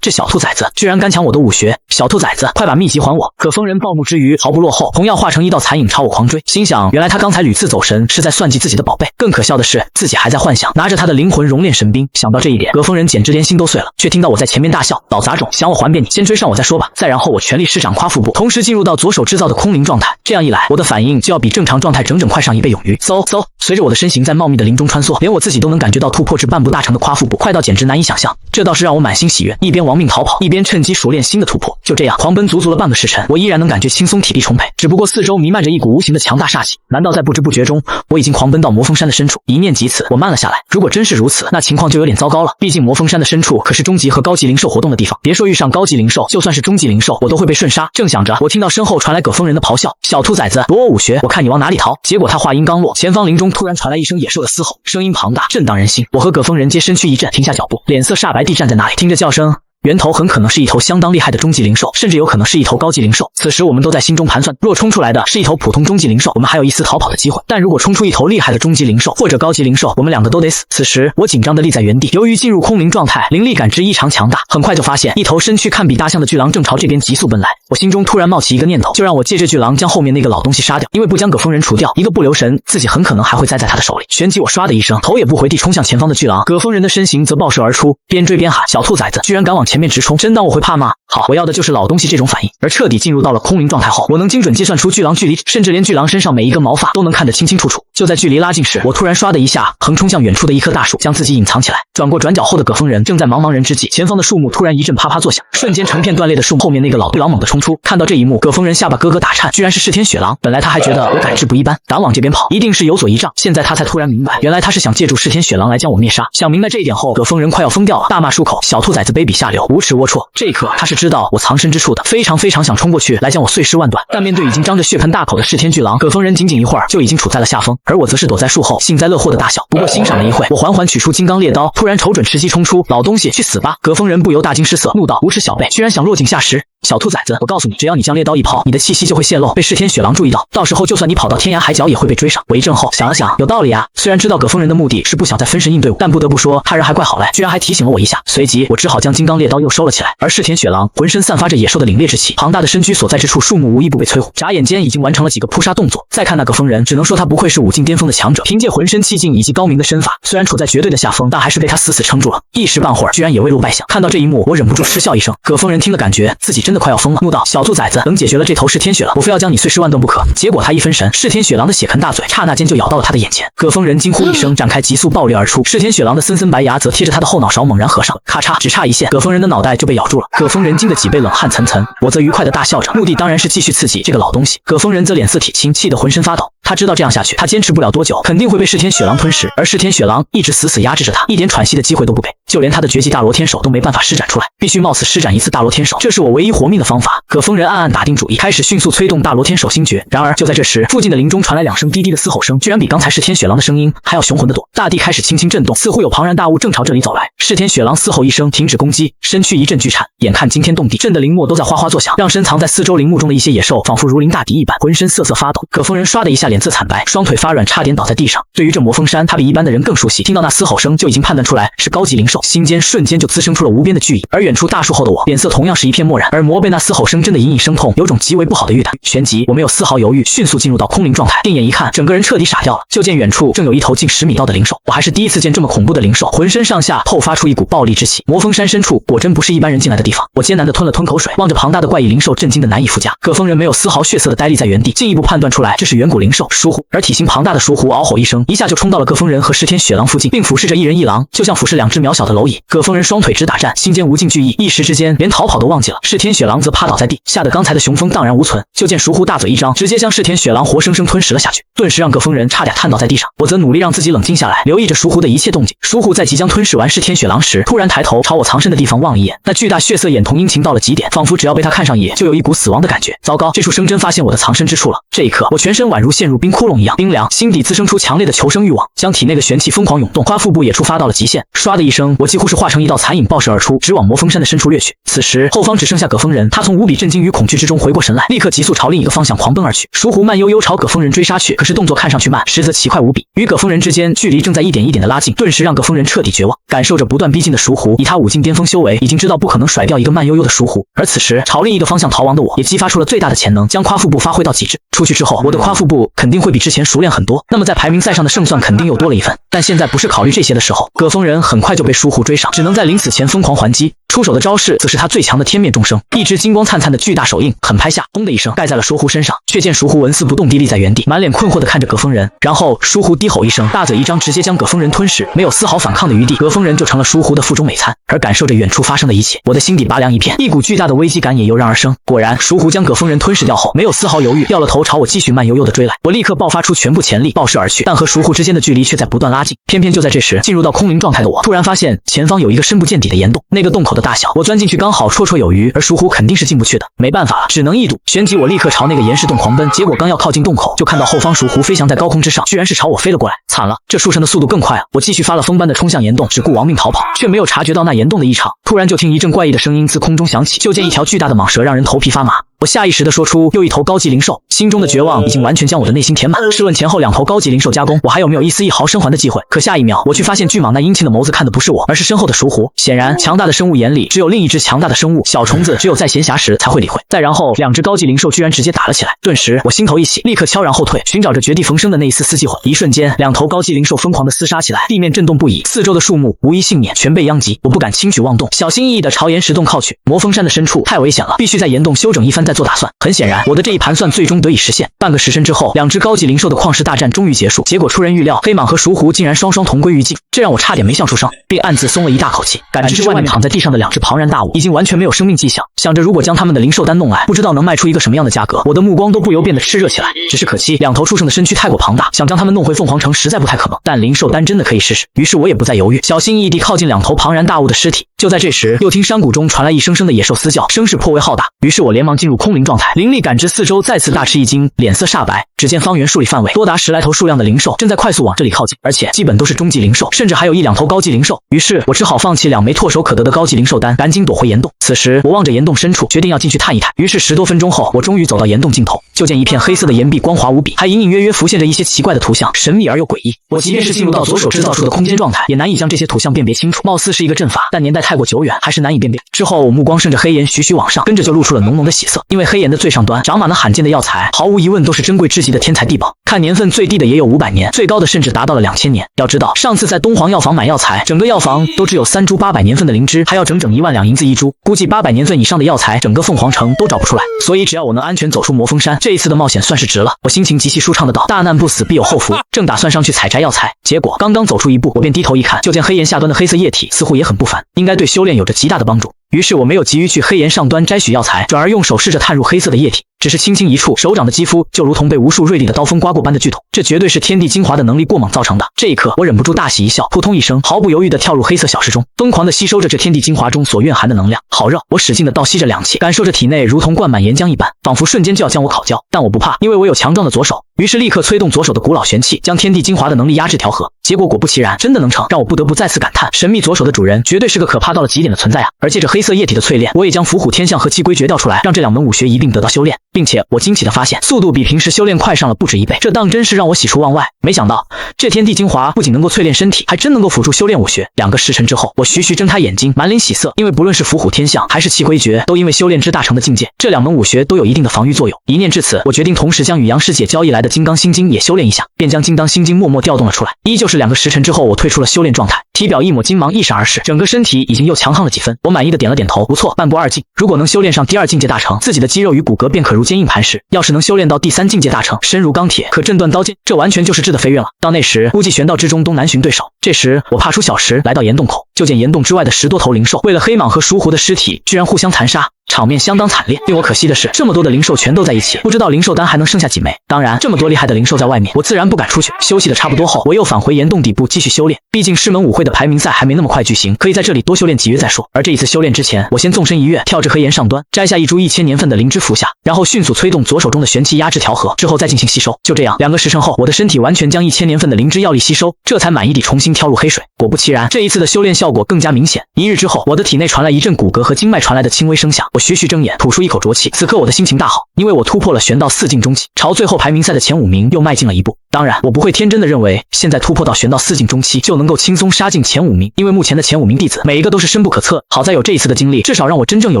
这小兔崽子居然敢抢我的武学！小兔崽子，快把秘籍还我！葛峰人暴怒之余毫不落后，同样化成一道残影朝我狂追。心想，原来他刚才屡次走神是在算计自己的宝贝。更可笑的是，自己还在幻想拿着他的灵魂熔炼神兵。想到这一点，葛峰人简直连心都碎了，却听到我在前面大笑：老杂种，想我还便你，先追上我再说吧。再然后我全力施展夸腹部，同时进入到左手制造的空灵状态。这样一来，我的反应就要比正常状态整整快上1倍有余。嗖，随着我的身身形在茂密的林中穿梭，连我自己都能感觉到突破至半步大成的夸腹部，快到简直难以想象。这倒是让我满心喜悦，一边亡命逃跑，一边趁机熟练新的突破。就这样狂奔足足了半个时辰，我依然能感觉轻松，体力充沛。只不过四周弥漫着一股无形的强大煞气，难道在不知不觉中，我已经狂奔到魔峰山的深处？一念及此，我慢了下来。如果真是如此，那情况就有点糟糕了。毕竟魔峰山的深处可是中级和高级灵兽活动的地方，别说遇上高级灵兽，就算是中级灵兽，我都会被瞬杀。正想着，我听到身后传来葛峰人的咆哮：“小兔崽子，躲我武学！我看你往哪里逃！”结果他话音刚落，前方林中突然传来一声野兽的嘶吼，声音庞大，震荡人心。我和葛峰人皆身躯一震，停下脚步，脸色煞白地站在那里，听着叫声。源头很可能是一头相当厉害的中级灵兽，甚至有可能是一头高级灵兽。此时我们都在心中盘算，若冲出来的是一头普通中级灵兽，我们还有一丝逃跑的机会；但如果冲出一头厉害的中级灵兽或者高级灵兽，我们两个都得死。此时我紧张地立在原地，由于进入空灵状态，灵力感知异常强大，很快就发现一头身躯堪比大象的巨狼正朝这边急速奔来。我心中突然冒起一个念头，就让我借这巨狼将后面那个老东西杀掉，因为不将葛峰人除掉，一个不留神自己很可能还会栽在他的手里。旋即我唰的一声，头也不回地冲向前方的巨狼，葛峰人的身形则爆射而出，边追边喊：“小兔崽子，居然敢往前面直冲！真当我会怕吗？”好，我要的就是老东西这种反应。而彻底进入到了空灵状态后，我能精准计算出巨狼距离，甚至连巨狼身上每一根毛发都能看得清清楚楚。就在距离拉近时，我突然唰的一下横冲向远处的一棵大树，将自己隐藏起来。转过转角后的葛峰人正在茫茫人之际，前方的树木突然一阵啪啪作响，瞬间成片断裂的树木后面那个老巨狼猛地冲出。看到这一幕，葛峰人下巴咯咯打颤，居然是噬天雪狼。本来他还觉得我感知不一般，敢往这边跑一定是有所依仗，现在他才突然明白，原来他是想借助噬天雪狼来将我灭杀。想明白这一点后，葛峰人快要疯掉了，大骂出口：“小兔崽子，卑鄙下流，无耻龌龊！”这一刻他是知道我藏身之处的，非常想冲过去来将我碎尸万段。但面对已经张着血盆大口的噬天巨狼，葛峰人仅仅一会儿就已经处在了下风，而我则是躲在树后幸灾乐祸的大笑。不过欣赏了一会，我缓缓取出金刚猎刀，突然瞅准时机冲出。老东西，去死吧！葛峰人不由大惊失色，怒道：“无耻小辈，居然想落井下石！小兔崽子，我告诉你，只要你将猎刀一抛，你的气息就会泄露，被噬天雪狼注意到，到时候就算你跑到天涯海角也会被追上。”我一怔后想了想，有道理啊。虽然知道葛峰人的目的是不想再分神应对我，但不得不说他人还怪好赖，居然还提醒了我一下。随即我只好将金刚猎刀又收了起来。而噬天雪狼浑身散发着野兽的凛冽之气，庞大的身躯所在之处，树木无一不被摧毁。眨眼间已经完成了几个扑杀动作。再看那葛峰人，只能说他不愧是武境巅峰的强者，凭借浑身气劲以及高明的身法，虽然处在绝对的下风，但还是被他死死撑住了。一时半会儿居然也未露败相。看到这一幕，我忍不住嗤笑一声。葛峰人听了，感觉自己真的快要疯了，怒道：“小兔崽子，等解决了这头噬天雪狼，我非要将你碎尸万段不可！”结果他一分神，噬天雪狼的血盆大嘴刹那间就咬到了他的眼前。葛峰人惊呼一声，展开急速爆裂而出。噬天雪狼的森森白牙则贴着他的后脑勺猛然合上，咔嚓，只差一线，葛峰人的脑袋就被咬住了。葛峰人惊得脊背冷汗涔涔，我则愉快的大笑着，目的当然是继续刺激这个老东西。葛峰人则脸色铁青，气得浑身发抖。他知道这样下去，他坚持不了多久，肯定会被噬天雪狼吞噬。而噬天雪狼一直死死压制着他，一点喘息的机会都不给，就连他的绝技大罗天手都没办法施展出来，必须冒死施展一次大罗天手，这是我唯一活命的方法。葛峰人暗暗打定主意，开始迅速催动大罗天手星诀。然而就在这时，附近的林中传来两声低低的嘶吼声，居然比刚才噬天雪狼的声音还要雄浑得多。大地开始轻轻震动，似乎有庞然大物正朝这里走来。噬天雪狼嘶吼一声，停止攻击，身躯一阵剧颤，眼看惊天动地，震得林木都在哗哗作响，让深藏在四周林木中的一些野兽仿佛如临大敌一般，浑身瑟瑟发抖。葛峰人唰的一下脸色惨白，双腿发软，差点倒在地上。对于这魔峰山，他比一般的人更熟悉，听到那嘶吼声就已经判断出来是高级灵兽，心间瞬间就滋生出了无边的惧意。而远处大树后的我，脸色同样是一片漠然，耳膜被那嘶吼声震得隐隐生痛，有种极为不好的预感。旋即我没有丝毫犹豫，迅速进入到空灵状态，定眼一看，整个人彻底傻掉了。就见远处正有一头近10米高的灵兽，我还是第一次见这么恐怖的灵兽，浑身上下透发出一股暴戾之气。魔峰山深处果真不是一般人进来的地方。我艰难地吞了吞口水，望着庞大的怪异灵兽，震惊得难以复加。葛峰人没有丝毫血色的呆立在原地，进一步判断出来这是远古灵兽疏忽，而体型庞大的疏忽嗷吼一声，一下就冲到了葛峰人和噬天雪狼附近，并俯视着一人一狼，就像俯视两只渺小的蝼蚁。葛峰人双腿直打颤，心间无尽惧意，一时之间连逃跑都忘记了。噬天雪狼则趴倒在地，吓得刚才的雄风荡然无存。就见疏忽大嘴一张，直接将噬天雪狼活生生吞食了下去，顿时让葛峰人差点瘫倒在地上。我则努力让自己冷静下来，留意着疏忽的一切动静。疏忽在即将吞噬完噬天雪狼时，突然抬头朝我藏身的地方望了一眼，那巨大血色眼瞳殷勤到了极点，仿佛只要被他看上一眼，就有一股死亡的感觉。糟糕，这处生真发现我的藏身之处了。这一刻，我全身宛如陷入冰窟窿一样冰凉，心底滋生出强烈的求生欲望，将体内的玄气疯狂涌动，夸腹部也触发到了极限。唰的一声，我几乎是化成一道残影爆射而出，直往魔峰山的深处掠去。此时后方只剩下葛峰人，他从无比震惊与恐惧之中回过神来，立刻急速朝另一个方向狂奔而去。疏忽慢悠悠朝葛峰人追杀去，可是动作看上去慢，实则奇快无比。与葛峰人之间距离正在一点一点的拉近，顿时让葛峰人彻底绝望。感受着不断逼近的疏忽，以他武境巅峰修为，已经知道不可能甩掉一个慢悠悠的疏忽。而此时朝另一个方向逃亡的我，也激发出了最大的潜能，将夸腹部发挥到极致。出去之后，我的夸腹部肯肯定会比之前熟练很多，那么在排名赛上的胜算肯定又多了一分。但现在不是考虑这些的时候，葛峰人很快就被疏忽追上，只能在临死前疯狂还击。出手的招式则是他最强的天面众生，一只金光灿灿的巨大手印狠拍下，轰的一声盖在了疏忽身上，却见疏忽纹丝不动地立在原地，满脸困惑地看着葛峰人。然后疏忽低吼一声，大嘴一张，直接将葛峰人吞噬，没有丝毫反抗的余地，葛峰人就成了疏忽的腹中美餐。而感受着远处发生的一切，我的心底拔凉一片，一股巨大的危机感也油然而生。果然，疏忽将葛峰人吞噬掉后，没有丝毫犹豫，掉了头朝我继续慢悠悠地追来。我立刻爆发出全部潜力，爆射而去，但和疏忽之间的距离却在不断拉近。偏偏就在这时，进入到空灵状态的我突然发现前方有一个深不见底的岩洞，那个洞口的大小，我钻进去刚好绰绰有余，而疏忽肯定是进不去的。没办法了，只能一赌。旋即我立刻朝那个岩石洞狂奔，结果刚要靠近洞口，就看到后方疏忽飞翔在高空之上，居然是朝我飞了过来。惨了，这书生的速度更快啊！我继续发了疯般的冲向岩洞，只顾亡命逃跑，却没有察觉到那岩洞的异常。突然就听一阵怪异的声音自空中响起，就见一条巨大的蟒蛇，让人头皮发麻。我下意识地说出又一头高级灵兽，心中的绝望已经完全将我的内心填满。试问前后2头高级灵兽加攻，我还有没有一丝一毫生还的机会？可下一秒，我却发现巨蟒那阴晴的眸子看的不是我，而是身后的疏忽。显然，强大的生物眼里只有另一只强大的生物，小虫子只有在闲暇时才会理会。再然后，2只高级灵兽居然直接打了起来，顿时我心头一喜，立刻悄然后退，寻找着绝地逢生的那一丝机会。一瞬间，2头高级灵兽疯狂地厮杀起来，地面震动不已，四周的树木无一幸免，全被殃及。我不敢轻举妄动，小心翼翼地朝岩石洞靠去。魔峰山的深处太危险了，必须在岩洞休整一番再做打算。很显然，我的这一盘算最终得以实现。半个时辰之后，2只高级灵兽的旷世大战终于结束。结果出人预料，黑蟒和熟狐竟然双双同归于尽，这让我差点没笑出声，并暗自松了一大口气。感知外面躺在地上的2只庞然大物，已经完全没有生命迹象。想着如果将他们的灵兽丹弄来，不知道能卖出一个什么样的价格，我的目光都不由变得炽热起来。只是可惜，2头畜生的身躯太过庞大，想将他们弄回凤凰城实在不太可能。但灵兽丹真的可以试试，于是我也不再犹豫，小心翼翼地靠近2头庞然大物的尸体。就在这时，又听山谷中传来一声声的野兽嘶叫，声势颇为浩大。于是我连忙进入空灵状态，灵力感知四周，再次大吃一惊，脸色煞白。只见方圆数里范围多达10来头数量的灵兽正在快速往这里靠近，而且基本都是中级灵兽，甚至还有1、2头高级灵兽。于是我只好放弃2枚唾手可得的高级灵兽丹，赶紧躲回岩洞。此时我望着岩洞深处，决定要进去探一探。于是10多分钟后，我终于走到岩洞尽头，就见一片黑色的岩壁光滑无比，还隐隐约约浮现着一些奇怪的图像，神秘而又诡异。我即便是进入到左手制造出的空间状态，也难以将这些图像辨别清楚。貌似是一个阵法，但年代太过久远，还是难以辨别。之后我目光顺着黑岩徐徐往上，跟着就露出了浓浓的喜色，因为黑岩的最上端长满了罕见的药材，毫无疑问都是珍贵之极的天才地宝。看年份最低的也有500年，最高的甚至达到了2000年。要知道，上次在东皇药房买药材，整个药房都只有3株800年份的灵芝，还要整整1万两银子一株，估计800年份以上的药材，整个凤凰城都找不出来。所以只要我能安全走出魔峰山，这一次的冒险算是值了。我心情极其舒畅的道：大难不死必有后福。正打算上去采摘药材，结果刚刚走出一步，我便低头一看，就见黑岩下端的黑色液体似乎也很不凡，应该对修炼有着极大的帮助。于是我没有急于去黑岩上端摘取药材，转而用手试着探入黑色的液体，只是轻轻一触，手掌的肌肤就如同被无数锐利的刀锋刮过般的剧痛，这绝对是天地精华的能力过猛造成的。这一刻，我忍不住大喜一笑，扑通一声，毫不犹豫地跳入黑色小石中，疯狂地吸收着这天地精华中所蕴含的能量。好热！我使劲地倒吸着凉气，感受着体内如同灌满岩浆一般，仿佛瞬间就要将我烤焦。但我不怕，因为我有强壮的左手。于是立刻催动左手的古老玄气，将天地精华的能力压制调和。结果果不其然，真的能成，让我不得不再次感叹，神秘左手的主人绝对是个可怕到了极点的存在啊！而借着黑色液体的淬炼，我也将伏虎天象和气龟诀调出来，让这2门武学一并得到修炼，并且我惊奇地发现，速度比平时修炼快上了不止1倍，这当真是让我喜出望外。没想到这天地精华不仅能够淬炼身体，还真能够辅助修炼武学。2个时辰之后，我徐徐睁开眼睛，满脸喜色，因为不论是伏虎天象还是气龟诀，都因为修炼至大成的境界，这2门武学都有一定的防御作用。一念至此，我决定同时将与杨师姐交易来的金刚心经也修炼一下，便将金刚心经默默调动了出来。依旧是2个时辰之后，我退出了修炼状态，体表一抹金芒一闪而逝，整个身体已经又强悍了几分。我满意的点了点头，不错，半步2进。如果能修炼上第2境界大成，自己的肌肉与骨骼便可如坚硬磐石；要是能修炼到第3境界大成，身如钢铁，可震断刀剑，这完全就是质的飞跃了。到那时，估计玄道之中都难寻对手。这时，我爬出小石，来到岩洞口，就见岩洞之外的10多头灵兽，为了黑蟒和熟狐的尸体，居然互相残杀。场面相当惨烈，令我可惜的是，这么多的灵兽全都在一起，不知道灵兽丹还能剩下几枚。当然，这么多厉害的灵兽在外面，我自然不敢出去。休息的差不多后，我又返回岩洞底部继续修炼。毕竟师门舞会的排名赛还没那么快举行，可以在这里多修炼几月再说。而这一次修炼之前，我先纵身一跃，跳至黑岩上端，摘下一株1000年份的灵芝服下，然后迅速催动左手中的玄气压制调和，之后再进行吸收。就这样，2个时辰后，我的身体完全将1000年份的灵芝药力吸收，这才满意地重新跳入黑水。果不其然，这一次的修炼效果更加明显。1日之后，我的体内传来一阵骨骼和经脉传来的轻微声响，我徐徐睁眼，吐出一口浊气。此刻我的心情大好，因为我突破了玄道4境中期，朝最后排名赛的前5名又迈进了一步。当然，我不会天真的认为现在突破到玄道4境中期就能够轻松杀进前5名，因为目前的前5名弟子每一个都是深不可测。好在有这一次的经历，至少让我真正有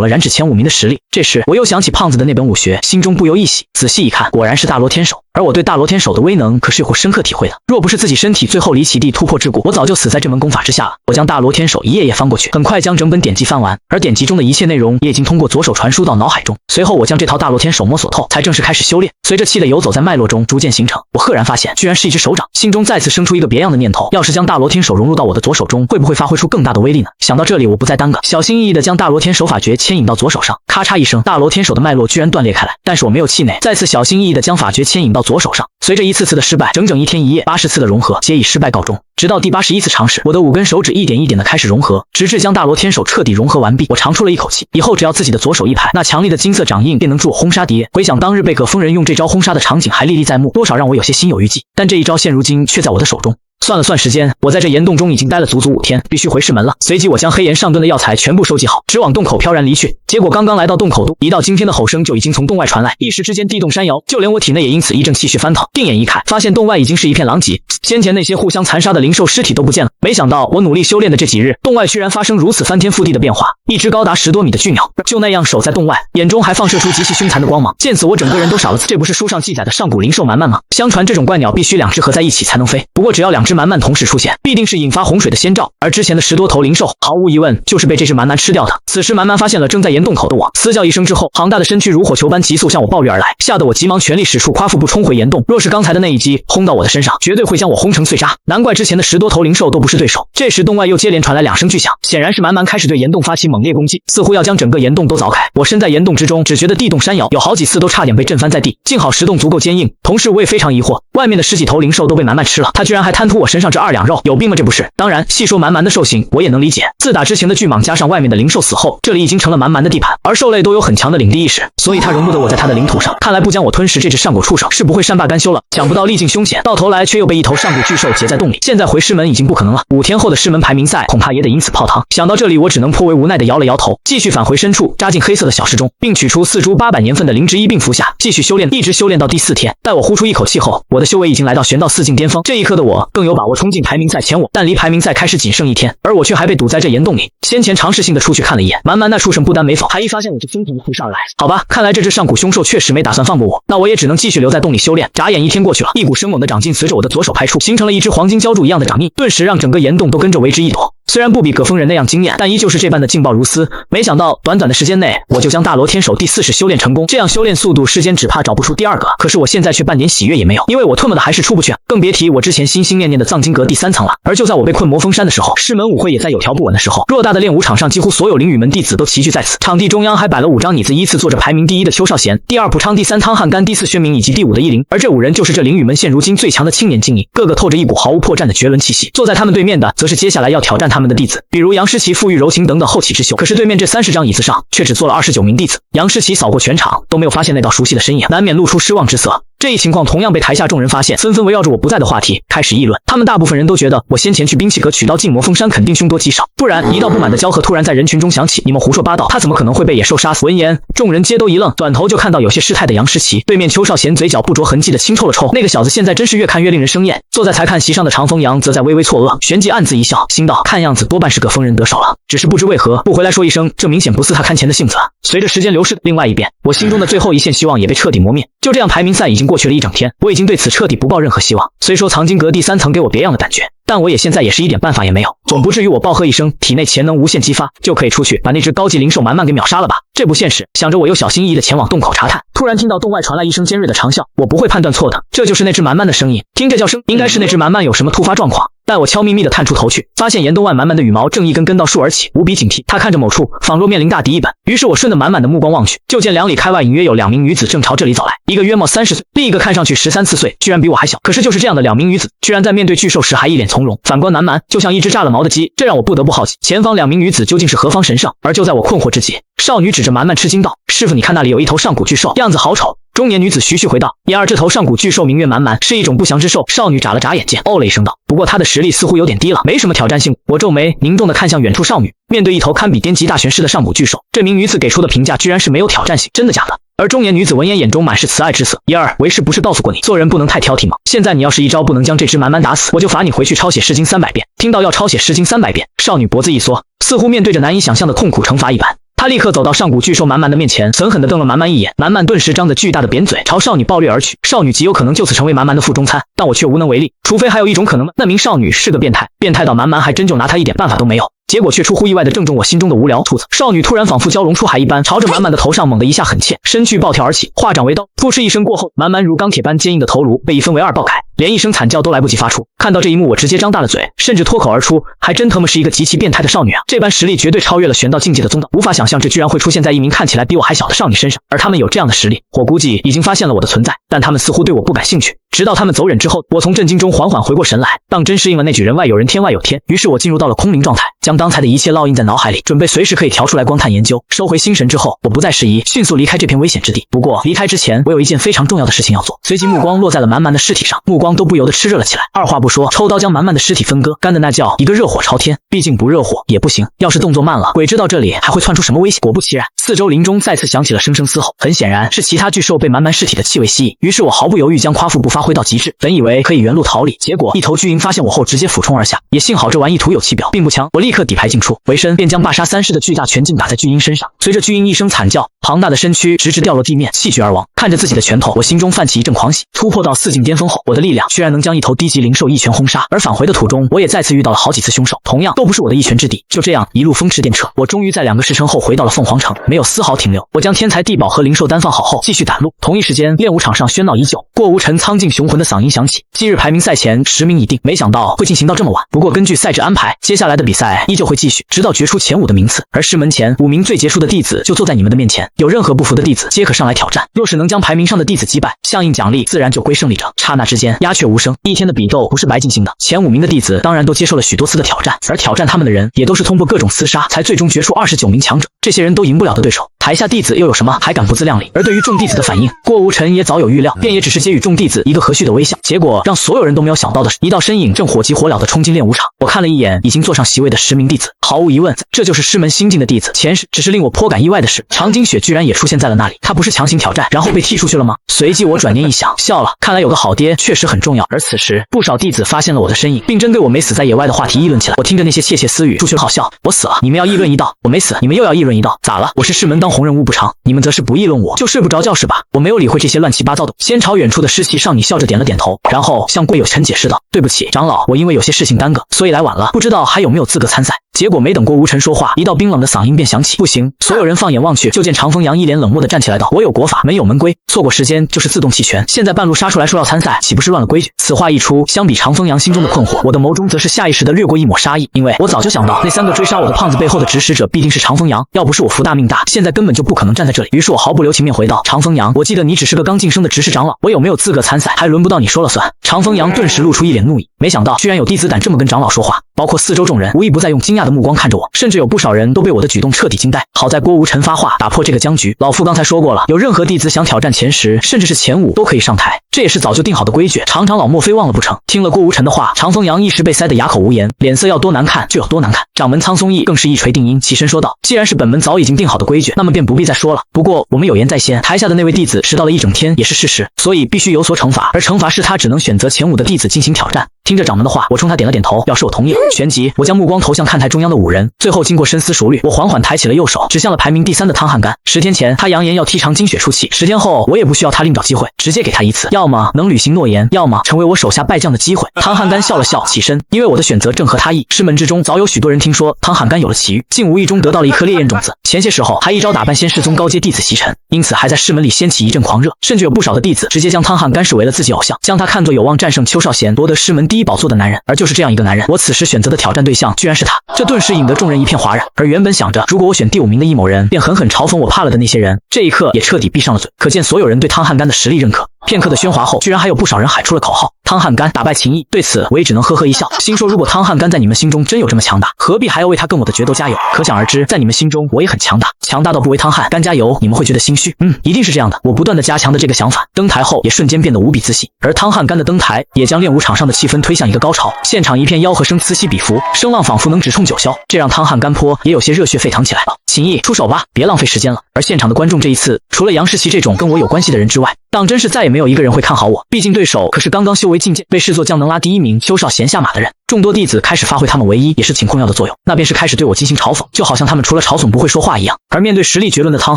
了染指前5名的实力。这时我又想起胖子的那本武学，心中不由一喜，仔细一看，果然是大罗天手。而我对大罗天手的威能可是有过深刻体会的，若不是自己身体最后离奇地突破桎梏，我早就死在这门功法之下了。我将大罗天手一页页翻过去，很快将整本典籍翻完，而典籍中的一切内容也已经通过左手传输到脑海中。随后我将这套大罗天手摸索透，才正式开始修炼。随着气的游走在脉络中逐渐形成，我赫然发现居然是一只手掌，心中再次生出一个别样的念头，要是将大罗天手融入到我的左手中，会不会发挥出更大的威力呢？想到这里，我不再耽搁，小心翼翼地将大罗天手法诀牵引到左手上，咔嚓一声，大罗天手的脉络居然断裂开来。但是我没有气馁，再次小心翼翼地将法诀牵引到左手上。随着一次次的失败，整整1天1夜80次的融合皆以失败告终。直到第81次尝试，我的5根手指一点一点地开始融合，直至将大罗天手彻底融合完毕。我长出了一口气，以后只要自己的左手一拍，那强力的金色掌印便能助我轰杀敌人。回想当日被葛峰人用这招轰杀的场景还历历在目，多少让我有些心有余悸。但这一招现如今却在我的手中。算了算时间，我在这岩洞中已经待了足足5天，必须回师门了。随即我将黑岩上顿的药材全部收集好，直往洞口飘然离去。结果刚刚来到洞口，一道惊天的吼声就已经从洞外传来，一时之间地动山摇，就连我体内也因此一阵气血翻腾。定眼一看，发现洞外已经是一片狼藉，先前那些互相残杀的灵兽尸体都不见了。没想到我努力修炼的这几日，洞外居然发生如此翻天覆地的变化。一只高达10多米的巨鸟就那样守在洞外，眼中还放射出极其凶残的光芒。见此，我整个人都傻了。这不是书上记载的上古灵兽蛮蛮吗？相传这种怪鸟必须2只合在一起才能飞，不过只要2只蛮蛮同时出现，必定是引发洪水的先兆。而之前的10多头灵兽，毫无疑问就是被这只蛮蛮吃掉的。此时蛮蛮发现了正在岩洞口的我，嘶叫一声之后，庞大的身躯如火球般急速向我暴掠而来，吓得我急忙全力使出夸腹部冲回岩洞。若是刚才的那一击轰到我的身上，绝对会将我轰成碎渣。难怪之前的10多头灵兽都不是对手。这时洞外又接连传来2声巨响，显然是蛮蛮开始对岩洞发起猛烈攻击，似乎要将整个岩洞都凿开。我身在岩洞之中，只觉得地动山摇，有好几次都差点被震翻在地。幸好石洞足够坚硬，同时我也非常疑惑，外面的10几头灵兽都被蛮蛮吃了，他居然还贪图我身上这2两肉，有病吗？这不是？当然，细说蛮蛮的兽性，我也能理解。自打之前的巨蟒加上外面的灵兽死后，这里已经成了蛮蛮的地盘，而兽类都有很强的领地意识，所以他容不得我在他的领土上。看来不将我吞噬这只上古畜生，是不会善罢甘休了。想不到历尽凶险，到头来却又被一头上古巨兽劫在洞里。现在回师门已经不可能了，5天后的师门排名赛恐怕也得因此泡汤。想到这里，我只能颇为无奈地摇了摇头，继续返回深处，扎进黑色的小石中，并取出4株800年份的灵芝一并服下，继续修炼，一直修炼到第4天。待我呼出一口气后，我的修为已经来到玄道4境巅峰。这一刻的我更有把握冲进排名赛前5，但离排名赛开始仅剩1天，而我却还被堵在这岩洞里。先前尝试性的出去看了一眼，蛮蛮那畜生不但没走，还一发现我就疯狂地扑上而来。好吧，看来这只上古凶兽确实没打算放过我，那我也只能继续留在洞里修炼。眨眼1天过去了，一股生猛的掌劲随着我的左手拍出，形成了一只黄金浇筑一样的掌印，顿时让整个岩洞都跟着为之一抖。虽然不比葛峰人那样惊艳，但依旧是这般的劲爆如丝。没想到短短的时间内，我就将大罗天手第4式修炼成功。这样修炼速度，世间只怕找不出第2个。可是我现在却半点喜悦也没有，因为我特么的还是出不去，更别提我之前心心念念的藏经阁第3层了。而就在我被困魔峰山的时候，师门舞会也在有条不紊的时候，偌大的练武场上，几乎所有灵羽门弟子都齐聚在此。场地中央还摆了5张椅子，依次坐着排名第1的邱少贤、第2蒲昌、第3汤汉干、第4宣明以及第5的易灵。而这5人就是这灵羽门现如今最强的青年精英，个个透着一股毫无破绽的绝伦气息。坐在他们对面的，则是接下来要挑战他们的弟子，比如杨诗琪、傅玉柔情等等后起之秀。可是对面这30张椅子上，却只坐了29名弟子。杨诗琪扫过全场，都没有发现那道熟悉的身影，难免露出失望之色。这一情况同样被台下众人发现，纷纷围绕着我不在的话题开始议论。他们大部分人都觉得我先前去兵器阁取刀进魔峰山肯定凶多吉少，不然一道不满的交合突然在人群中响起，你们胡说八道，他怎么可能会被野兽杀死？闻言，众人皆都一愣，转头就看到有些失态的杨诗琪，对面邱少贤嘴角不着痕迹的轻抽了抽，那个小子现在真是越看越令人生厌。坐在裁看席上的长风阳则在微微错愕，旋即暗自一笑，心道看样子多半是葛峰人得手了，只是不知为何不回来说一声，这明显不似他看前的性子。随着时间流逝，另外一边，我心中的最后一线希望也被彻底磨灭。就这样，排名赛已经过去了1整天，我已经对此彻底不抱任何希望。虽说藏经阁第3层给我别样的感觉，但我也现在也是一点办法也没有，总不至于我暴喝一声，体内潜能无限激发，就可以出去把那只高级灵兽蛮蛮给秒杀了吧？这不现实。想着我又小心翼翼地前往洞口查探，突然听到洞外传来一声尖锐的长啸，我不会判断错的，这就是那只蛮蛮的声音。听这叫声，应该是那只蛮蛮有什么突发状况。待我悄咪咪地探出头去，发现岩洞外蛮蛮的羽毛正一根根倒竖而起，无比警惕。他看着某处，仿若面临大敌一般。于是我顺着满满的目光望去，就见2里开外隐约有2名女子正朝这里走来，一个约莫30岁，另一个看上去13、14岁，居然比我还小。可是就是这样的2名女子，居然在面对巨兽时还一脸从容。反观蛮蛮，就像一只炸了毛的鸡，这让我不得不好奇，前方2名女子究竟是何方神圣？而就在我困惑之际，少女指着蛮蛮吃惊道：“师傅，你看那里有一头上古巨兽，样子好丑。”中年女子徐徐回道：“言儿，这头上古巨兽名曰蛮蛮，是一种不祥之兽。”少女眨了眨眼睛，哦了一声道：“不过他的实力似乎有点低了，没什么挑战性。”我皱眉，凝重地看向远处少女，面对一头堪比巅级大玄师的上古巨兽，这名女子给出的评价居然是没有挑战性，真的假的？而中年女子闻言眼中满是慈爱之色。叶儿，为师不是告诉过你，做人不能太挑剔吗？现在你要是一招不能将这只蛮蛮打死，我就罚你回去抄写诗经300遍。听到要抄写诗经300遍，少女脖子一缩，似乎面对着难以想象的痛苦惩罚一般。他立刻走到上古巨兽蛮蛮的面前，狠狠地瞪了蛮蛮一眼。蛮蛮顿时张着巨大的扁嘴，朝少女暴掠而去。少女极有可能就此成为蛮蛮的腹中餐，但我却无能为力。除非还有一种可能，那名少女是个变态，变态到蛮蛮还真就拿她一点办法都没有。结果却出乎意外地正中我心中的无聊兔子。少女突然仿佛蛟龙出海一般，朝着蛮蛮的头上猛地一下狠切，身躯暴跳而起，化掌为刀。扑哧一声过后，蛮蛮如钢铁般坚硬的头颅被一分为2爆开，连一声惨叫都来不及发出。看到这一幕，我直接张大了嘴，甚至脱口而出：还真他妈是一个极其变态的少女啊！这般实力绝对超越了玄道境界的宗道，无法想象这居然会出现在一名看起来比我还小的少女身上。而他们有这样的实力，我估计已经发现了我的存在，但他们似乎对我不感兴趣。直到他们走远之后，我从震惊中缓缓回过神来，当真适应了那句人外有人天外有天，于是我进入到了空灵状态，将刚才的一切烙印在脑海里，准备随时可以调出来观看研究。收回心神之后，我不再迟疑，迅速离开这片危险之地。不过离开之前，我有一件非常重要的事情要做。随即目光落在了蛮蛮的尸体上，目光都不由得炽热了起来。二话不说，抽刀将蛮蛮的尸体分割，干的那叫一个热火朝天。毕竟不热火也不行，要是动作慢了，鬼知道这里还会窜出什么危险。果不其然，四周林中再次响起了声声嘶吼，很显然是其他巨兽被蛮蛮尸体的气味吸引。于是我毫不犹豫将夸父步发挥到极致，本以为可以原路逃离，结果一头巨鹰发现我后直接俯冲而下。也幸好这玩意徒有其表，并不强，我立刻底牌尽出，回身便将霸杀3式的巨大拳劲打在巨鹰身上。随着巨鹰一声惨叫，庞大的身躯直直掉落地面，气绝而亡。看着自己的拳头，我心中泛起一阵狂喜。突破到4境巅峰后，我的力量居然能将一头低级灵兽一拳轰杀。而返回的途中，我也再次遇到了好几次凶兽，同样都不是我的一拳之敌。就这样一路风驰电掣，我终于在2个时辰后回到了凤凰城，没有丝毫停留。我将天才地宝和灵兽丹放好后，继续赶路。同一时间，练武场上喧闹已久，过无尘苍劲雄浑的嗓音响起：今日排名赛前10名已定。没想到会进行到这么晚，不过根据赛制安排，接下来的比赛依旧会继续，直到决出前5的名次。而师门前5名最杰出的弟子就坐在你们的面前，有任何不服的弟子皆可上来挑战。若是能将排名上的弟子击败，相应奖励自然就归胜利者。刹那之间，鸦雀无声。一天的比斗不是白进行的，前5名的弟子当然都接受了许多次的挑战，而挑战他们的人也都是通过各种厮杀才最终决出29名强者。这些人都赢不了的对手，台下弟子又有什么还敢不自量力？而对于众弟子的反应，郭无尘也早有预料，便也只是给予众弟子一个和煦的微笑。结果让所有人都没有想到的是，一道身影正火急火燎地冲进练武场。我看了一眼已经坐上席位的10名弟子，毫无疑问，这就是师门新进的弟子。前世只是令我颇感意外的是，长津雪居然也出现在了那里。他不是强行挑战然后被踢出去了吗？随即我转念一想，笑了，看来有个好爹确实很重要。而此时，不少弟子发现了我的身影，并针对我没死在野外的话题议论起来。我听着那些窃窃私语，出去好笑。我死了，你们要议论一道；我没死，你们又要议论一道。咋了？我是师门当红人无不长，你们则是不议论我就睡不着觉是吧？我没有理会这些乱七八糟的，先朝远处的尸气少女笑着点了点头，然后向贵有臣解释道：对不起，长老，我因为有些事情耽搁，所以来晚了，不知道还有没有资格参赛。结果没等郭无尘说话，一道冰冷的嗓音便响起：不行！所有人放眼望去，就见长风阳一脸冷漠地站起来道：我有国法，门有门规，错过时间就是自动弃权。现在半路杀出来说要参赛，岂不是乱了规矩？此话一出，相比长风阳心中的困惑，我的眸中则是下意识地掠过一抹杀意，因为我早就想到那3个追杀我的胖子背后的指使者必定是长风阳，要不是我福大命大，现在根本就不可能站在这里。于是我毫不留情面回道：长风阳，我记得你只是个刚晋升的执事长老，我有没有资格参赛还轮不到你说了算。长风阳顿时露出一脸怒意，没想到居然有弟子胆这么跟长老说话，包括四周众人无一不在用惊讶的目光看着我，甚至有不少人都被我的举动彻底惊呆。好在郭无尘发话打破这个僵局，老夫刚才说过了，有任何弟子想挑战前10甚至是前5都可以上台，这也是早就定好的规矩，常长老莫非忘了不成？听了郭无尘的话，长风阳一时被塞得哑口无言，脸色要多难看就有多难看。掌门苍松义更是一锤定音，起身说道：既然是本门早已经定好的规矩，那么便不必再说了。不过我们有言在先，台下的那位弟子迟到了一整天也是事实，所以必须有所惩罚，而惩罚是他只能选择前5的弟子进行挑战。听着掌门的话，我冲他点了点头，表示我同意了。旋即我将目光投向看台中央的5人，最后经过深思熟虑，我缓缓抬起了右手，指向了排名第3的汤汉干。10天前他扬言要替长津雪出气，10天后我也不需要他另找机会，直接给他一次，要么能履行诺言，要么成为我手下败将的机会。汤汉干笑了笑，起身，因为我的选择正合他意。师门之中早有许多人听说汤汉干有了奇遇，竟无意中得到了一颗烈焰种子，前些时候还一招打败仙世宗高阶弟子袭尘，因此还在师门里掀起一阵狂热，甚至有不少的弟子直接将汤汉干视为了自己偶像，将他看作有望战胜邱少贤夺得师门第1宝座的男人。而就是这样一个男人，我此时选择的挑战对象居然是他，这顿时引得众人一片哗然。而原本想着如果我选第5名的一某人便狠狠嘲讽我怕了的那些人，这一刻也彻底闭上了嘴，可见所有人对汤汉干的实力认可。片刻的喧哗后，居然还有不少人喊出了口号：汤汤汉干打败秦毅，对此我也只能呵呵一笑，心说如果汤汉干在你们心中真有这么强大，何必还要为他跟我的决斗加油？可想而知，在你们心中我也很强大，强大到不为汤汉干加油，你们会觉得心虚。一定是这样的。我不断的加强的这个想法，登台后也瞬间变得无比自信，而汤汉干的登台也将练武场上的气氛推向一个高潮，现场一片吆喝声此起彼伏，声浪仿佛能直冲九霄，这让汤汉干坡也有些热血沸腾起来了。秦毅，出手吧，别浪费时间了。而现场的观众这一次，除了杨世奇这种跟我有关系的人之外，当真是再也没有一个人会看好我，毕竟对手可是刚刚修为进阶，被视作将能拉第1名邱少贤下马的人。众多弟子开始发挥他们唯一也是请控要的作用，那便是开始对我进行嘲讽，就好像他们除了嘲讽不会说话一样。而面对实力绝伦的汤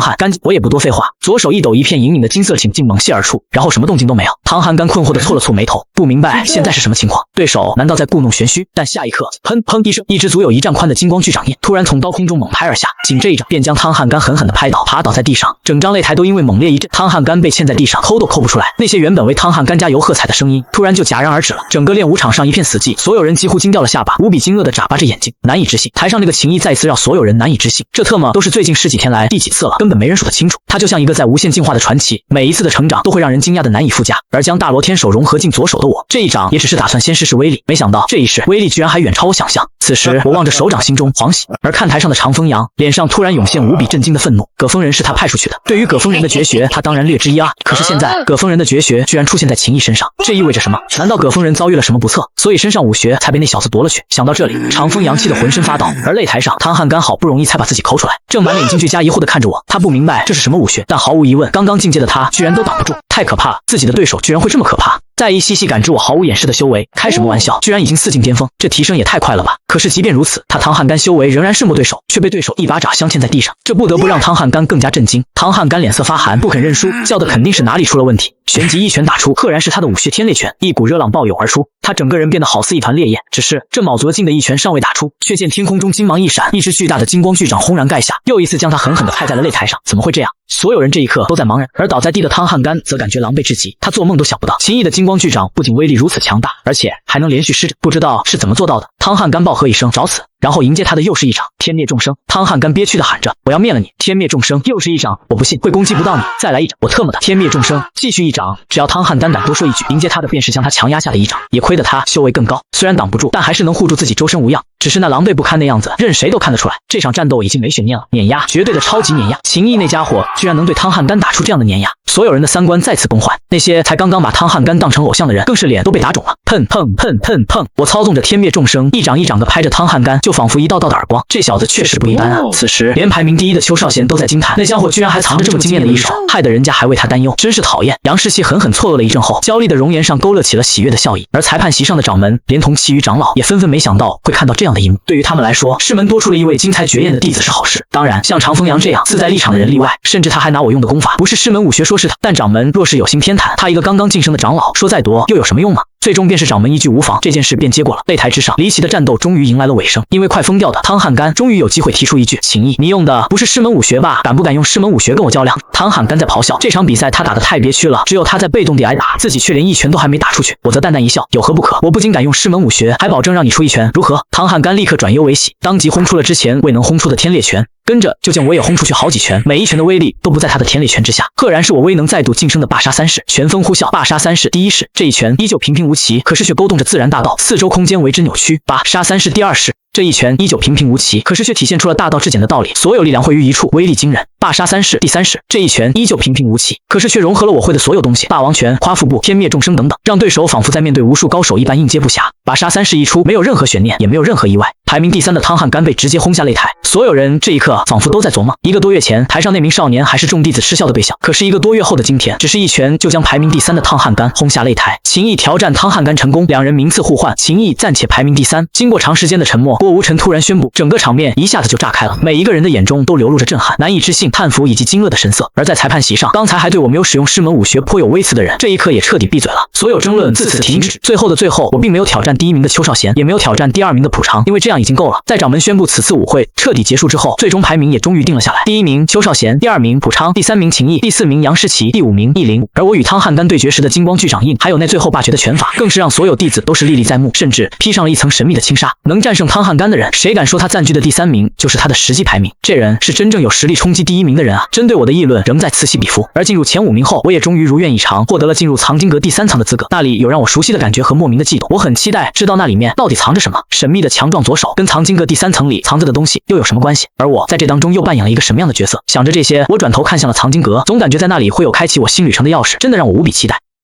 汉干，我也不多废话，左手一抖，一片隐隐的金色请劲猛泻而出，然后什么动静都没有。汤汉干困惑地蹙了蹙眉头，不明白现在是什么情况，对手难道在故弄玄虚？但下一刻，砰砰一声，一只足有1丈宽的金光巨掌印突然从刀空中猛拍而下，紧这一掌便将汤汉干狠狠地拍倒，爬倒在地上，整张擂台都因为猛烈一震，汤汉干被嵌在地上，抠都抠不出来。那些原本为汤汉干加油喝彩的声音突然就戛然而止了，整个练武场上一片死寂，所有人几乎惊掉了下巴，无比惊愕地眨巴着眼睛，难以置信。台上那个秦毅再次让所有人难以置信，这特么都是最近10几天来第几次了，根本没人数得清楚。他就像一个在无限进化的传奇，每一次的成长都会让人惊讶的难以复加。而将大罗天手融合进左手的我，这一掌也只是打算先试试威力，没想到这一试威力居然还远超我想象。此时我望着手掌，心中狂喜。而看台上的长风阳，脸上突然涌现无比震惊的愤怒。葛峰人是他派出去的，对于葛峰人的绝学，他当然略知一二。可是现在葛峰人的绝学居然出现在秦毅身上，这意味着什么？难道葛峰人遭遇了什么不测，所以身上武学才被那小子夺了去？想到这里，长风阳气得浑身发抖。而擂台上，汤汉干好不容易才把自己抠出来，正满脸惊惧加疑惑地看着我。他不明白这是什么武学，但毫无疑问，刚刚进阶的他居然都挡不住，太可怕了！自己的对手居然会这么可怕。再一细细感知我毫无掩饰的修为，开什么玩笑，居然已经4境巅峰，这提升也太快了吧！可是即便如此，他汤汉干修为仍然胜过对手，却被对手一巴掌镶嵌在地上，这不得不让汤汉干更加震惊。汤汉干脸色发寒，不肯认输，叫的肯定是哪里出了问题。旋即一拳打出，赫然是他的武学天烈拳，一股热浪暴涌而出，他整个人变得好似一团烈焰。只是这卯足了劲的一拳尚未打出，却见天空中金芒一闪，一只巨大的金光巨掌轰然盖下，又一次将他狠狠地拍在了擂台上。怎么会这样？所有人这一刻都在茫然，而倒在地的汤汉干则感觉狼狈至极。他做梦都想不到，秦毅的金光巨掌不仅威力如此强大，而且还能连续施展，不知道是怎么做到的。汤汉干暴喝一声找死，然后迎接他的又是一掌天灭众生。汤汉干憋屈地喊着：“我要灭了你！”天灭众生，又是一掌，我不信会攻击不到你，再来一掌，我特么的天灭众生，继续一掌。只要汤汉干敢多说一句，迎接他的便是将他强压下的一掌。也亏得他修为更高，虽然挡不住，但还是能护住自己周身无恙。只是那狼狈不堪的样子，任谁都看得出来，这场战斗已经没悬念了，碾压，绝对的超级碾压。秦毅那家伙居然能对汤汉干打出这样的碾压，所有人的三观再次崩坏。那些才刚刚把汤汉干当成偶像的人，更是脸都被打肿了。砰砰砰砰砰！我操纵着天灭众生，一掌一掌的拍着汤汉干，就仿佛一道道的耳光。这小子确实不一般啊！此时连排名第1的邱少贤都在惊叹，那家伙居然还藏着这么惊艳的一手，害得人家还为他担忧，真是讨厌。杨世奇狠狠错愕了一阵后，娇丽的容颜上勾勒起了喜悦的笑意。而裁判席上的掌门连同其余长老也纷纷没想到会看到这样的一幕。对于他们来说，师门多出了一位惊才绝艳的弟子是好事。当然，像长风阳这样自在立场的人例外，甚至他还拿我用的功法不是师门武学说是他，但掌门若是有心偏袒，他一个刚刚晋升的长老说再多又有什么用吗？最终便是掌门一句无妨，这件事便接过了。擂台之上，离奇的战斗终于迎来了尾声。因为快疯掉的汤汉干终于有机会提出一句：“秦毅，你用的不是师门武学吧？敢不敢用师门武学跟我较量？”汤汉干在咆哮。这场比赛他打得太憋屈了，只有他在被动地挨打，自己却连一拳都还没打出去。我则淡淡一笑，有何不可？我不仅敢用师门武学，还保证让你出一拳，如何？汤汉干立刻转忧为喜，当即轰出了之前未能轰出的天烈拳。跟着就见我也轰出去好几拳，每一拳的威力都不在他的天烈拳之下，赫然是我威能再度晋升的霸杀三式。旋风呼啸，霸杀三式第一式，这一拳依旧平平无奇，可是却勾动着自然大道，四周空间为之扭曲。霸杀三式第二式，这一拳依旧平平无奇，可是却体现出了大道至简的道理，所有力量汇于一处，威力惊人。霸杀三式第三式，这一拳依旧平平无奇，可是却融合了我会的所有东西，霸王拳、夸腹部、天灭众生等等，让对手仿佛在面对无数高手一般应接不暇。霸杀三式一出，没有任何悬念，也没有任何意外。排名第3的汤汉干被直接轰下擂台，所有人这一刻仿佛都在琢磨，1个多月前台上那名少年还是众弟子嗤笑的对象，可是1个多月后的今天，只是一拳就将排名第3的汤汉干轰下擂台。秦毅挑战汤汉干成功，两人名次互换，秦毅暂且排名第3。经过长时间的沉默，郭无尘突然宣布，整个场面一下子就炸开了，每一个人的眼中都流露着震撼、难以置信、叹服以及惊愕的神色。而在裁判席上，刚才还对我没有使用师门武学颇有微词的人，这一刻也彻底闭嘴了，所有争论自此停止。最后的最后，我并没有挑战第1名的邱少贤，也没有挑战第2名的卜长，因为这样已经够了。在掌门宣布此次舞会彻底结束之后，最终排名也终于定了下来，第1名邱少贤，第2名卜昌，第3名秦毅，第4名杨世奇，第5名易林。而我与汤汉干对决时的金光巨掌印，还有那最后霸绝的拳法，更是让所有弟子都是历历在目，甚至披上了一层神秘的轻纱。能战胜汤汉汗干的人，谁敢说他暂居的第3名就是他的实际排名？这人是真正有实力冲击第1名的人啊！针对我的议论仍在此起彼伏，而进入前5名后，我也终于如愿以偿获得了进入藏经阁第3层的资格。那里有让我熟悉的感觉和莫名的悸动，我很期待知道那里面到底藏着什么。神秘的强壮左手跟藏经阁第3层里藏着的东西又有什么关系？而我在这当中又扮演了一个什么样的角色？想着这些，我转头看向了藏经阁，总感觉在那里会有开启我新旅程的钥匙，真的让我无比期待。